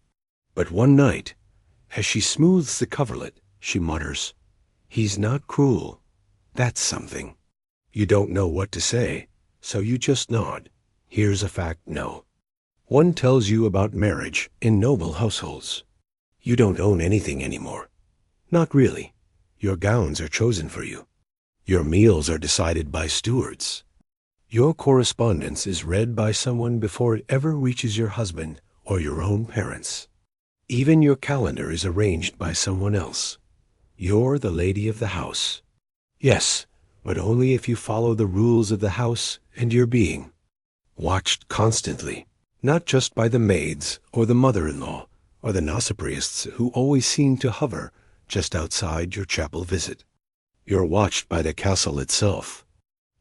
But one night, as she smooths the coverlet, she mutters, "He's not cruel. That's something." You don't know what to say, so you just nod. Here's a fact, no. One tells you about marriage in noble households. You don't own anything anymore. Not really. Your gowns are chosen for you. Your meals are decided by stewards. Your correspondence is read by someone before it ever reaches your husband or your own parents. Even your calendar is arranged by someone else. You're the lady of the house. Yes, but only if you follow the rules of the house and your being. Watched constantly, not just by the maids or the mother-in-law or the nocepriests who always seem to hover just outside your chapel visit. You're watched by the castle itself.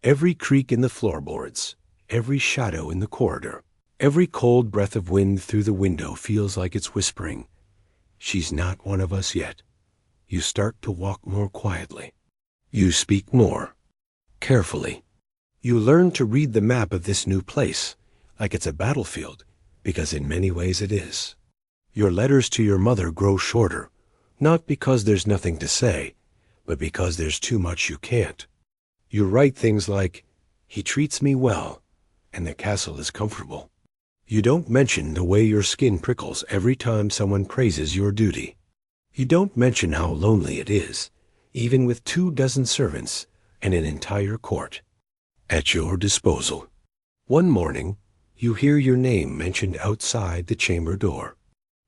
Every creak in the floorboards, every shadow in the corridor, every cold breath of wind through the window feels like it's whispering, "She's not one of us yet." You start to walk more quietly. You speak more carefully. You learn to read the map of this new place like it's a battlefield, because in many ways it is. Your letters to your mother grow shorter, not because there's nothing to say, but because there's too much you can't. You write things like, "He treats me well," and the castle is comfortable. You don't mention the way your skin prickles every time someone praises your duty. You don't mention how lonely it is, even with 24 servants and an entire court at your disposal. One morning, you hear your name mentioned outside the chamber door.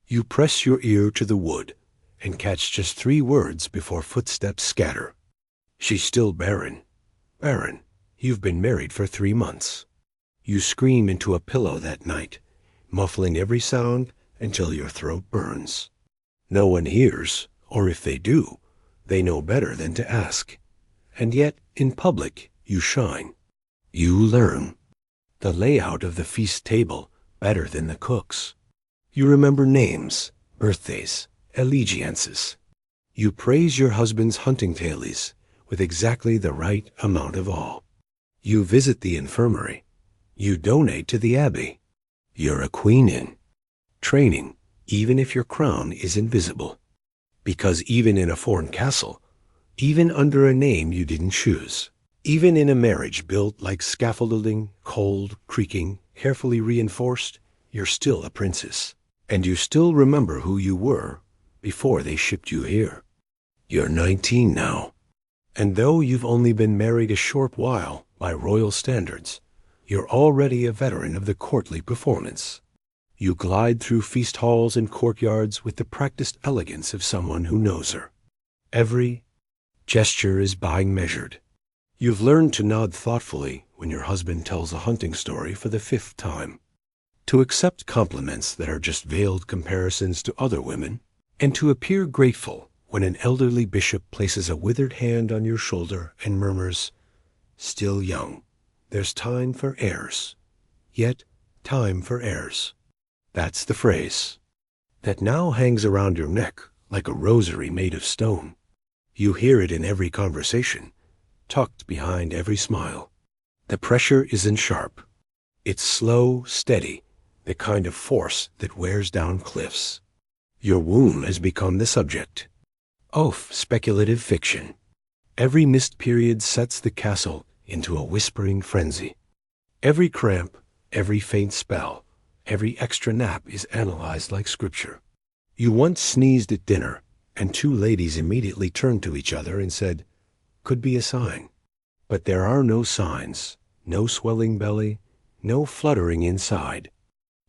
You press your ear to the wood and catch just 3 words before footsteps scatter. "She's still barren." Barren, you've been married for 3 months. You scream into a pillow that night, muffling every sound until your throat burns. No one hears, or if they do, they know better than to ask. And yet, in public, you shine. You learn the layout of the feast table better than the cooks. You remember names, birthdays, allegiances. You praise your husband's hunting tailies with exactly the right amount of awe. You visit the infirmary. You donate to the abbey. You're a queen in training, even if your crown is invisible. Because even in a foreign castle, even under a name you didn't choose, even in a marriage built like scaffolding, cold, creaking, carefully reinforced, you're still a princess. And you still remember who you were before they shipped you here. You're 19 now. And though you've only been married a short while by royal standards, you're already a veteran of the courtly performance. You glide through feast halls and courtyards with the practiced elegance of someone who knows her. Every gesture is being measured. You've learned to nod thoughtfully when your husband tells a hunting story for the 5th time, to accept compliments that are just veiled comparisons to other women, and to appear grateful when an elderly bishop places a withered hand on your shoulder and murmurs, "Still young. There's time for heirs. Yet time for heirs." That's the phrase that now hangs around your neck like a rosary made of stone. You hear it in every conversation, tucked behind every smile. The pressure isn't sharp. It's slow, steady, the kind of force that wears down cliffs. Your womb has become the subject of speculative fiction. Every missed period sets the castle into a whispering frenzy. Every cramp, every faint spell, every extra nap is analyzed like scripture. You once sneezed at dinner, and two ladies immediately turned to each other and said, "Could be a sign." But there are no signs, no swelling belly, no fluttering inside.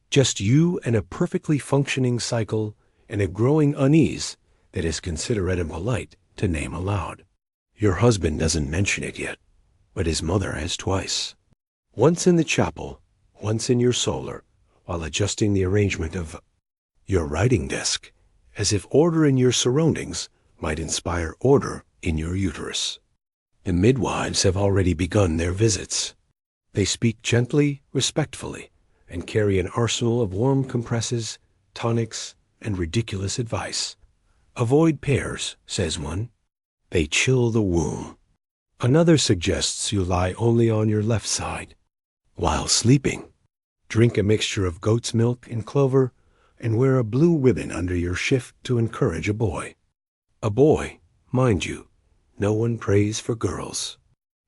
Just you and a perfectly functioning cycle and a growing unease that is considerate and polite to name aloud. Your husband doesn't mention it yet, but his mother has twice. Once in the chapel, once in your solar, while adjusting the arrangement of your writing desk, as if order in your surroundings might inspire order in your uterus. The midwives have already begun their visits. They speak gently, respectfully, and carry an arsenal of warm compresses, tonics, and ridiculous advice. Avoid pears, says one. They chill the womb. Another suggests you lie only on your left side. While sleeping, drink a mixture of goat's milk and clover, and wear a blue ribbon under your shift to encourage a boy. A boy, mind you, no one prays for girls.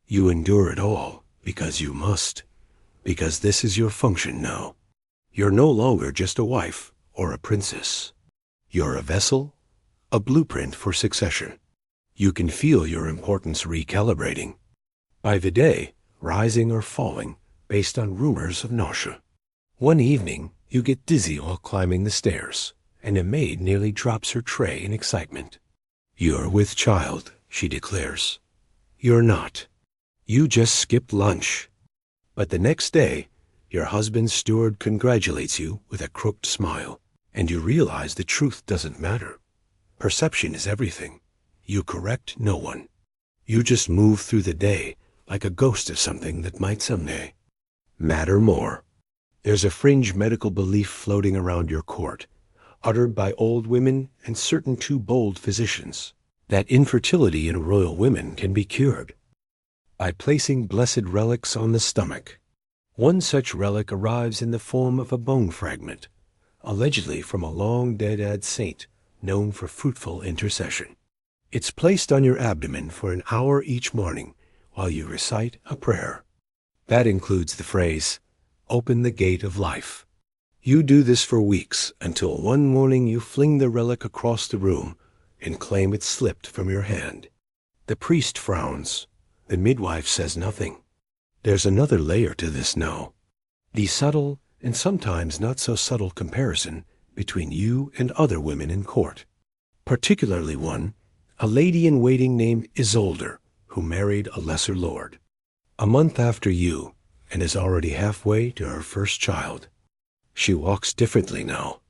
You endure it all because you must, because this is your function now. You're no longer just a wife or a princess. You're a vessel, a blueprint for succession. You can feel your importance recalibrating. By the day, rising or falling based on rumors of nausea. One evening, you get dizzy while climbing the stairs, and a maid nearly drops her tray in excitement. "You're with child," she declares. You're not. You just skipped lunch. But the next day, your husband's steward congratulates you with a crooked smile, and you realize the truth doesn't matter. Perception is everything. You correct no one. You just move through the day like a ghost of something that might someday matter more. There's a fringe medical belief floating around your court, uttered by old women and certain too bold physicians, that infertility in royal women can be cured by placing blessed relics on the stomach. One such relic arrives in the form of a bone fragment, allegedly from a long-dead saint known for fruitful intercession. It's placed on your abdomen for an hour each morning while you recite a prayer. That includes the phrase, "Open the gate of life." You do this for weeks until one morning you fling the relic across the room and claim it slipped from your hand. The priest frowns. The midwife says nothing. There's another layer to this now. The subtle and sometimes not so subtle comparison between you and other women in court. Particularly one, a lady-in-waiting named Isolde, who married a lesser lord. A month after you, and is already halfway to her first child. She walks differently now.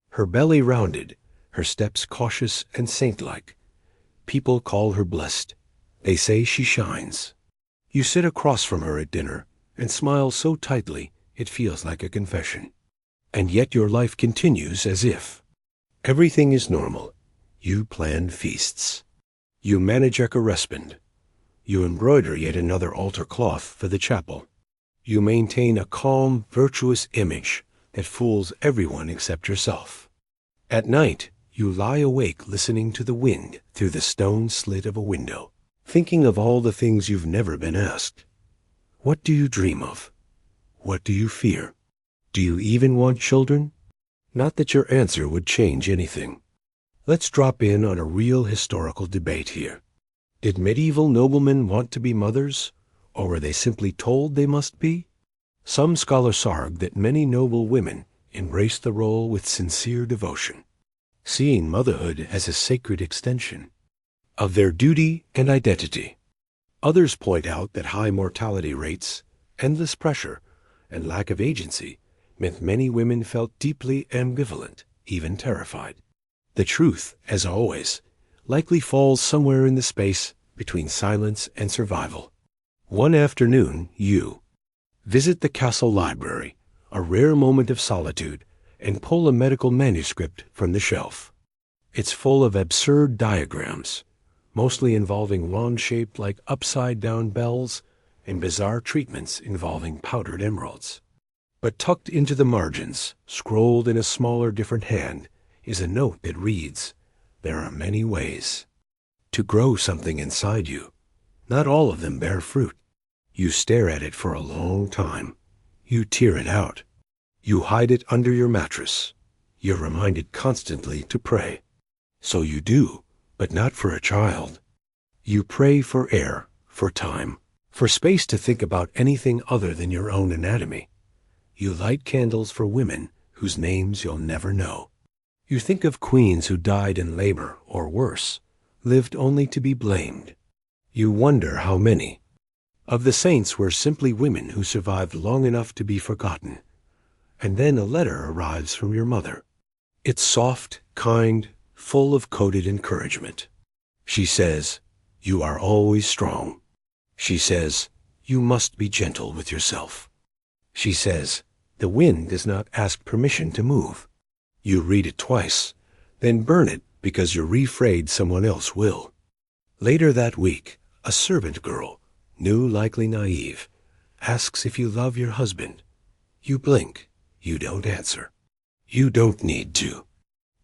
Her belly rounded, her steps cautious and saint-like. People call her blessed. They say she shines. You sit across from her at dinner and smile so tightly it feels like a confession. And yet your life continues as if everything is normal. You plan feasts. You manage a correspond. You embroider yet another altar cloth for the chapel. You maintain a calm, virtuous image that fools everyone except yourself. At night, you lie awake listening to the wind through the stone slit of a window, thinking of all the things you've never been asked. What do you dream of? What do you fear? Do you even want children? Not that your answer would change anything. Let's drop in on a real historical debate here. Did medieval noblemen want to be mothers, or were they simply told they must be? Some scholars argue that many noble women embraced the role with sincere devotion, seeing motherhood as a sacred extension of their duty and identity. Others point out that high mortality rates, endless pressure, and lack of agency meant many women felt deeply ambivalent, even terrified. The truth, as always, likely falls somewhere in the space between silence and survival. One afternoon, you visit the castle library, a rare moment of solitude, and pull a medical manuscript from the shelf. It's full of absurd diagrams, mostly involving wands shaped like upside-down bells and bizarre treatments involving powdered emeralds. But tucked into the margins, scrolled in a smaller, different hand, is a note that reads, "There are many ways to grow something inside you. Not all of them bear fruit. You stare at it for a long time. You tear it out. You hide it under your mattress. You're reminded constantly to pray. So you do, but not for a child. You pray for air, for time, for space to think about anything other than your own anatomy. You light candles for women whose names you'll never know. You think of queens who died in labor, or worse, lived only to be blamed. You wonder how many of the saints were simply women who survived long enough to be forgotten. And then a letter arrives from your mother. It's soft, kind, full of coded encouragement. She says, "You are always strong." She says, "You must be gentle with yourself." She says, "The wind does not ask permission to move." You read it twice, then burn it because you're afraid someone else will. Later that week, a servant girl, new, likely naive, asks if you love your husband. You blink. You don't answer. You don't need to.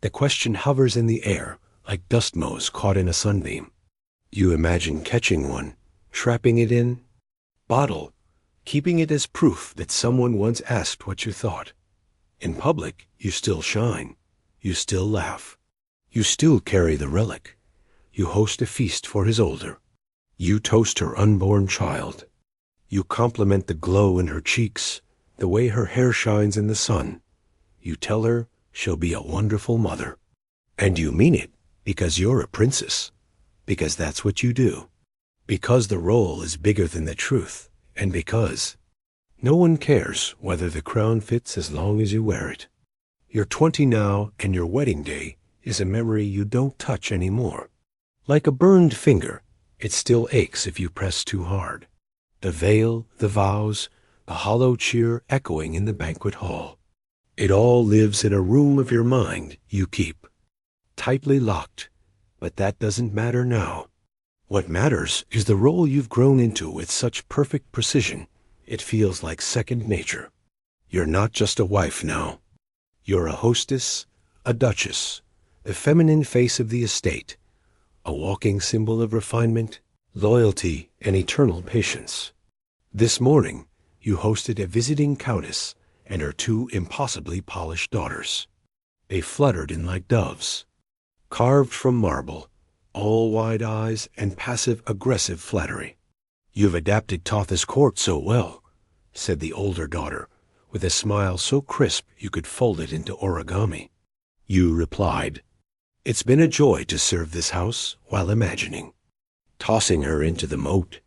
The question hovers in the air like dust motes caught in a sunbeam. You imagine catching one, trapping it in bottle, keeping it as proof that someone once asked what you thought. In public, you still shine. You still laugh. You still carry the relic. You host a feast for his older. You toast her unborn child. You compliment the glow in her cheeks, the way her hair shines in the sun. You tell her she'll be a wonderful mother. And you mean it because you're a princess. Because that's what you do. Because the role is bigger than the truth. And because no one cares whether the crown fits as long as you wear it. You're 20 now, and your wedding day is a memory you don't touch anymore. Like a burned finger, it still aches if you press too hard. The veil, the vows, the hollow cheer echoing in the banquet hall. It all lives in a room of your mind you keep, tightly locked, but that doesn't matter now. What matters is the role you've grown into with such perfect precision, it feels like second nature. You're not just a wife now. You're a hostess, a duchess, the feminine face of the estate, a walking symbol of refinement, loyalty, and eternal patience. This morning, you hosted a visiting countess and her 2 impossibly polished daughters. They fluttered in like doves, carved from marble, all wide eyes and passive-aggressive flattery. "You've adapted Totha's court so well," said the older daughter, with a smile so crisp you could fold it into origami. You replied, "It's been a joy to serve this house while imagining," tossing her into the moat.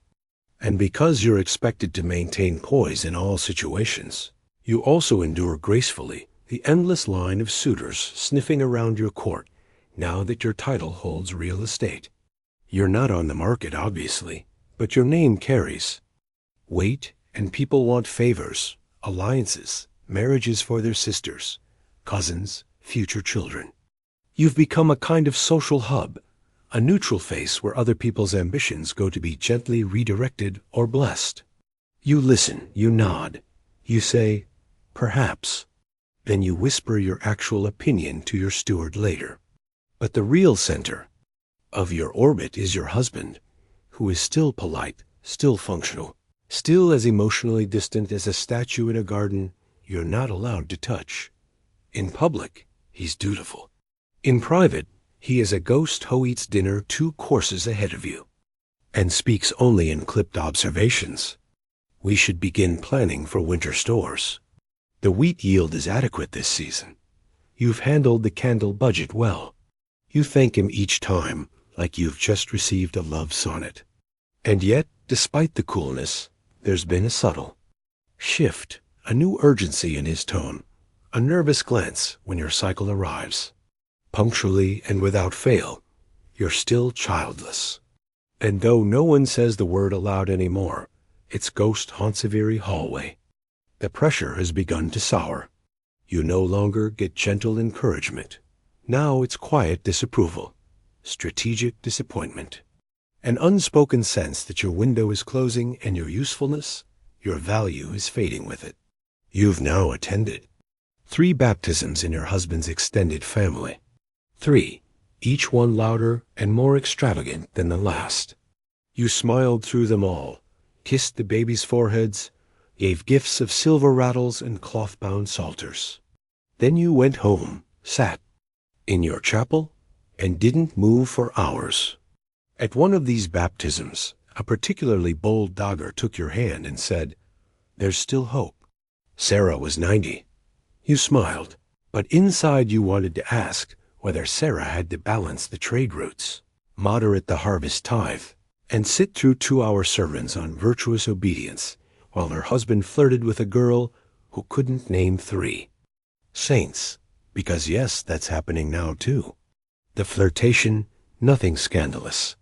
And because you're expected to maintain poise in all situations, you also endure gracefully the endless line of suitors sniffing around your court now that your title holds real estate. You're not on the market, obviously, but your name carries weight, and people want favors, alliances, marriages for their sisters, cousins, future children. You've become a kind of social hub, a neutral face where other people's ambitions go to be gently redirected or blessed. You listen, you nod, you say, "Perhaps." Then you whisper your actual opinion to your steward later. But the real center of your orbit is your husband, who is still polite, still functional, still as emotionally distant as a statue in a garden you're not allowed to touch. In public, he's dutiful. In private, he is a ghost who eats dinner 2 courses ahead of you and speaks only in clipped observations. We should begin planning for winter stores. The wheat yield is adequate this season. You've handled the candle budget well. You thank him each time like you've just received a love sonnet. And yet, despite the coolness, there's been a subtle shift, a new urgency in his tone, a nervous glance when your cycle arrives. Punctually and without fail, you're still childless. And though no one says the word aloud anymore, its ghost haunts a very hallway. The pressure has begun to sour. You no longer get gentle encouragement. Now it's quiet disapproval, strategic disappointment. An unspoken sense that your window is closing and your usefulness, your value is fading with it. You've now attended 3 baptisms in your husband's extended family. 3, each one louder and more extravagant than the last. You smiled through them all, kissed the babies' foreheads, gave gifts of silver rattles and cloth-bound psalters. Then you went home, sat in your chapel, and didn't move for hours. At one of these baptisms, a particularly bold dogger took your hand and said, "There's still hope." Sarah was 90. You smiled, but inside you wanted to ask whether Sarah had to balance the trade routes, moderate the harvest tithe, and sit through 2-hour sermons on virtuous obedience while her husband flirted with a girl who couldn't name 3 saints, because yes, that's happening now too. The flirtation, nothing scandalous,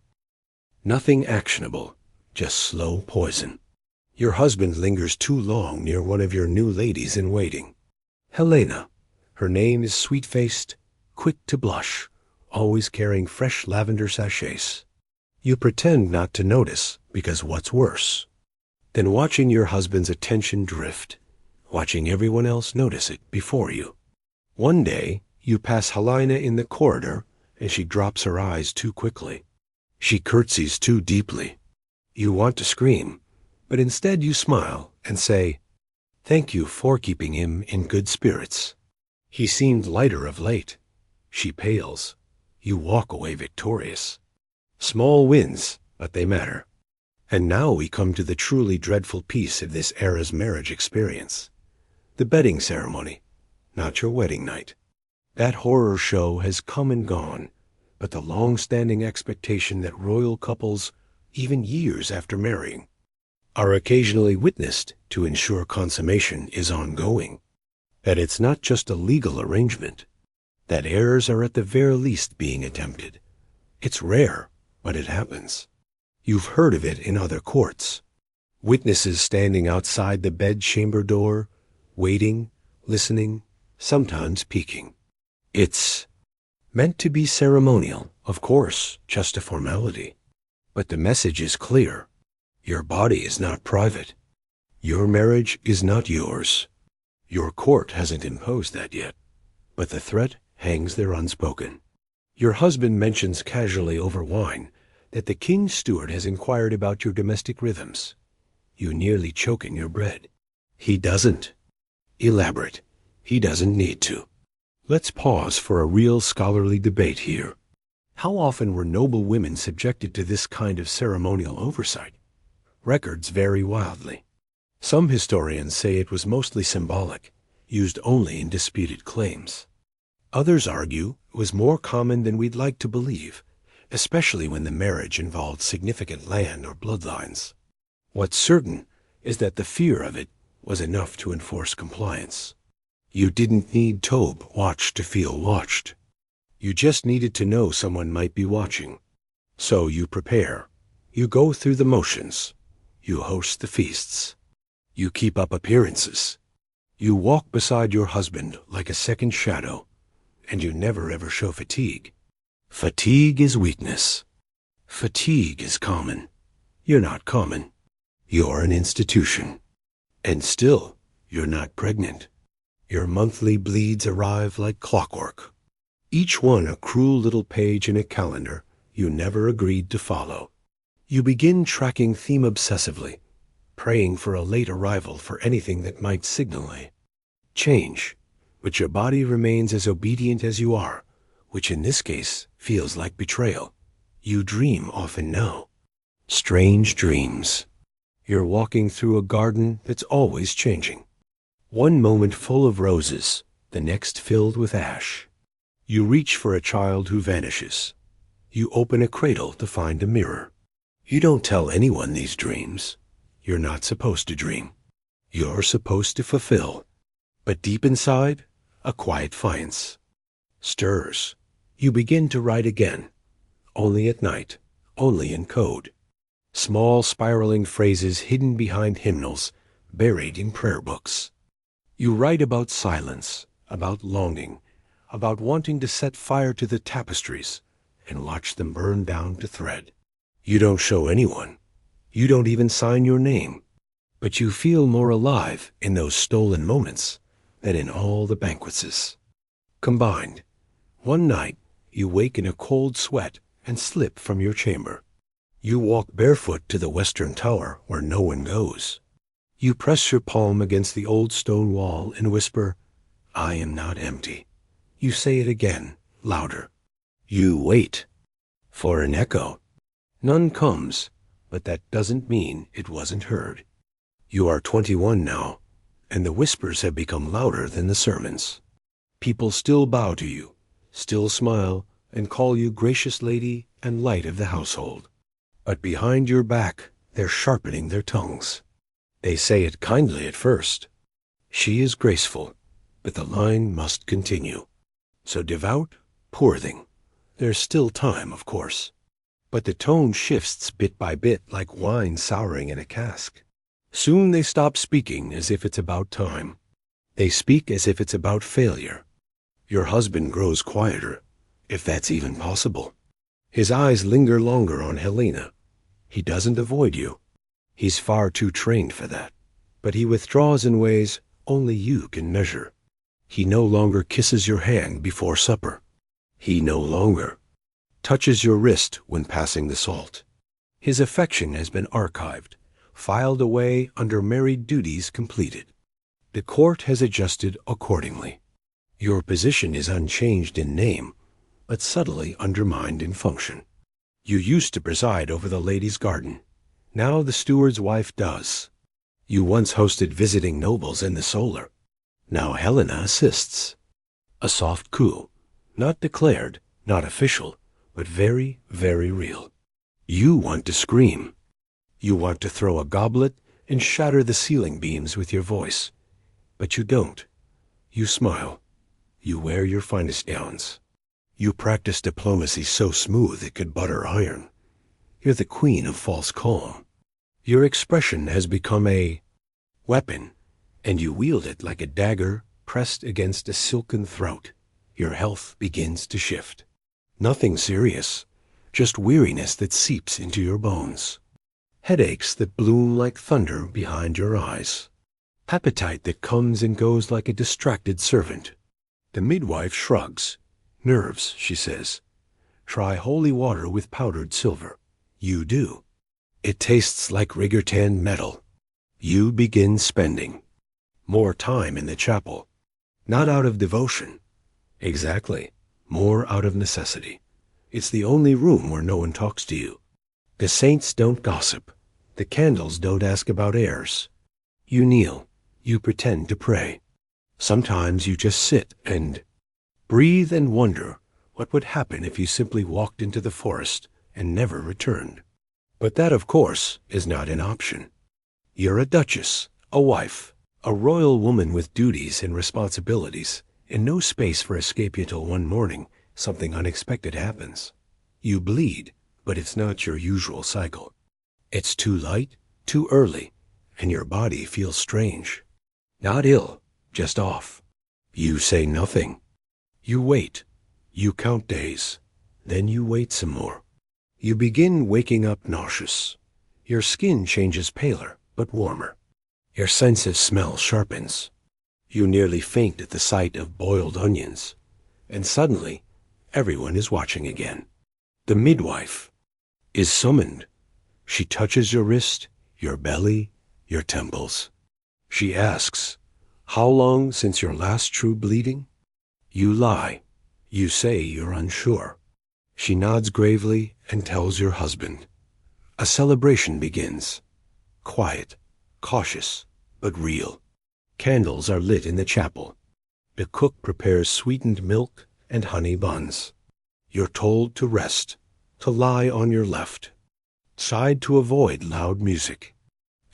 nothing actionable, just slow poison. Your husband lingers too long near one of your new ladies in waiting. Helena. Her name is sweet-faced, quick to blush, always carrying fresh lavender sachets. You pretend not to notice, because what's worse than watching your husband's attention drift, watching everyone else notice it before you? One day, you pass Helena in the corridor, and she drops her eyes too quickly. She curtsies too deeply. You want to scream, but instead you smile and say, "Thank you for keeping him in good spirits. He seemed lighter of late." She pales. You walk away victorious. Small wins, but they matter. And now we come to the truly dreadful piece of this era's marriage experience. The bedding ceremony, not your wedding night. That horror show has come and gone, but the long-standing expectation that royal couples, even years after marrying, are occasionally witnessed to ensure consummation is ongoing. That it's not just a legal arrangement. That heirs are at the very least being attempted. It's rare, but it happens. You've heard of it in other courts. Witnesses standing outside the bedchamber door, waiting, listening, sometimes peeking. It's meant to be ceremonial, of course, just a formality. But the message is clear. Your body is not private. Your marriage is not yours. Your court hasn't imposed that yet, but the threat hangs there unspoken. Your husband mentions casually over wine that the king's steward has inquired about your domestic rhythms. You nearly choke in your bread. He doesn't. Elaborate. He doesn't need to. Let's pause for a real scholarly debate here. How often were noble women subjected to this kind of ceremonial oversight? Records vary wildly. Some historians say it was mostly symbolic, used only in disputed claims. Others argue it was more common than we'd like to believe, especially when the marriage involved significant land or bloodlines. What's certain is that the fear of it was enough to enforce compliance. You didn't need Tobe watch to feel watched. You just needed to know someone might be watching. So you prepare. You go through the motions. You host the feasts. You keep up appearances. You walk beside your husband like a second shadow, and you never ever show fatigue. Fatigue is weakness. Fatigue is common. You're not common. You're an institution. And still, you're not pregnant. Your monthly bleeds arrive like clockwork. Each one a cruel little page in a calendar you never agreed to follow. You begin tracking theme obsessively, praying for a late arrival for anything that might signal a change, but your body remains as obedient as you are, which in this case feels like betrayal. You dream often now. Strange dreams. You're walking through a garden that's always changing. One moment full of roses, the next filled with ash. You reach for a child who vanishes. You open a cradle to find a mirror. You don't tell anyone these dreams. You're not supposed to dream. You're supposed to fulfill. But deep inside, a quiet defiance stirs. You begin to write again. Only at night, only in code. Small spiraling phrases hidden behind hymnals, buried in prayer books. You write about silence, about longing, about wanting to set fire to the tapestries and watch them burn down to thread. You don't show anyone. You don't even sign your name. But you feel more alive in those stolen moments than in all the banquets. Combined, one night you wake in a cold sweat and slip from your chamber. You walk barefoot to the western tower where no one goes. You press your palm against the old stone wall and whisper, "I am not empty." You say it again, louder. You wait for an echo. None comes, but that doesn't mean it wasn't heard. You are 21 now, and the whispers have become louder than the sermons. People still bow to you, still smile, and call you gracious lady and light of the household. But behind your back, they're sharpening their tongues. They say it kindly at first. She is graceful, but the line must continue. So devout, poor thing. There's still time, of course. But the tone shifts bit by bit like wine souring in a cask. Soon they stop speaking as if it's about time. They speak as if it's about failure. Your husband grows quieter, if that's even possible. His eyes linger longer on Helena. He doesn't avoid you. He's far too trained for that. But he withdraws in ways only you can measure. He no longer kisses your hand before supper. He no longer touches your wrist when passing the salt. His affection has been archived, filed away under married duties completed. The court has adjusted accordingly. Your position is unchanged in name, but subtly undermined in function. You used to preside over the ladies' garden. Now the steward's wife does. You once hosted visiting nobles in the solar. Now Helena assists. A soft coup, not declared, not official, but very, very real. You want to scream. You want to throw a goblet and shatter the ceiling beams with your voice. But you don't. You smile. You wear your finest gowns. You practice diplomacy so smooth it could butter iron. You're the queen of false calm. Your expression has become a weapon, and you wield it like a dagger pressed against a silken throat. Your health begins to shift. Nothing serious, just weariness that seeps into your bones. Headaches that bloom like thunder behind your eyes. Appetite that comes and goes like a distracted servant. The midwife shrugs. Nerves, she says. Try holy water with powdered silver. You do. It tastes like Rigertan metal. You begin spending more time in the chapel. Not out of devotion. Exactly. More out of necessity. It's the only room where no one talks to you. The saints don't gossip. The candles don't ask about heirs. You kneel. You pretend to pray. Sometimes you just sit and breathe and wonder what would happen if you simply walked into the forest and never returned. But that, of course, is not an option. You're a duchess, a wife, a royal woman with duties and responsibilities, and no space for escape until one morning something unexpected happens. You bleed, but it's not your usual cycle. It's too light, too early, and your body feels strange. Not ill, just off. You say nothing. You wait. You count days. Then you wait some more. You begin waking up nauseous. Your skin changes paler, but warmer. Your sense of smell sharpens. You nearly faint at the sight of boiled onions. And suddenly, everyone is watching again. The midwife is summoned. She touches your wrist, your belly, your temples. She asks, "How long since your last true bleeding?" You lie. You say you're unsure. She nods gravely and tells your husband. A celebration begins. Quiet, cautious, but real. Candles are lit in the chapel. The cook prepares sweetened milk and honey buns. You're told to rest, to lie on your left, side to avoid loud music.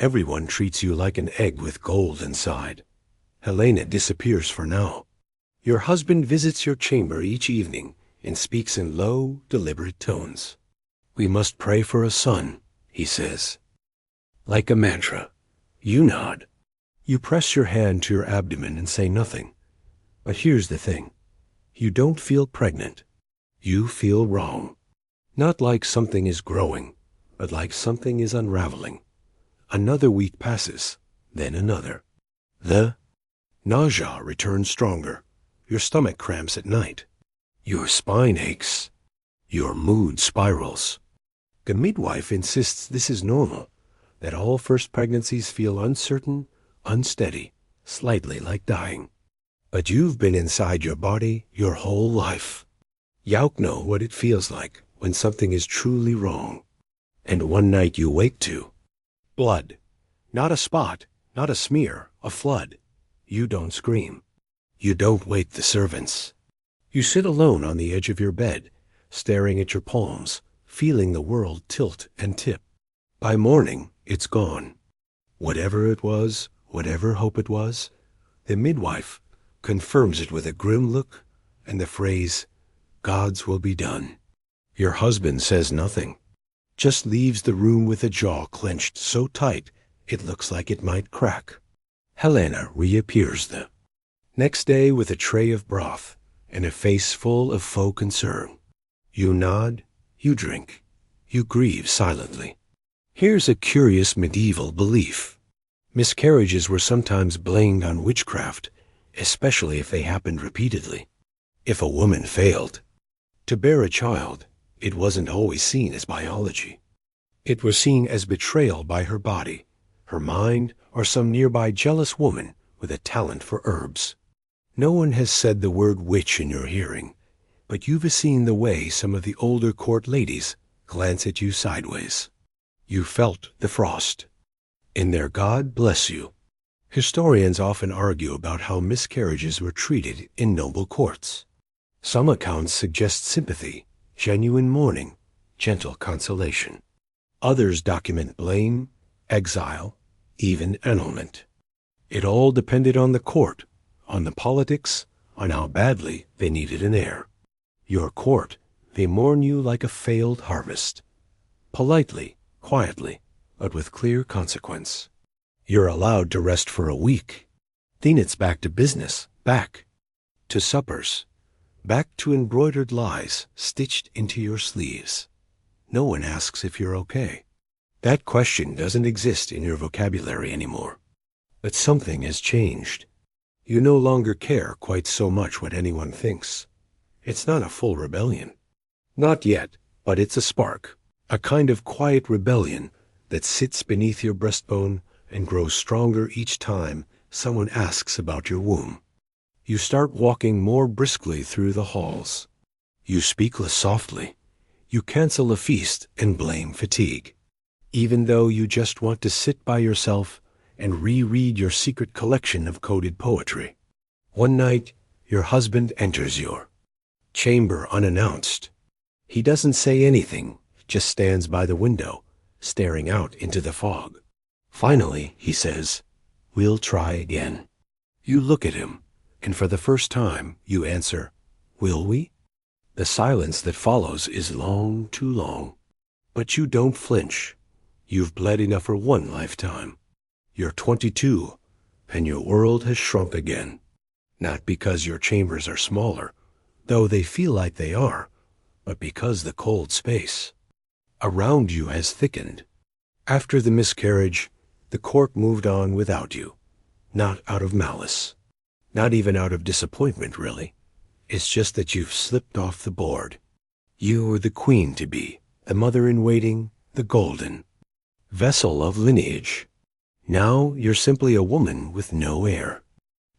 Everyone treats you like an egg with gold inside. Helena disappears for now. Your husband visits your chamber each evening and speaks in low, deliberate tones. "We must pray for a son," he says. Like a mantra. You nod. You press your hand to your abdomen and say nothing. But here's the thing. You don't feel pregnant. You feel wrong. Not like something is growing, but like something is unraveling. Another week passes, then another. The nausea returns stronger. Your stomach cramps at night. Your spine aches. Your mood spirals. The midwife insists this is normal, that all first pregnancies feel uncertain, unsteady, slightly like dying. But you've been inside your body your whole life. You know what it feels like when something is truly wrong. And one night you wake to blood. Not a spot, not a smear, a flood. You don't scream. You don't wake the servants. You sit alone on the edge of your bed, staring at your palms, feeling the world tilt and tip. By morning, it's gone. Whatever it was, whatever hope it was, the midwife confirms it with a grim look and the phrase, "God's will be done." Your husband says nothing, just leaves the room with a jaw clenched so tight it looks like it might crack. Helena reappears the next day with a tray of broth and a face full of faux concern. You nod, you drink, you grieve silently. Here's a curious medieval belief. Miscarriages were sometimes blamed on witchcraft, especially if they happened repeatedly. If a woman failed to bear a child, it wasn't always seen as biology. It was seen as betrayal by her body, her mind, or some nearby jealous woman with a talent for herbs. No one has said the word witch in your hearing, but you've seen the way some of the older court ladies glance at you sideways. You felt the frost. In their God bless you. Historians often argue about how miscarriages were treated in noble courts. Some accounts suggest sympathy, genuine mourning, gentle consolation. Others document blame, exile, even annulment. It all depended on the court, on the politics, on how badly they needed an heir. Your court, they mourn you like a failed harvest. Politely, quietly, but with clear consequence. You're allowed to rest for a week. Then it's back to business, back to suppers, back to embroidered lies stitched into your sleeves. No one asks if you're okay. That question doesn't exist in your vocabulary anymore. But something has changed. You no longer care quite so much what anyone thinks. It's not a full rebellion. Not yet, but it's a spark, a kind of quiet rebellion that sits beneath your breastbone and grows stronger each time someone asks about your womb. You start walking more briskly through the halls. You speak less softly. You cancel a feast and blame fatigue, even though you just want to sit by yourself and reread your secret collection of coded poetry. One night, your husband enters your chamber unannounced. He doesn't say anything, just stands by the window, staring out into the fog. Finally, he says, "We'll try again." You look at him, and for the first time, you answer, "Will we?" The silence that follows is long, too long. But you don't flinch. You've bled enough for one lifetime. You're 22, and your world has shrunk again. Not because your chambers are smaller, though they feel like they are, but because the cold space around you has thickened. After the miscarriage, the court moved on without you. Not out of malice. Not even out of disappointment, really. It's just that you've slipped off the board. You were the queen-to-be, the mother-in-waiting, the golden vessel of lineage. Now you're simply a woman with no heir.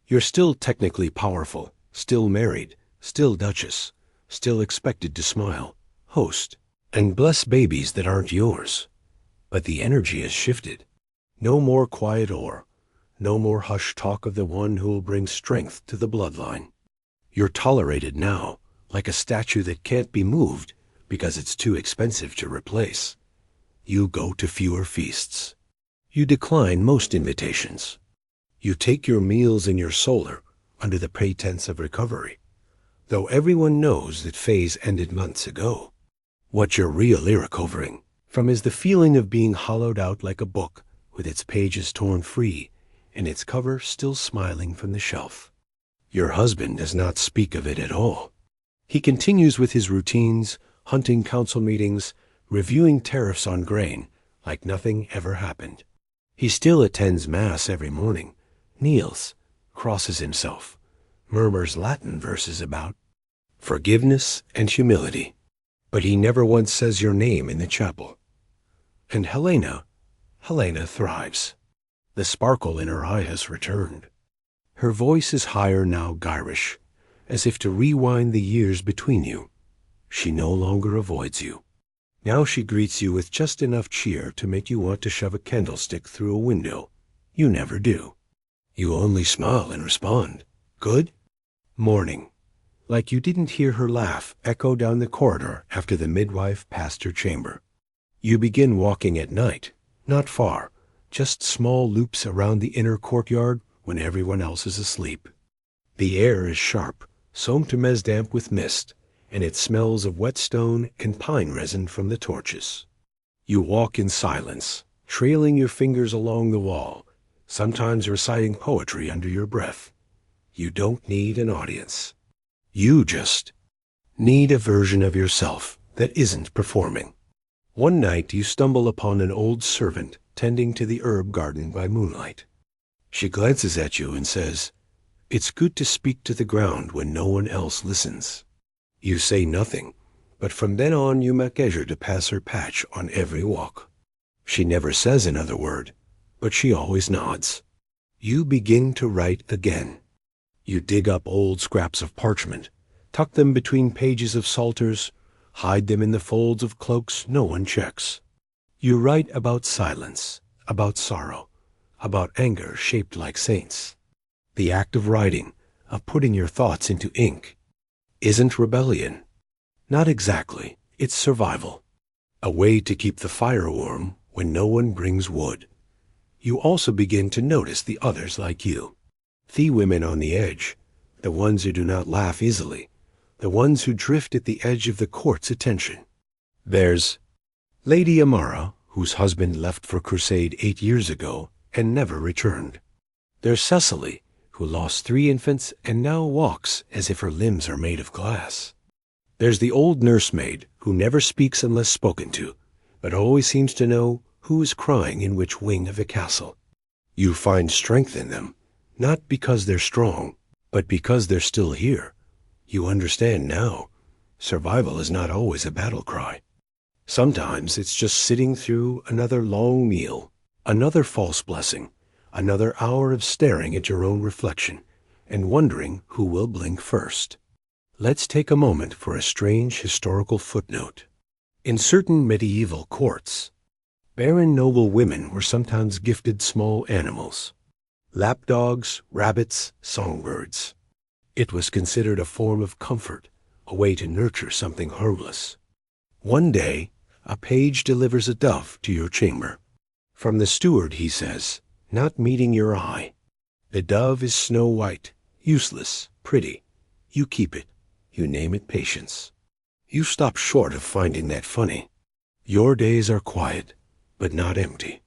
You're still technically powerful, still married, still duchess, still expected to smile, host, and bless babies that aren't yours. But the energy has shifted. No more quiet oar. No more hushed talk of the one who will bring strength to the bloodline. You're tolerated now, like a statue that can't be moved because it's too expensive to replace. You go to fewer feasts. You decline most invitations. You take your meals in your solar under the pretense of recovery, though everyone knows that phase ended months ago. What you're really recovering from is the feeling of being hollowed out like a book with its pages torn free and its cover still smiling from the shelf. Your husband does not speak of it at all. He continues with his routines, hunting council meetings, reviewing tariffs on grain like nothing ever happened. He still attends Mass every morning, kneels, crosses himself, murmurs Latin verses about forgiveness and humility, but he never once says your name in the chapel. And Helena thrives. The sparkle in her eye has returned. Her voice is higher now, gyrish, as if to rewind the years between you. She no longer avoids you. Now she greets you with just enough cheer to make you want to shove a candlestick through a window. You never do. You only smile and respond. Good morning. Like you didn't hear her laugh echo down the corridor after the midwife passed her chamber. You begin walking at night, not far, just small loops around the inner courtyard when everyone else is asleep. The air is sharp, sown to mesdamp with mist, and it smells of wet stone and pine resin from the torches. You walk in silence, trailing your fingers along the wall, sometimes reciting poetry under your breath. You don't need an audience. You just need a version of yourself that isn't performing. One night you stumble upon an old servant tending to the herb garden by moonlight. She glances at you and says, "It's good to speak to the ground when no one else listens." You say nothing, but from then on you make measure to pass her patch on every walk. She never says another word, but she always nods. You begin to write again. You dig up old scraps of parchment, tuck them between pages of psalters, hide them in the folds of cloaks no one checks. You write about silence, about sorrow, about anger shaped like saints. The act of writing, of putting your thoughts into ink, isn't rebellion. Not exactly. It's survival. A way to keep the fire warm when no one brings wood. You also begin to notice the others like you. The women on the edge, the ones who do not laugh easily, the ones who drift at the edge of the court's attention. There's Lady Amara, whose husband left for crusade 8 years ago and never returned. There's Cecily, who lost 3 infants and now walks as if her limbs are made of glass. There's the old nursemaid who never speaks unless spoken to, but always seems to know who is crying in which wing of the castle. You find strength in them, not because they're strong, but because they're still here. You understand now, survival is not always a battle cry. Sometimes it's just sitting through another long meal, another false blessing, another hour of staring at your own reflection and wondering who will blink first. Let's take a moment for a strange historical footnote. In certain medieval courts, barren noble women were sometimes gifted small animals, lapdogs, rabbits, songbirds. It was considered a form of comfort, a way to nurture something harmless. One day, a page delivers a dove to your chamber. From the steward, he says, not meeting your eye. The dove is snow white, useless, pretty. You keep it. You name it Patience. You stop short of finding that funny. Your days are quiet, but not empty.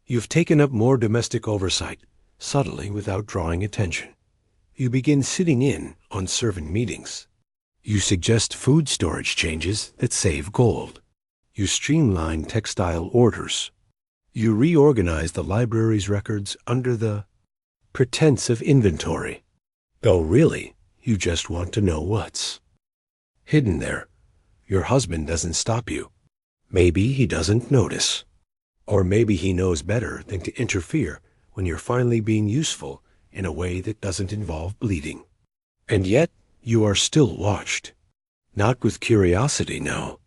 You've taken up more domestic oversight, subtly without drawing attention. You begin sitting in on servant meetings. You suggest food storage changes that save gold. You streamline textile orders. You reorganize the library's records under the pretense of inventory, though really you just want to know what's hidden there. Your husband doesn't stop you. Maybe he doesn't notice. Or maybe he knows better than to interfere when you're finally being useful in a way that doesn't involve bleeding. And yet you are still watched. Not with curiosity now,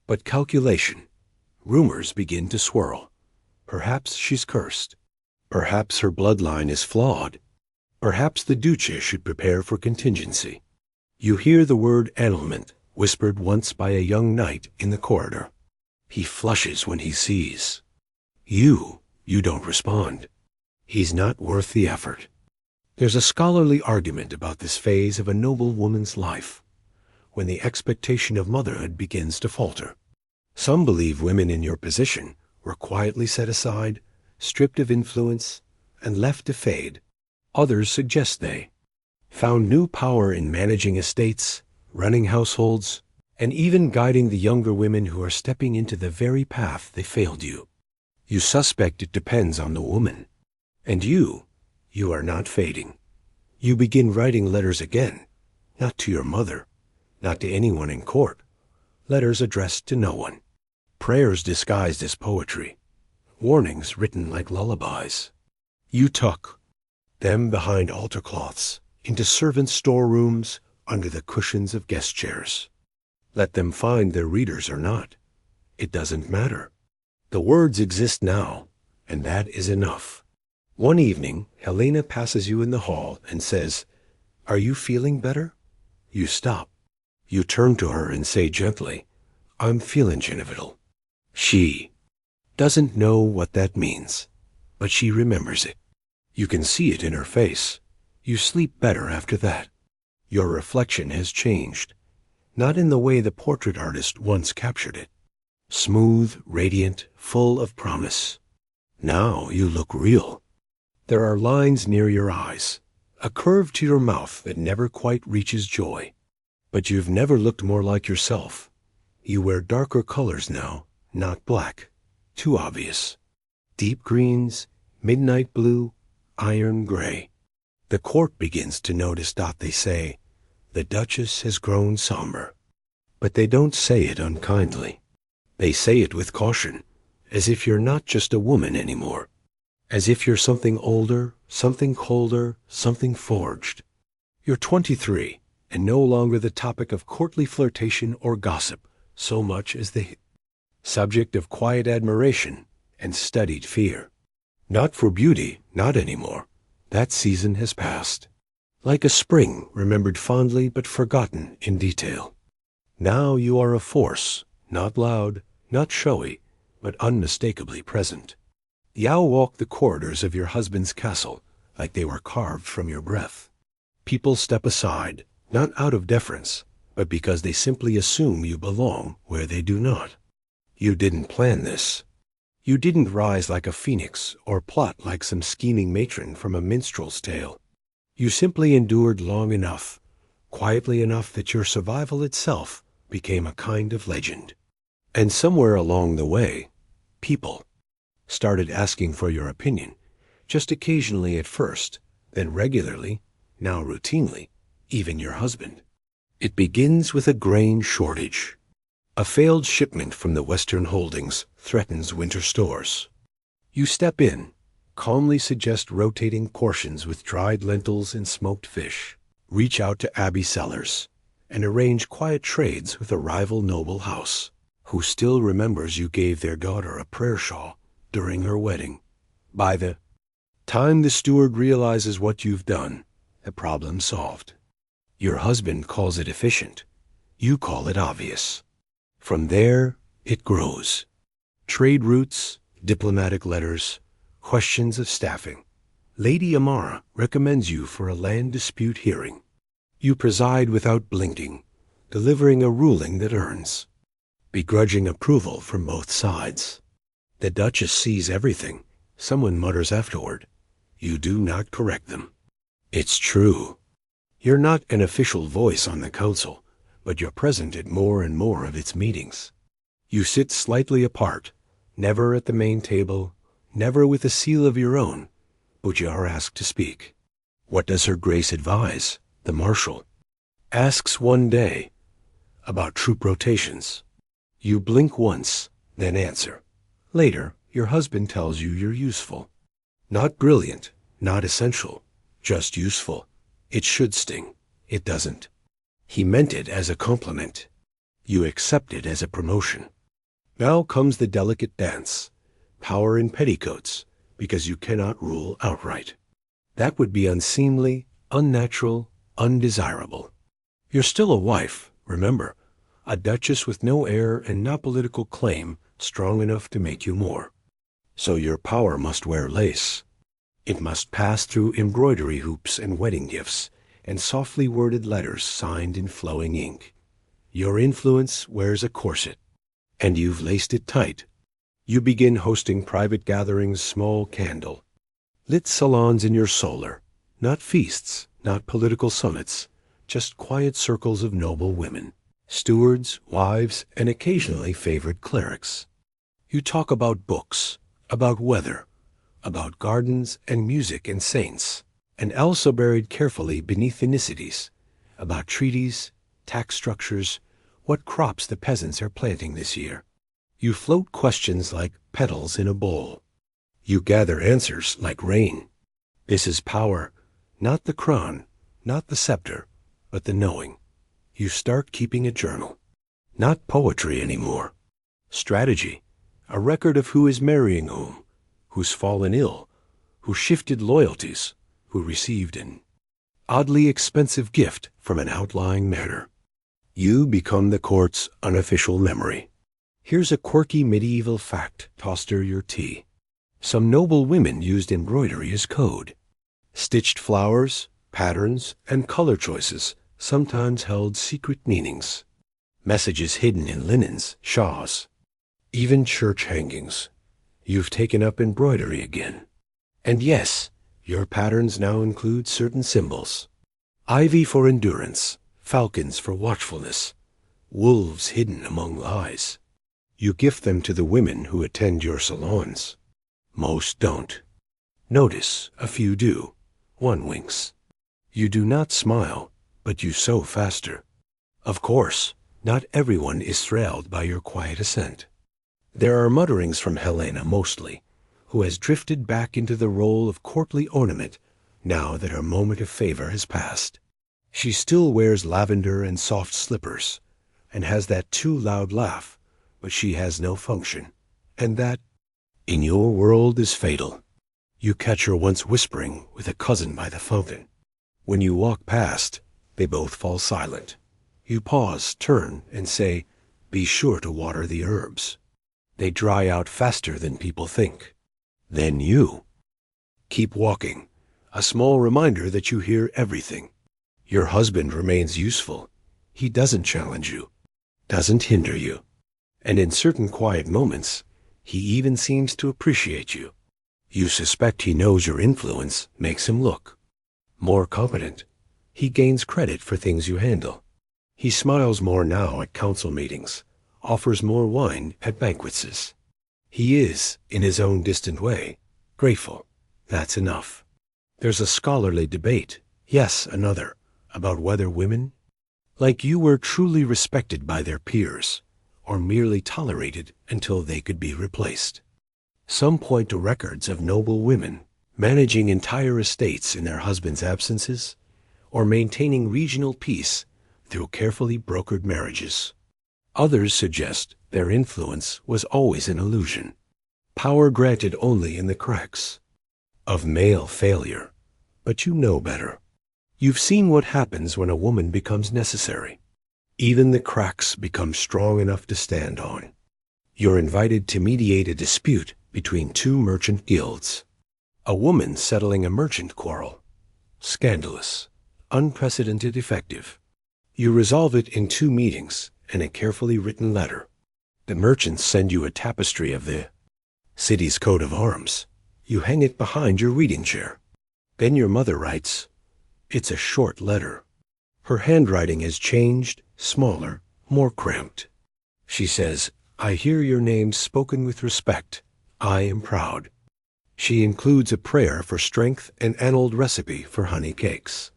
but calculation. Rumors begin to swirl. Perhaps she's cursed. Perhaps her bloodline is flawed. Perhaps the Duce should prepare for contingency. You hear the word annulment whispered once by a young knight in the corridor. He flushes when he sees you. You don't respond. He's not worth the effort. There's a scholarly argument about this phase of a noble woman's life, when the expectation of motherhood begins to falter. Some believe women in your position were quietly set aside, stripped of influence, and left to fade. Others suggest they found new power in managing estates, running households, and even guiding the younger women who are stepping into the very path they failed you. You suspect it depends on the woman. And you are not fading. You begin writing letters again, not to your mother, not to anyone in court, letters addressed to no one, prayers disguised as poetry, warnings written like lullabies. You tuck them behind altar cloths, into servants' storerooms, under the cushions of guest chairs. Let them find their readers or not. It doesn't matter. The words exist now, and that is enough. One evening, Helena passes you in the hall and says, "Are you feeling better?" You stop. You turn to her and say gently, "I'm feeling Genevieve." She doesn't know what that means, but she remembers it. You can see it in her face. You sleep better after that. Your reflection has changed, not in the way the portrait artist once captured it. Smooth, radiant, full of promise. Now you look real. There are lines near your eyes, a curve to your mouth that never quite reaches joy. But you've never looked more like yourself. You wear darker colors now, not black. Too obvious. Deep greens, midnight blue, iron gray. The court begins to notice. They say, "The Duchess has grown somber." But they don't say it unkindly. They say it with caution, as if you're not just a woman anymore. As if you're something older, something colder, something forged. You're 23, and no longer the topic of courtly flirtation or gossip, so much as the subject of quiet admiration and studied fear. Not for beauty, not anymore. That season has passed. Like a spring remembered fondly but forgotten in detail. Now you are a force, not loud, not showy, but unmistakably present. You walk the corridors of your husband's castle like they were carved from your breath. People step aside, not out of deference, but because they simply assume you belong where they do not. You didn't plan this. You didn't rise like a phoenix or plot like some scheming matron from a minstrel's tale. You simply endured long enough, quietly enough that your survival itself became a kind of legend. And somewhere along the way, people started asking for your opinion, just occasionally at first, then regularly, now routinely, even your husband. It begins with a grain shortage. A failed shipment from the Western Holdings threatens winter stores. You step in, calmly suggest rotating portions with dried lentils and smoked fish, reach out to Abbey Cellars, and arrange quiet trades with a rival noble house, who still remembers you gave their daughter a prayer shawl during her wedding. By the time the steward realizes what you've done, the problem solved. Your husband calls it efficient. You call it obvious. From there, it grows. Trade routes, diplomatic letters, questions of staffing. Lady Amara recommends you for a land dispute hearing. You preside without blinking, delivering a ruling that earns begrudging approval from both sides. The Duchess sees everything. Someone mutters afterward. You do not correct them. It's true. You're not an official voice on the council, but you're present at more and more of its meetings. You sit slightly apart, never at the main table, never with a seal of your own, but you are asked to speak. What does Her Grace advise? The Marshal asks one day about troop rotations. You blink once, then answer. Later, your husband tells you you're useful. Not brilliant, not essential, just useful. It should sting. It doesn't. He meant it as a compliment. You accept it as a promotion. Now comes the delicate dance. Power in petticoats, because you cannot rule outright. That would be unseemly, unnatural, undesirable. You're still a wife, remember, a duchess with no heir and no political claim strong enough to make you more. So your power must wear lace. It must pass through embroidery hoops and wedding gifts, and softly worded letters signed in flowing ink. Your influence wears a corset, and you've laced it tight. You begin hosting private gatherings, small candle lit salons in your solar, not feasts, not political summits, just quiet circles of noble women. stewards, wives, and occasionally favored clerics. You talk about books, about weather, about gardens and music and saints, and also buried carefully beneath the niceties, about treaties, tax structures, what crops the peasants are planting this year. You float questions like petals in a bowl. You gather answers like rain. This is power, not the crown, not the scepter, but the knowing. You start keeping a journal. Not poetry anymore. Strategy, a record of who is marrying whom, who's fallen ill, who shifted loyalties, who received an oddly expensive gift from an outlying matter. You become the court's unofficial memory. Here's a quirky medieval fact tossed to your tea. Some noble women used embroidery as code. Stitched flowers, patterns, and color choices sometimes held secret meanings. Messages hidden in linens, shawls, even church hangings. You've taken up embroidery again. And yes, your patterns now include certain symbols. Ivy for endurance, falcons for watchfulness, wolves hidden among lies. You gift them to the women who attend your salons. Most don't. Notice a few do. One winks. You do not smile, but you sew faster. Of course, not everyone is thrilled by your quiet assent. There are mutterings from Helena mostly, who has drifted back into the role of courtly ornament now that her moment of favor has passed. She still wears lavender and soft slippers, and has that too loud laugh, but she has no function, and that, in your world, is fatal. You catch her once whispering with a cousin by the fountain. When you walk past, they both fall silent. You pause, turn, and say, "Be sure to water the herbs." They dry out faster than people think. Then you keep walking, a small reminder that you hear everything. Your husband remains useful. He doesn't challenge you, doesn't hinder you, and in certain quiet moments, he even seems to appreciate you. You suspect he knows your influence makes him look more competent. He gains credit for things you handle. He smiles more now at council meetings, offers more wine at banquets. He is, in his own distant way, grateful. That's enough. There's a scholarly debate, yes, another, about whether women, like you, were truly respected by their peers, or merely tolerated until they could be replaced. Some point to records of noble women managing entire estates in their husbands' absences, or maintaining regional peace through carefully brokered marriages. Others suggest their influence was always an illusion, power granted only in the cracks of male failure. But you know better. You've seen what happens when a woman becomes necessary. Even the cracks become strong enough to stand on. You're invited to mediate a dispute between two merchant guilds. A woman settling a merchant quarrel. Scandalous, unprecedented effective. You resolve it in 2 meetings and a carefully written letter. The merchants send you a tapestry of the city's coat of arms. You hang it behind your reading chair. Then your mother writes. It's a short letter. Her handwriting has changed, smaller, more cramped. She says, "I hear your name spoken with respect. I am proud." She includes a prayer for strength and an old recipe for honey cakes.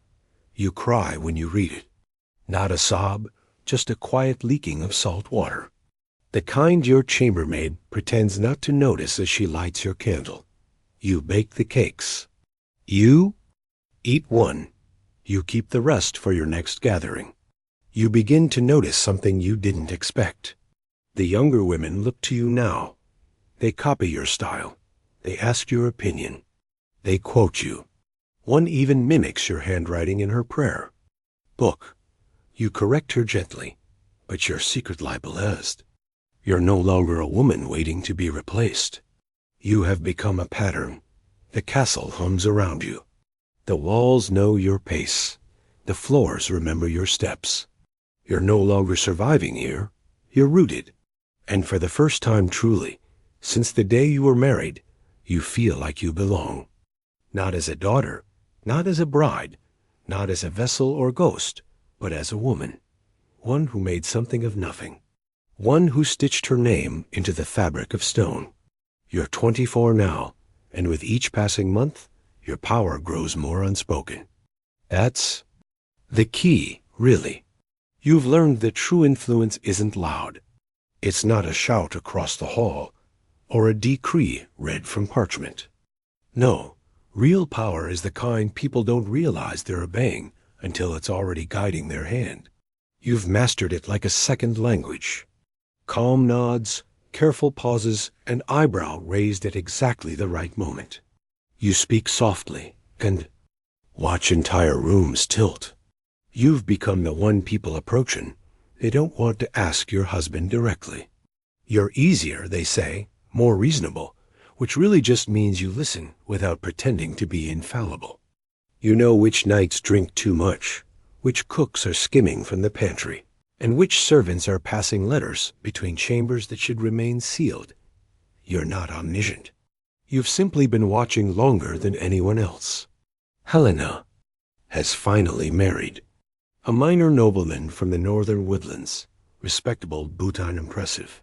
You cry when you read it. Not a sob, just a quiet leaking of salt water. The kind your chambermaid pretends not to notice as she lights your candle. You bake the cakes. You eat one. You keep the rest for your next gathering. You begin to notice something you didn't expect. The younger women look to you now. They copy your style. They ask your opinion. They quote you. One even mimics your handwriting in her prayer book. You correct her gently, but you're secret libelized. You're no longer a woman waiting to be replaced. You have become a pattern. The castle hums around you. The walls know your pace. The floors remember your steps. You're no longer surviving here. You're rooted. And for the first time truly, since the day you were married, you feel like you belong. Not as a daughter, not as a bride, not as a vessel or ghost, but as a woman. one who made something of nothing, one who stitched her name into the fabric of stone. You're 24 now, and with each passing month, your power grows more unspoken. That's the key, really. You've learned that true influence isn't loud. It's not a shout across the hall, or a decree read from parchment. No, real power is the kind people don't realize they're obeying until it's already guiding their hand. You've mastered it like a second language. Calm nods, careful pauses, and eyebrow raised at exactly the right moment. You speak softly and watch entire rooms tilt. You've become the one people approaching. They don't want to ask your husband directly. You're easier, they say, more reasonable, which really just means you listen without pretending to be infallible. You know which knights drink too much, which cooks are skimming from the pantry, and which servants are passing letters between chambers that should remain sealed. You're not omniscient. You've simply been watching longer than anyone else. Helena has finally married. A minor nobleman from the northern woodlands, respectable but unimpressive.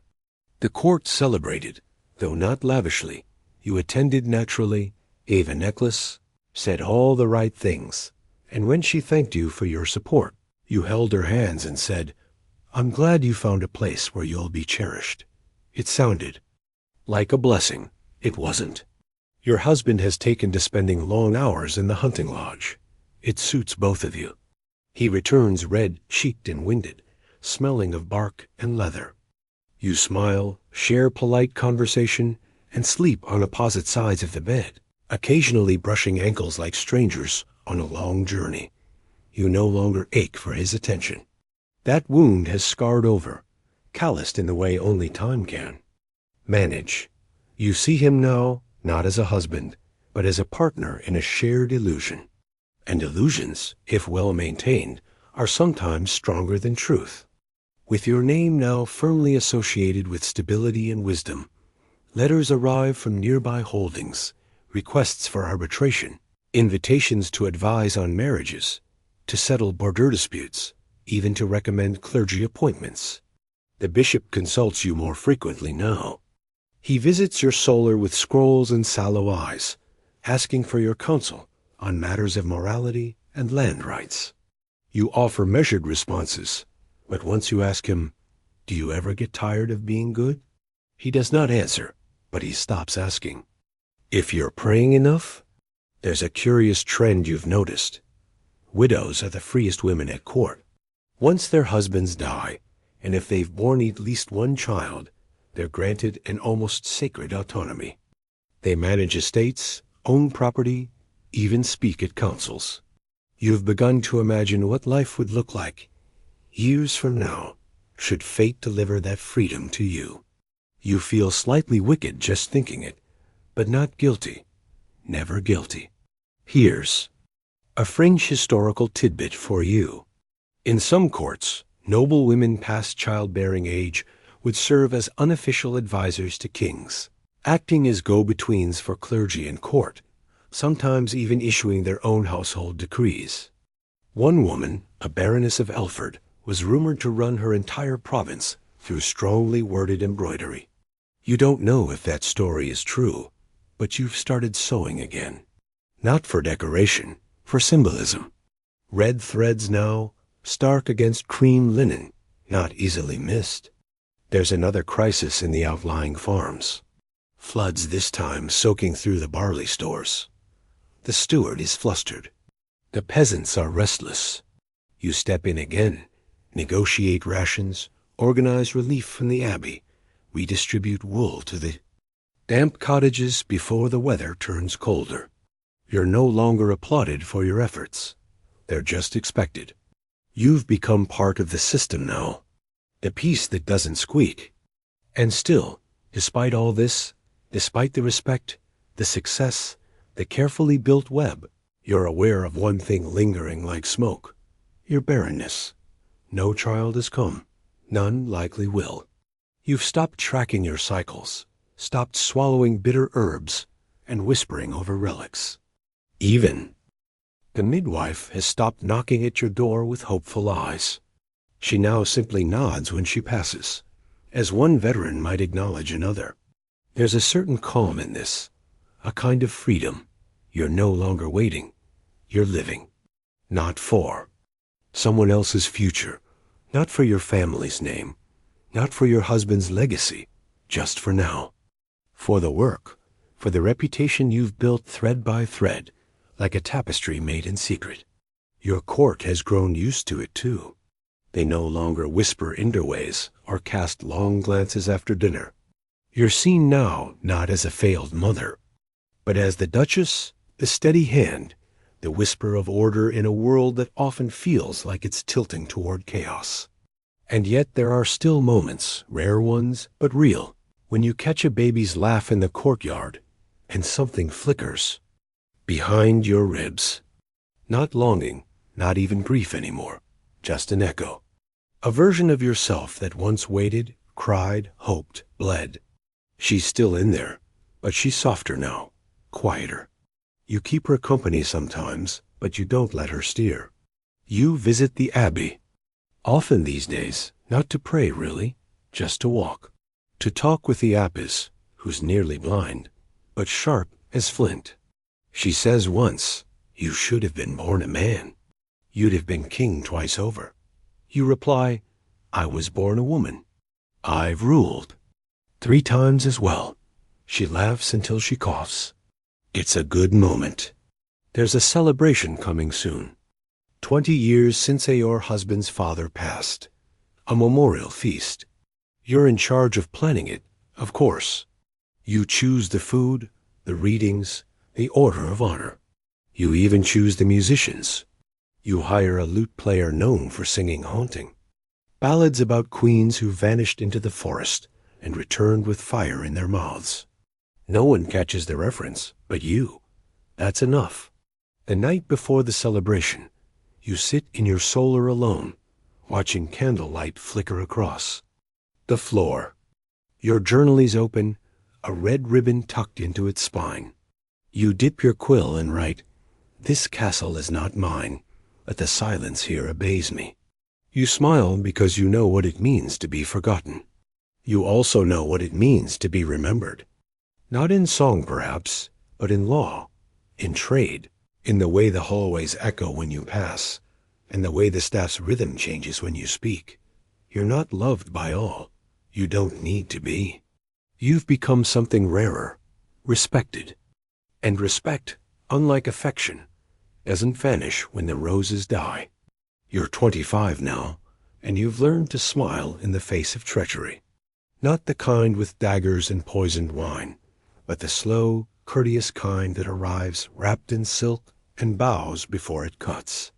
The court celebrated, though not lavishly. You attended naturally, gave a necklace, said all the right things, and when she thanked you for your support, you held her hands and said, "I'm glad you found a place where you'll be cherished." It sounded like a blessing. It wasn't. Your husband has taken to spending long hours in the hunting lodge. It suits both of you. He returns red-cheeked and winded, smelling of bark and leather. You smile, share polite conversation, and sleep on opposite sides of the bed, occasionally brushing ankles like strangers on a long journey. You no longer ache for his attention. That wound has scarred over, calloused in the way only time can. Manage. You see him now, not as a husband, but as a partner in a shared illusion. And illusions, if well maintained, are sometimes stronger than truth. With your name now firmly associated with stability and wisdom, letters arrive from nearby holdings, requests for arbitration, invitations to advise on marriages, to settle border disputes, even to recommend clergy appointments. The bishop consults you more frequently now. He visits your solar with scrolls and sallow eyes, asking for your counsel on matters of morality and land rights. You offer measured responses, but once you ask him, "Do you ever get tired of being good?" he does not answer, but he stops asking. If you're praying enough, there's a curious trend you've noticed. Widows are the freest women at court. Once their husbands die, and if they've borne at least one child, they're granted an almost sacred autonomy. They manage estates, own property, even speak at councils. You've begun to imagine what life would look like years from now, should fate deliver that freedom to you. You feel slightly wicked just thinking it, but not guilty. Never guilty. Here's a fringe historical tidbit for you. In some courts, noble women past childbearing age would serve as unofficial advisors to kings, acting as go-betweens for clergy and court, sometimes even issuing their own household decrees. One woman, a Baroness of Elford, was rumored to run her entire province through strongly worded embroidery. You don't know if that story is true, but you've started sewing again. Not for decoration, for symbolism. Red threads now, stark against cream linen, not easily missed. There's another crisis in the outlying farms. Floods this time soaking through the barley stores. The steward is flustered. The peasants are restless. You step in again, negotiate rations, organize relief from the abbey, redistribute wool to the damp cottages before the weather turns colder. You're no longer applauded for your efforts. They're just expected. You've become part of the system now, the piece that doesn't squeak. And still, despite all this, despite the respect, the success, the carefully built web, you're aware of one thing lingering like smoke: your barrenness. No child has come. None likely will. You've stopped tracking your cycles, stopped swallowing bitter herbs, and whispering over relics. Even the midwife has stopped knocking at your door with hopeful eyes. She now simply nods when she passes, as one veteran might acknowledge another. There's a certain calm in this, a kind of freedom. You're no longer waiting. You're living. Not for someone else's future, not for your family's name, not for your husband's legacy, just for now. For the work, for the reputation you've built thread by thread, like a tapestry made in secret. Your court has grown used to it too. They no longer whisper interways or cast long glances after dinner. You're seen now not as a failed mother, but as the Duchess, the steady hand, the whisper of order in a world that often feels like it's tilting toward chaos. And yet there are still moments, rare ones, but real, when you catch a baby's laugh in the courtyard and something flickers behind your ribs. Not longing, not even grief anymore, just an echo. A version of yourself that once waited, cried, hoped, bled. She's still in there, but she's softer now, quieter. You keep her company sometimes, but you don't let her steer. You visit the Abbey. Often these days, not to pray really, just to walk. To talk with the Apis, who's nearly blind, but sharp as flint. She says once, "You should have been born a man. You'd have been king twice over." You reply, "I was born a woman. I've ruled 3 times as well." She laughs until she coughs. It's a good moment. There's a celebration coming soon. 20 years since your husband's father passed. A memorial feast. You're in charge of planning it, of course. You choose the food, the readings, the order of honor. You even choose the musicians. You hire a lute player known for singing haunting ballads about queens who vanished into the forest and returned with fire in their mouths. No one catches the reference, but you. That's enough. The night before the celebration, you sit in your solar alone, watching candlelight flicker across the floor. Your journal is open, a red ribbon tucked into its spine. You dip your quill and write, "This castle is not mine, but the silence here obeys me." You smile because you know what it means to be forgotten. You also know what it means to be remembered. Not in song, perhaps, but in law, in trade, in the way the hallways echo when you pass, and the way the staff's rhythm changes when you speak. You're not loved by all. You don't need to be. You've become something rarer, respected. And respect, unlike affection, doesn't vanish when the roses die. You're 25 now, and you've learned to smile in the face of treachery. Not the kind with daggers and poisoned wine, but the slow, courteous kind that arrives wrapped in silk and bows before it cuts.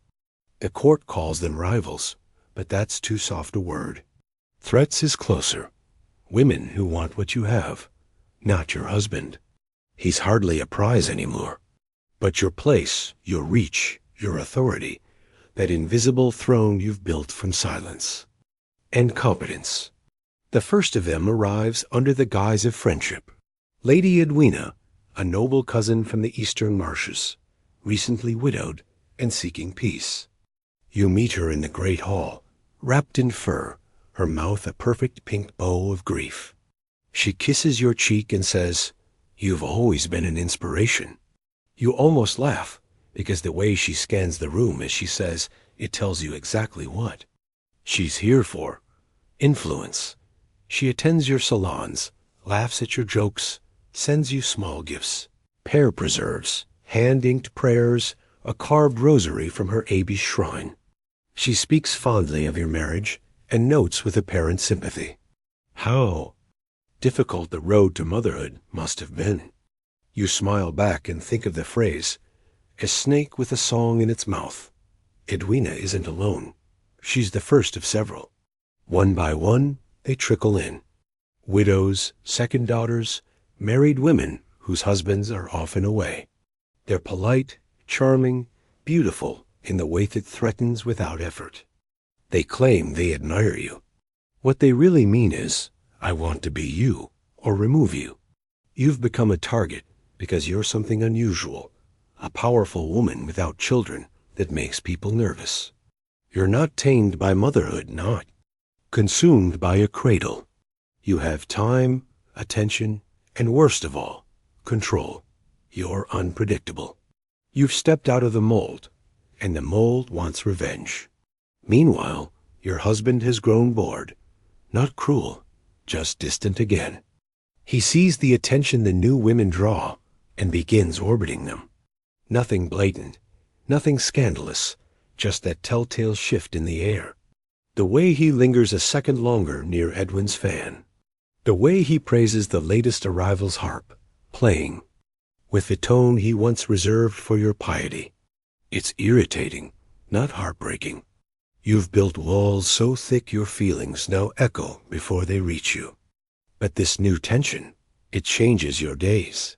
The court calls them rivals, but that's too soft a word. Threats is closer. Women who want what you have, not your husband. He's hardly a prize anymore. But your place, your reach, your authority, that invisible throne you've built from silence. And competence. The first of them arrives under the guise of friendship. Lady Edwina, a noble cousin from the eastern marshes, recently widowed and seeking peace. You meet her in the great hall, wrapped in fur, her mouth a perfect pink bow of grief. She kisses your cheek and says, "You've always been an inspiration." You almost laugh, because the way she scans the room as she says, it tells you exactly what she's here for. Influence. She attends your salons, laughs at your jokes, sends you small gifts, pear preserves, hand-inked prayers, a carved rosary from her Abbey's shrine. She speaks fondly of your marriage and notes with apparent sympathy how difficult the road to motherhood must have been. You smile back and think of the phrase, "A snake with a song in its mouth." Edwina isn't alone. She's the first of several. One by one, they trickle in. Widows, second daughters, married women whose husbands are often away. They're polite, charming, beautiful in the way that threatens without effort. They claim they admire you. What they really mean is, "I want to be you, or remove you." You've become a target because you're something unusual, a powerful woman without children that makes people nervous. You're not tamed by motherhood, not consumed by a cradle. You have time, attention, and worst of all, control. You're unpredictable. You've stepped out of the mold, and the mold wants revenge. Meanwhile, your husband has grown bored, not cruel, just distant again. He sees the attention the new women draw and begins orbiting them. Nothing blatant, nothing scandalous, just that telltale shift in the air. The way he lingers a second longer near Edwin's fan. The way he praises the latest arrival's harp, playing, with the tone he once reserved for your piety. It's irritating, not heartbreaking. You've built walls so thick your feelings now echo before they reach you. But this new tension, it changes your days.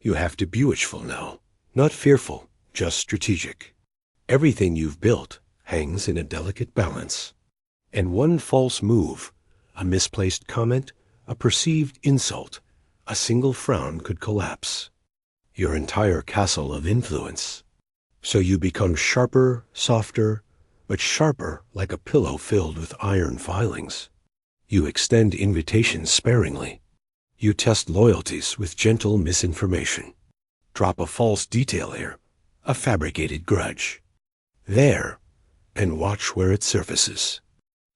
You have to be watchful now, not fearful, just strategic. Everything you've built hangs in a delicate balance. And one false move, a misplaced comment, a perceived insult, a single frown could collapse your entire castle of influence. So you become sharper, softer, but sharper like a pillow filled with iron filings. You extend invitations sparingly. You test loyalties with gentle misinformation. Drop a false detail here, a fabricated grudge. There, and watch where it surfaces.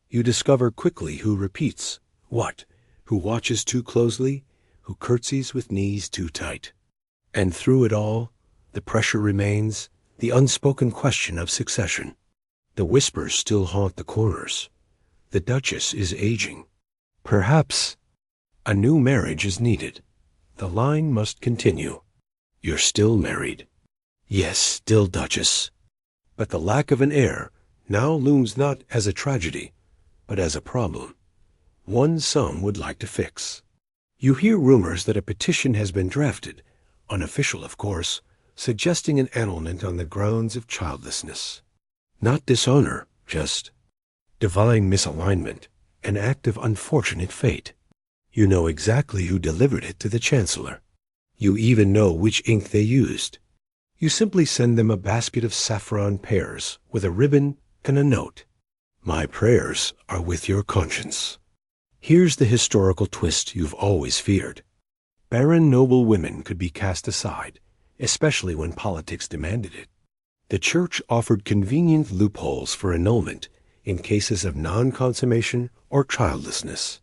You discover quickly who repeats what, who watches too closely, who curtsies with knees too tight. And through it all, the pressure remains, the unspoken question of succession. The whispers still haunt the corners. The Duchess is aging. Perhaps a new marriage is needed. The line must continue. You're still married. Yes, still Duchess. But the lack of an heir now looms not as a tragedy, but as a problem. One some would like to fix. You hear rumors that a petition has been drafted, unofficial of course, suggesting an annulment on the grounds of childlessness. Not dishonor, just divine misalignment, an act of unfortunate fate. You know exactly who delivered it to the Chancellor. You even know which ink they used. You simply send them a basket of saffron pears with a ribbon and a note. My prayers are with your conscience. Here's the historical twist you've always feared. Barren noble women could be cast aside, especially when politics demanded it. The Church offered convenient loopholes for annulment in cases of non-consummation or childlessness.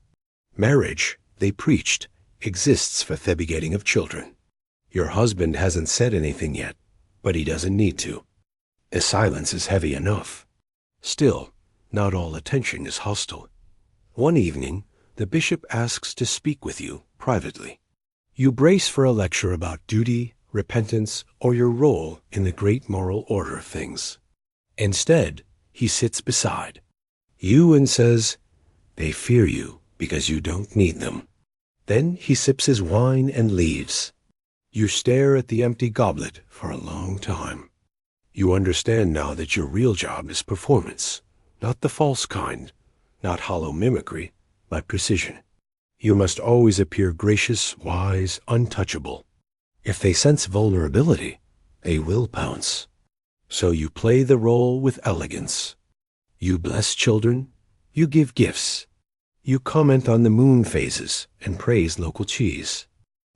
Marriage, they preached, exists for the begetting of children. Your husband hasn't said anything yet, but he doesn't need to. The silence is heavy enough. Still, not all attention is hostile. One evening, the bishop asks to speak with you privately. You brace for a lecture about duty, repentance, or your role in the great moral order of things. Instead, he sits beside you and says, "They fear you because you don't need them." Then he sips his wine and leaves. You stare at the empty goblet for a long time. You understand now that your real job is performance, not the false kind, not hollow mimicry, but precision. You must always appear gracious, wise, untouchable. If they sense vulnerability, they will pounce. So you play the role with elegance. You bless children, you give gifts. You comment on the moon phases and praise local cheese.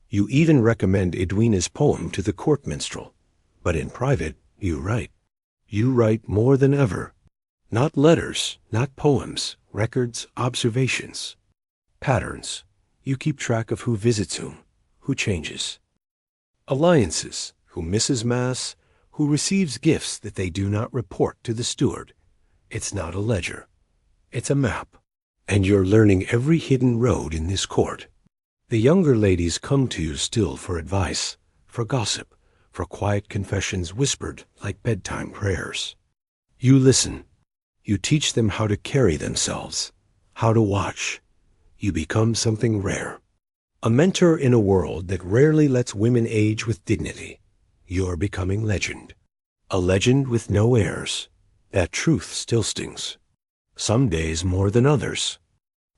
You even recommend Edwina's poem to the court minstrel. But in private, you write. You write more than ever. Not letters, not poems, records, observations. Patterns. You keep track of who visits whom, who changes. Alliances, who misses Mass, who receives gifts that they do not report to the steward. It's not a ledger. It's a map. And you're learning every hidden road in this court. The younger ladies come to you still for advice, for gossip, for quiet confessions whispered like bedtime prayers. You listen. You teach them how to carry themselves, how to watch. You become something rare. A mentor in a world that rarely lets women age with dignity. You're becoming legend. A legend with no heirs. That truth still stings. Some days more than others.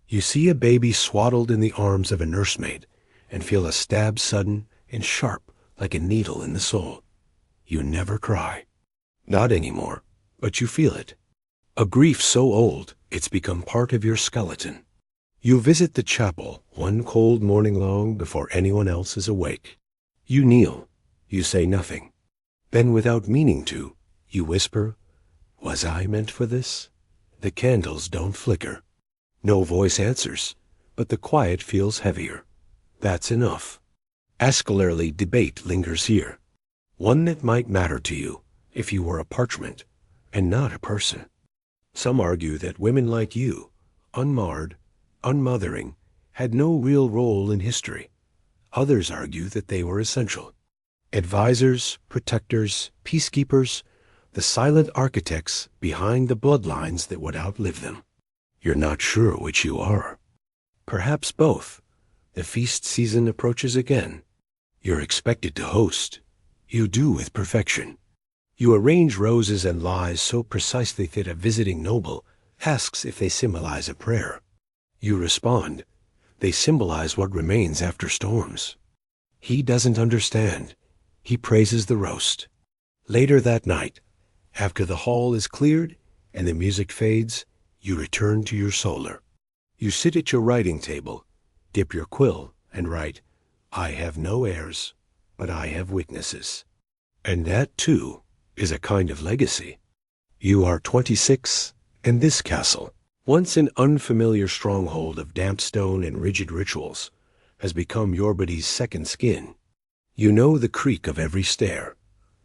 You see a baby swaddled in the arms of a nursemaid and feel a stab sudden and sharp like a needle in the soul. You never cry. Not anymore, but you feel it. A grief so old it's become part of your skeleton. You visit the chapel one cold morning long before anyone else is awake. You kneel. You say nothing. Then, without meaning to, you whisper, "Was I meant for this?" The candles don't flicker. No voice answers, but the quiet feels heavier. That's enough. A scholarly debate lingers here, one that might matter to you if you were a parchment and not a person. Some argue that women like you, unmarred, unmothering, had no real role in history. Others argue that they were essential. Advisors, protectors, peacekeepers, the silent architects behind the bloodlines that would outlive them. You're not sure which you are. Perhaps both. The feast season approaches again. You're expected to host. You do with perfection. You arrange roses and lies so precisely that a visiting noble asks if they symbolize a prayer. You respond, they symbolize what remains after storms. He doesn't understand. He praises the roast. Later that night, after the hall is cleared and the music fades, you return to your solar. You sit at your writing table, dip your quill, and write, "I have no heirs, but I have witnesses." And that, too, is a kind of legacy. You are 26, and this castle, once an unfamiliar stronghold of damp stone and rigid rituals, has become Yorbody's second skin. You know the creak of every stair,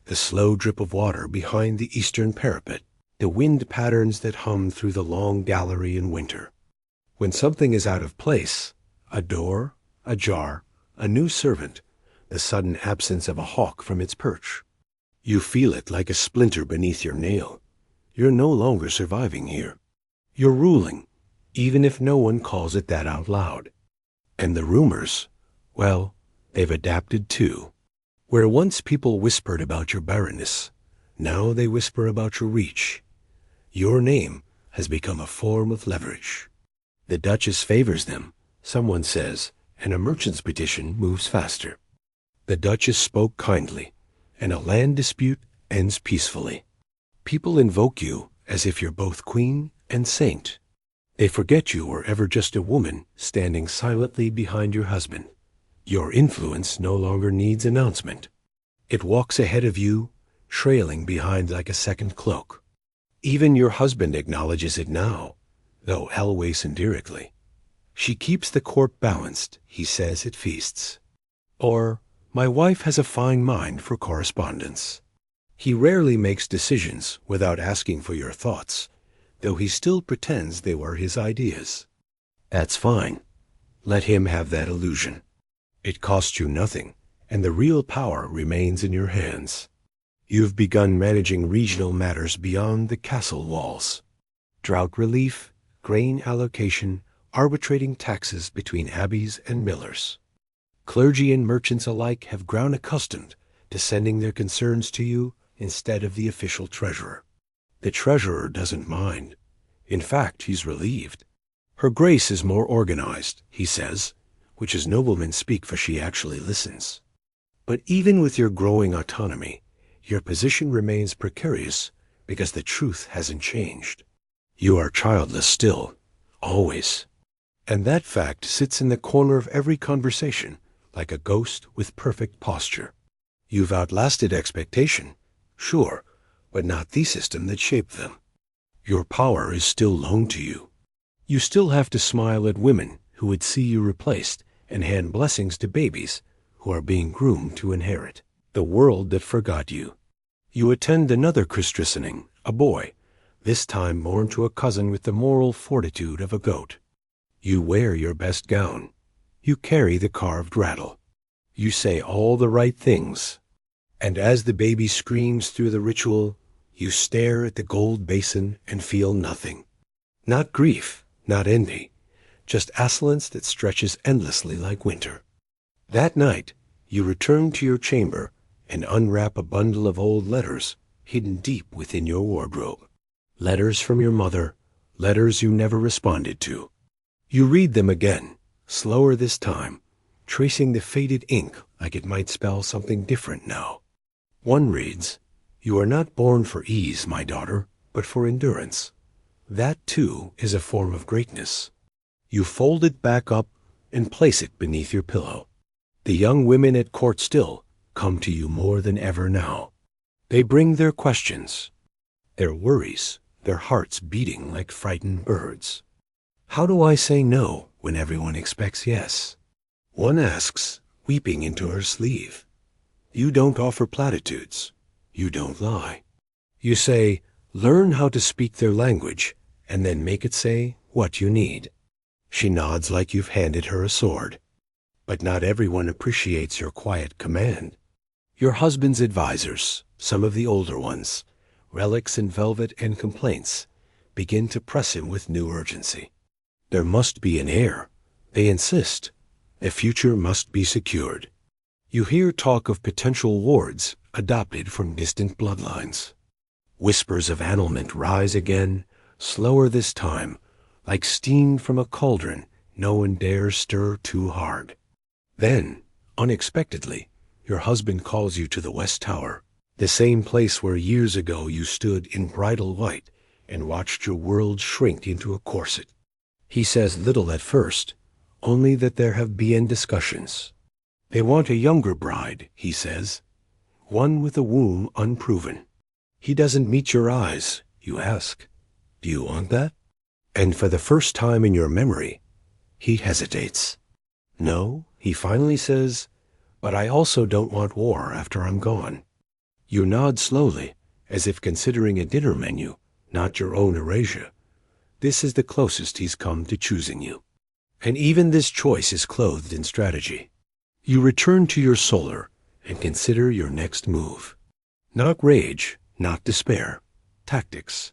the slow drip of water behind the eastern parapet, the wind patterns that hum through the long gallery in winter. When something is out of place, a door, ajar, a new servant, the sudden absence of a hawk from its perch, you feel it like a splinter beneath your nail. You're no longer surviving here. You're ruling, even if no one calls it that out loud. And the rumors, well, they've adapted too. Where once people whispered about your barrenness, now they whisper about your reach. Your name has become a form of leverage. The Duchess favors them, someone says, and a merchant's petition moves faster. The Duchess spoke kindly, and a land dispute ends peacefully. People invoke you as if you're both queen and saint. They forget you were ever just a woman standing silently behind your husband. Your influence no longer needs announcement. It walks ahead of you, trailing behind like a second cloak. Even your husband acknowledges it now, though always satirically. She keeps the court balanced, he says at feasts. Or, my wife has a fine mind for correspondence. He rarely makes decisions without asking for your thoughts, though he still pretends they were his ideas. That's fine. Let him have that illusion. It costs you nothing, and the real power remains in your hands. You've begun managing regional matters beyond the castle walls. Drought relief, grain allocation, arbitrating taxes between abbeys and millers. Clergy and merchants alike have grown accustomed to sending their concerns to you instead of the official treasurer. The treasurer doesn't mind. In fact, he's relieved. Her Grace is more organized, he says, which is noblemen speak, for she actually listens. But even with your growing autonomy, your position remains precarious because the truth hasn't changed. You are childless still, always. And that fact sits in the corner of every conversation, like a ghost with perfect posture. You've outlasted expectation, sure, but not the system that shaped them. Your power is still loaned to you. You still have to smile at women who would see you replaced and hand blessings to babies who are being groomed to inherit the world that forgot you. You attend another christening, a boy, this time born to a cousin with the moral fortitude of a goat. You wear your best gown. You carry the carved rattle. You say all the right things. And as the baby screams through the ritual, you stare at the gold basin and feel nothing. Not grief, not envy, just assolence that stretches endlessly like winter. That night, you return to your chamber and unwrap a bundle of old letters hidden deep within your wardrobe. Letters from your mother, letters you never responded to. You read them again, slower this time, tracing the faded ink like it might spell something different now. One reads, "You are not born for ease, my daughter, but for endurance. That, too, is a form of greatness. You fold it back up and place it beneath your pillow. The young women at court still come to you more than ever now. They bring their questions, their worries, their hearts beating like frightened birds. How do I say no when everyone expects yes? One asks, weeping into her sleeve. You don't offer platitudes. You don't lie. You say, learn how to speak their language, and then make it say what you need. She nods like you've handed her a sword. But not everyone appreciates your quiet command. Your husband's advisors, some of the older ones, relics in velvet and complaints, begin to press him with new urgency. There must be an heir, they insist. A future must be secured. You hear talk of potential wards adopted from distant bloodlines. Whispers of annulment rise again, slower this time, like steam from a cauldron no one dares stir too hard. Then, unexpectedly, your husband calls you to the West Tower, the same place where years ago you stood in bridal white and watched your world shrink into a corset. He says little at first, only that there have been discussions. They want a younger bride, he says, one with a womb unproven. He doesn't meet your eyes. You ask, do you want that? And for the first time in your memory, he hesitates. No, he finally says, but I also don't want war after I'm gone. You nod slowly, as if considering a dinner menu, not your own erasure. This is the closest he's come to choosing you. And even this choice is clothed in strategy. You return to your solar and consider your next move. Not rage, not despair. Tactics.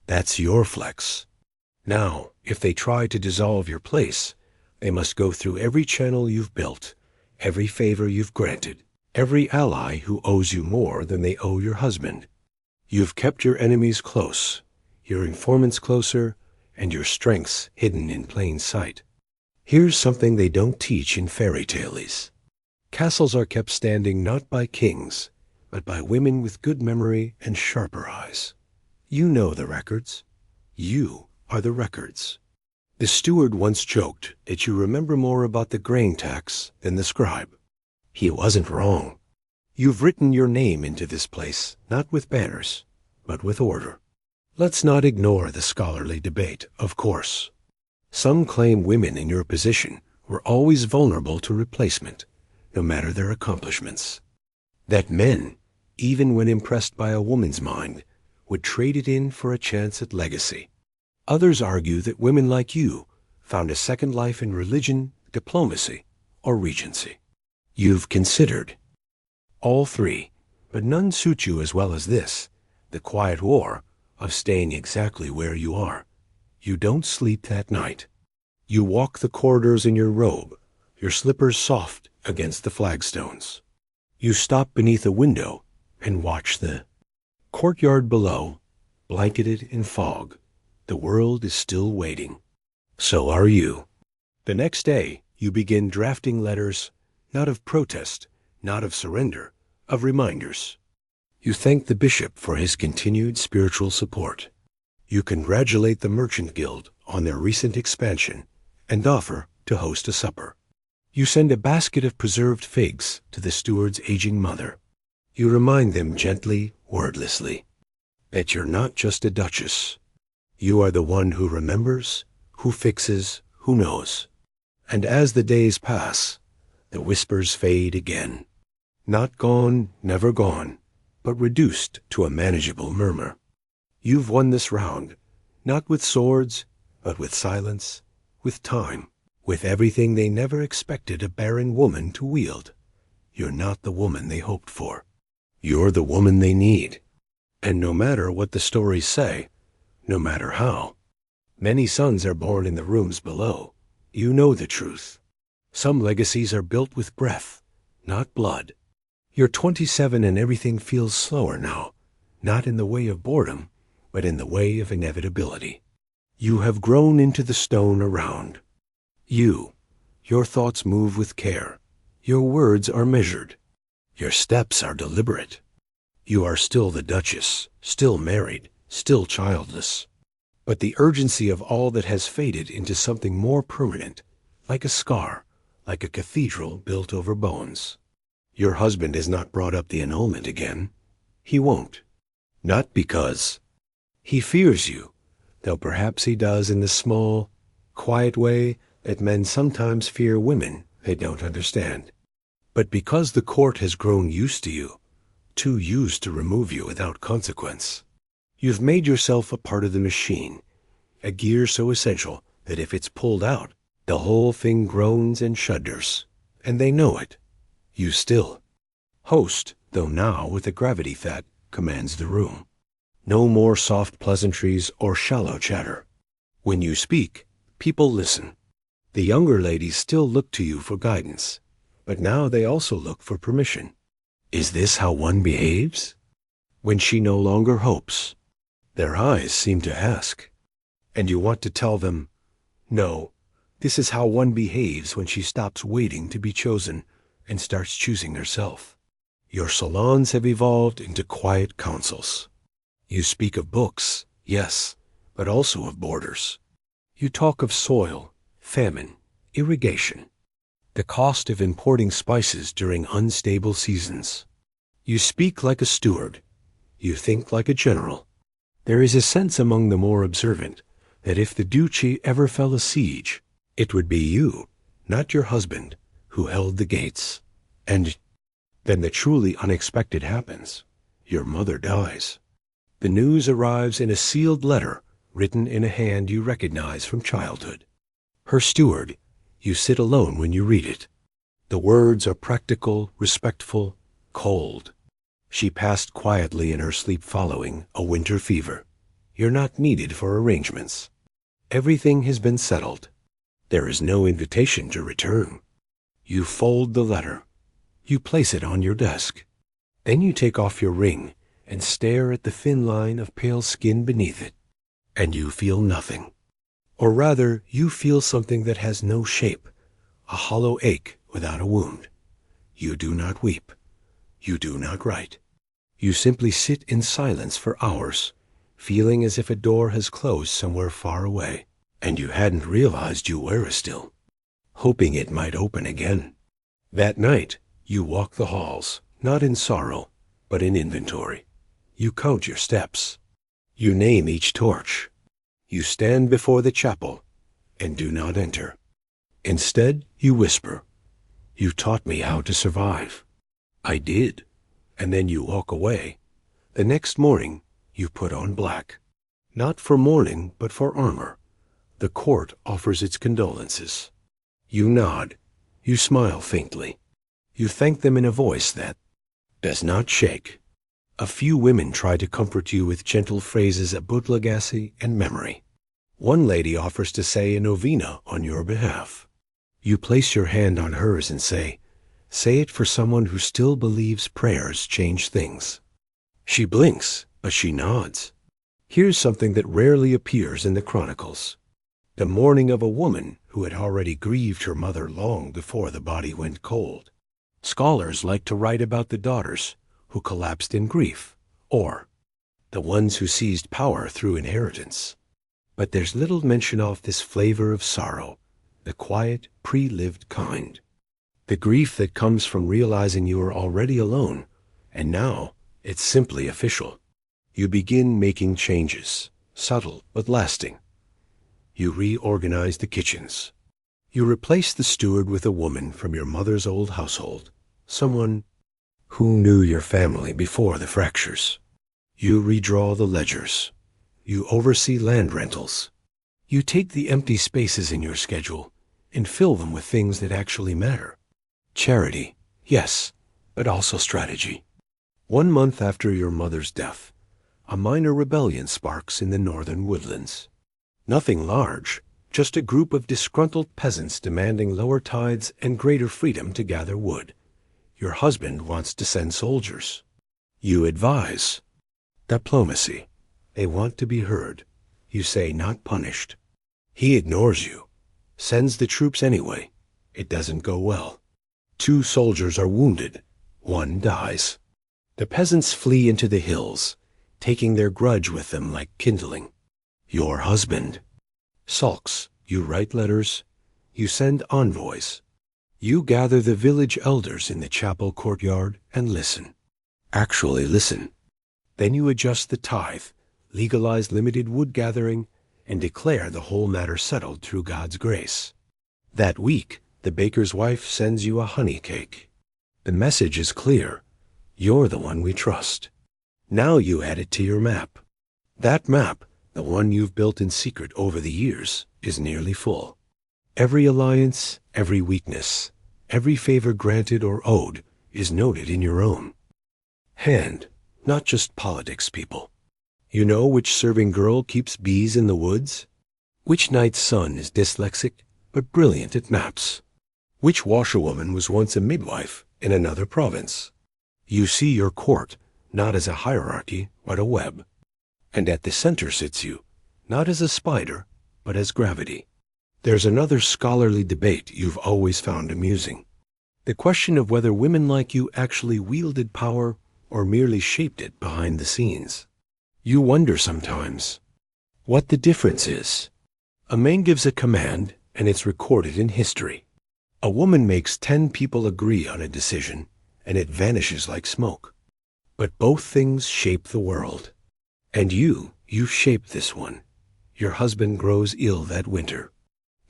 That's your flex. Now, if they try to dissolve your place, they must go through every channel you've built, every favor you've granted, every ally who owes you more than they owe your husband. You've kept your enemies close, your informants closer, and your strengths hidden in plain sight. Here's something they don't teach in fairy tales. Castles are kept standing not by kings, but by women with good memory and sharper eyes. You know the records. You are the records. The steward once joked that you remember more about the grain tax than the scribe. He wasn't wrong. You've written your name into this place, not with banners, but with order. Let's not ignore the scholarly debate, of course. Some claim women in your position were always vulnerable to replacement, no matter their accomplishments. That men, even when impressed by a woman's mind, would trade it in for a chance at legacy. Others argue that women like you found a second life in religion, diplomacy, or regency. You've considered all three, but none suit you as well as this, the quiet war of staying exactly where you are. You don't sleep that night. You walk the corridors in your robe, your slippers soft against the flagstones. You stop beneath a window and watch the courtyard below, blanketed in fog. The world is still waiting. So are you. The next day, you begin drafting letters, not of protest, not of surrender, of reminders. You thank the bishop for his continued spiritual support. You congratulate the Merchant Guild on their recent expansion and offer to host a supper. You send a basket of preserved figs to the steward's aging mother. You remind them gently, wordlessly, that you're not just a duchess. You are the one who remembers, who fixes, who knows. And as the days pass, the whispers fade again. Not gone, never gone, but reduced to a manageable murmur. You've won this round, not with swords, but with silence, with time, with everything they never expected a barren woman to wield. You're not the woman they hoped for. You're the woman they need. And no matter what the stories say, no matter how, many sons are born in the rooms below. You know the truth. Some legacies are built with breath, not blood. You're 27 and everything feels slower now, not in the way of boredom, but in the way of inevitability. You have grown into the stone around. Your thoughts move with care. Your words are measured. Your steps are deliberate. You are still the Duchess, still married, still childless. but the urgency of all that has faded into something more permanent, like a scar, like a cathedral built over bones. Your husband has not brought up the annulment again. He won't. Not because he fears you, though perhaps he does in the small, quiet way that men sometimes fear women they don't understand. But because the court has grown used to you, too used to remove you without consequence. You've made yourself a part of the machine, a gear so essential that if it's pulled out, the whole thing groans and shudders, and they know it. You still, host, though now with a gravity that commands the room. No more soft pleasantries or shallow chatter. When you speak, people listen. The younger ladies still look to you for guidance, but now they also look for permission. Is this how one behaves? When she no longer hopes, their eyes seem to ask, and you want to tell them, no, this is how one behaves when she stops waiting to be chosen and starts choosing herself. Your salons have evolved into quiet councils. You speak of books, yes, but also of borders. You talk of soil, famine, irrigation, the cost of importing spices during unstable seasons. You speak like a steward. You think like a general. There is a sense among the more observant that if the duchy ever fell a siege, it would be you, not your husband, who held the gates. And then the truly unexpected happens. Your mother dies. The news arrives in a sealed letter written in a hand you recognize from childhood. Her steward, you sit alone when you read it. The words are practical, respectful, cold. She passed quietly in her sleep following a winter fever. You're not needed for arrangements. Everything has been settled. There is no invitation to return. You fold the letter. You place it on your desk. Then you take off your ring and stare at the thin line of pale skin beneath it. And you feel nothing. Or rather, you feel something that has no shape, a hollow ache without a wound. You do not weep. You do not write. You simply sit in silence for hours, feeling as if a door has closed somewhere far away, and you hadn't realized you were still, hoping it might open again. That night, you walk the halls, not in sorrow, but in inventory. You count your steps. You name each torch. You stand before the chapel and do not enter. Instead, you whisper, "You taught me how to survive." I did. And then you walk away. The next morning, you put on black. Not for mourning, but for armor. The court offers its condolences. You nod. You smile faintly. You thank them in a voice that does not shake. A few women try to comfort you with gentle phrases about legacy and memory. One lady offers to say a novena on your behalf. You place your hand on hers and say it for someone who still believes prayers change things. She blinks, but she nods. Here's something that rarely appears in the chronicles. The mourning of a woman who had already grieved her mother long before the body went cold. Scholars like to write about the daughters who collapsed in grief, or the ones who seized power through inheritance. But there's little mention of this flavor of sorrow, the quiet, pre-lived kind. The grief that comes from realizing you are already alone, and now it's simply official. You begin making changes, subtle but lasting. You reorganize the kitchens. You replace the steward with a woman from your mother's old household, someone who knew your family before the fractures. You redraw the ledgers. You oversee land rentals. You take the empty spaces in your schedule and fill them with things that actually matter. Charity, yes, but also strategy. 1 month after your mother's death, a minor rebellion sparks in the northern woodlands. Nothing large, just a group of disgruntled peasants demanding lower tithes and greater freedom to gather wood. Your husband wants to send soldiers. You advise. Diplomacy. They want to be heard. You say not punished. He ignores you. Sends the troops anyway. It doesn't go well. 2 soldiers are wounded. 1 dies. The peasants flee into the hills, taking their grudge with them like kindling. Your husband. Sulks, you write letters, you send envoys. You gather the village elders in the chapel courtyard and listen. Actually listen. Then you adjust the tithe, legalize limited wood gathering, and declare the whole matter settled through God's grace. That week, the baker's wife sends you a honey cake. The message is clear. You're the one we trust. Now you add it to your map. That map, the one you've built in secret over the years, is nearly full. Every alliance, every weakness, every favor granted or owed is noted in your own hand, not just politics, people. You know which serving girl keeps bees in the woods? Which knight's son is dyslexic but brilliant at maps? Which washerwoman was once a midwife in another province? You see your court not as a hierarchy but a web. And at the center sits you, not as a spider, but as gravity. There's another scholarly debate you've always found amusing. The question of whether women like you actually wielded power or merely shaped it behind the scenes. You wonder sometimes what the difference is. A man gives a command and it's recorded in history. A woman makes 10 people agree on a decision and it vanishes like smoke. But both things shape the world. And you shape this one. Your husband grows ill that winter.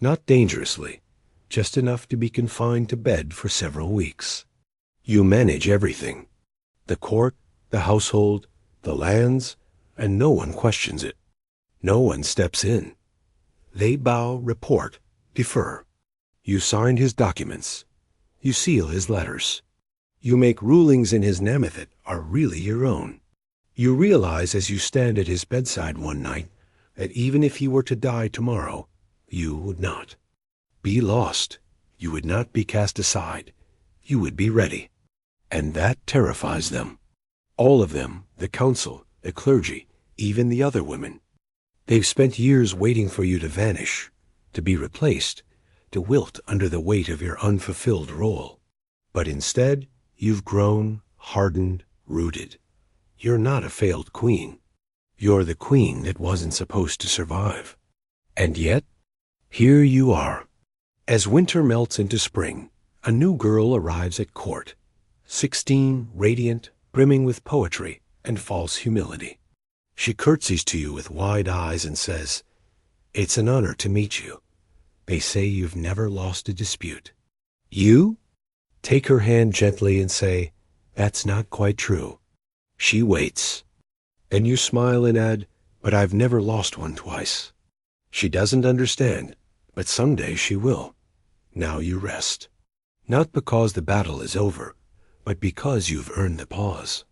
Not dangerously, just enough to be confined to bed for several weeks. You manage everything. The court, the household, the lands, and no one questions it. No one steps in. They bow, report, defer. You sign his documents. You seal his letters. You make rulings in his name that are really your own. You realize as you stand at his bedside one night that even if he were to die tomorrow, you would not be lost. You would not be cast aside. You would be ready. And that terrifies them. All of them, the council, the clergy, even the other women. They've spent years waiting for you to vanish, to be replaced, to wilt under the weight of your unfulfilled role. But instead, you've grown, hardened, rooted. You're not a failed queen. You're the queen that wasn't supposed to survive. And yet, here you are. As winter melts into spring, a new girl arrives at court, 16, radiant, brimming with poetry and false humility. She curtsies to you with wide eyes and says, "It's an honor to meet you. They say you've never lost a dispute." You take her hand gently and say, "That's not quite true." She waits. Then you smile and add, "But I've never lost one twice." She doesn't understand, but someday she will. Now you rest. Not because the battle is over, but because you've earned the pause.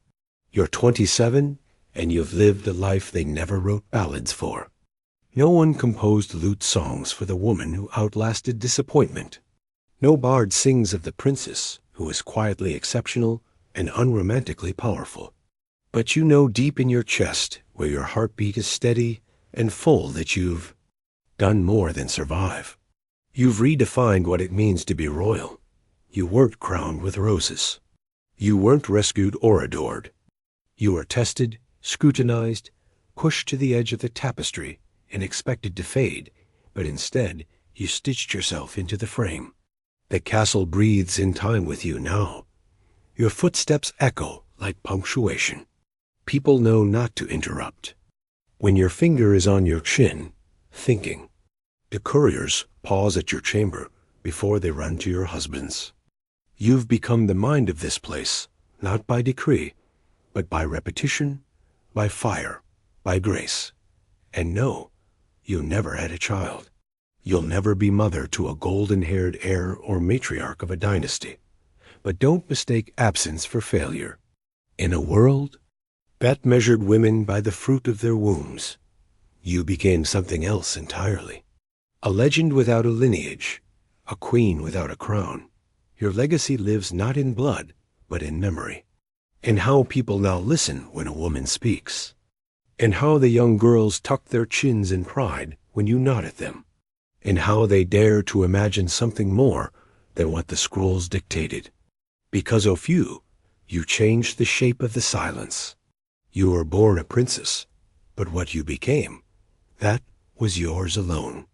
You're 27, and you've lived a life they never wrote ballads for. No one composed lute songs for the woman who outlasted disappointment. No bard sings of the princess who is quietly exceptional and unromantically powerful. But you know deep in your chest, where your heartbeat is steady and full, that you've done more than survive. You've redefined what it means to be royal. You weren't crowned with roses. You weren't rescued or adored. You were tested, scrutinized, pushed to the edge of the tapestry, and expected to fade, but instead you stitched yourself into the frame. The castle breathes in time with you now. Your footsteps echo like punctuation. People know not to interrupt. When your finger is on your chin, thinking, the couriers pause at your chamber before they run to your husband's. You've become the mind of this place, not by decree, but by repetition, by fire, by grace. And no, you never had a child. You'll never be mother to a golden-haired heir or matriarch of a dynasty. But don't mistake absence for failure. In a world that measured women by the fruit of their wombs, you became something else entirely. A legend without a lineage, a queen without a crown. Your legacy lives not in blood, but in memory. In how people now listen when a woman speaks. In how the young girls tuck their chins in pride when you nod at them. In how they dare to imagine something more than what the scrolls dictated. Because of you changed the shape of the silence. You were born a princess, but what you became That was yours alone.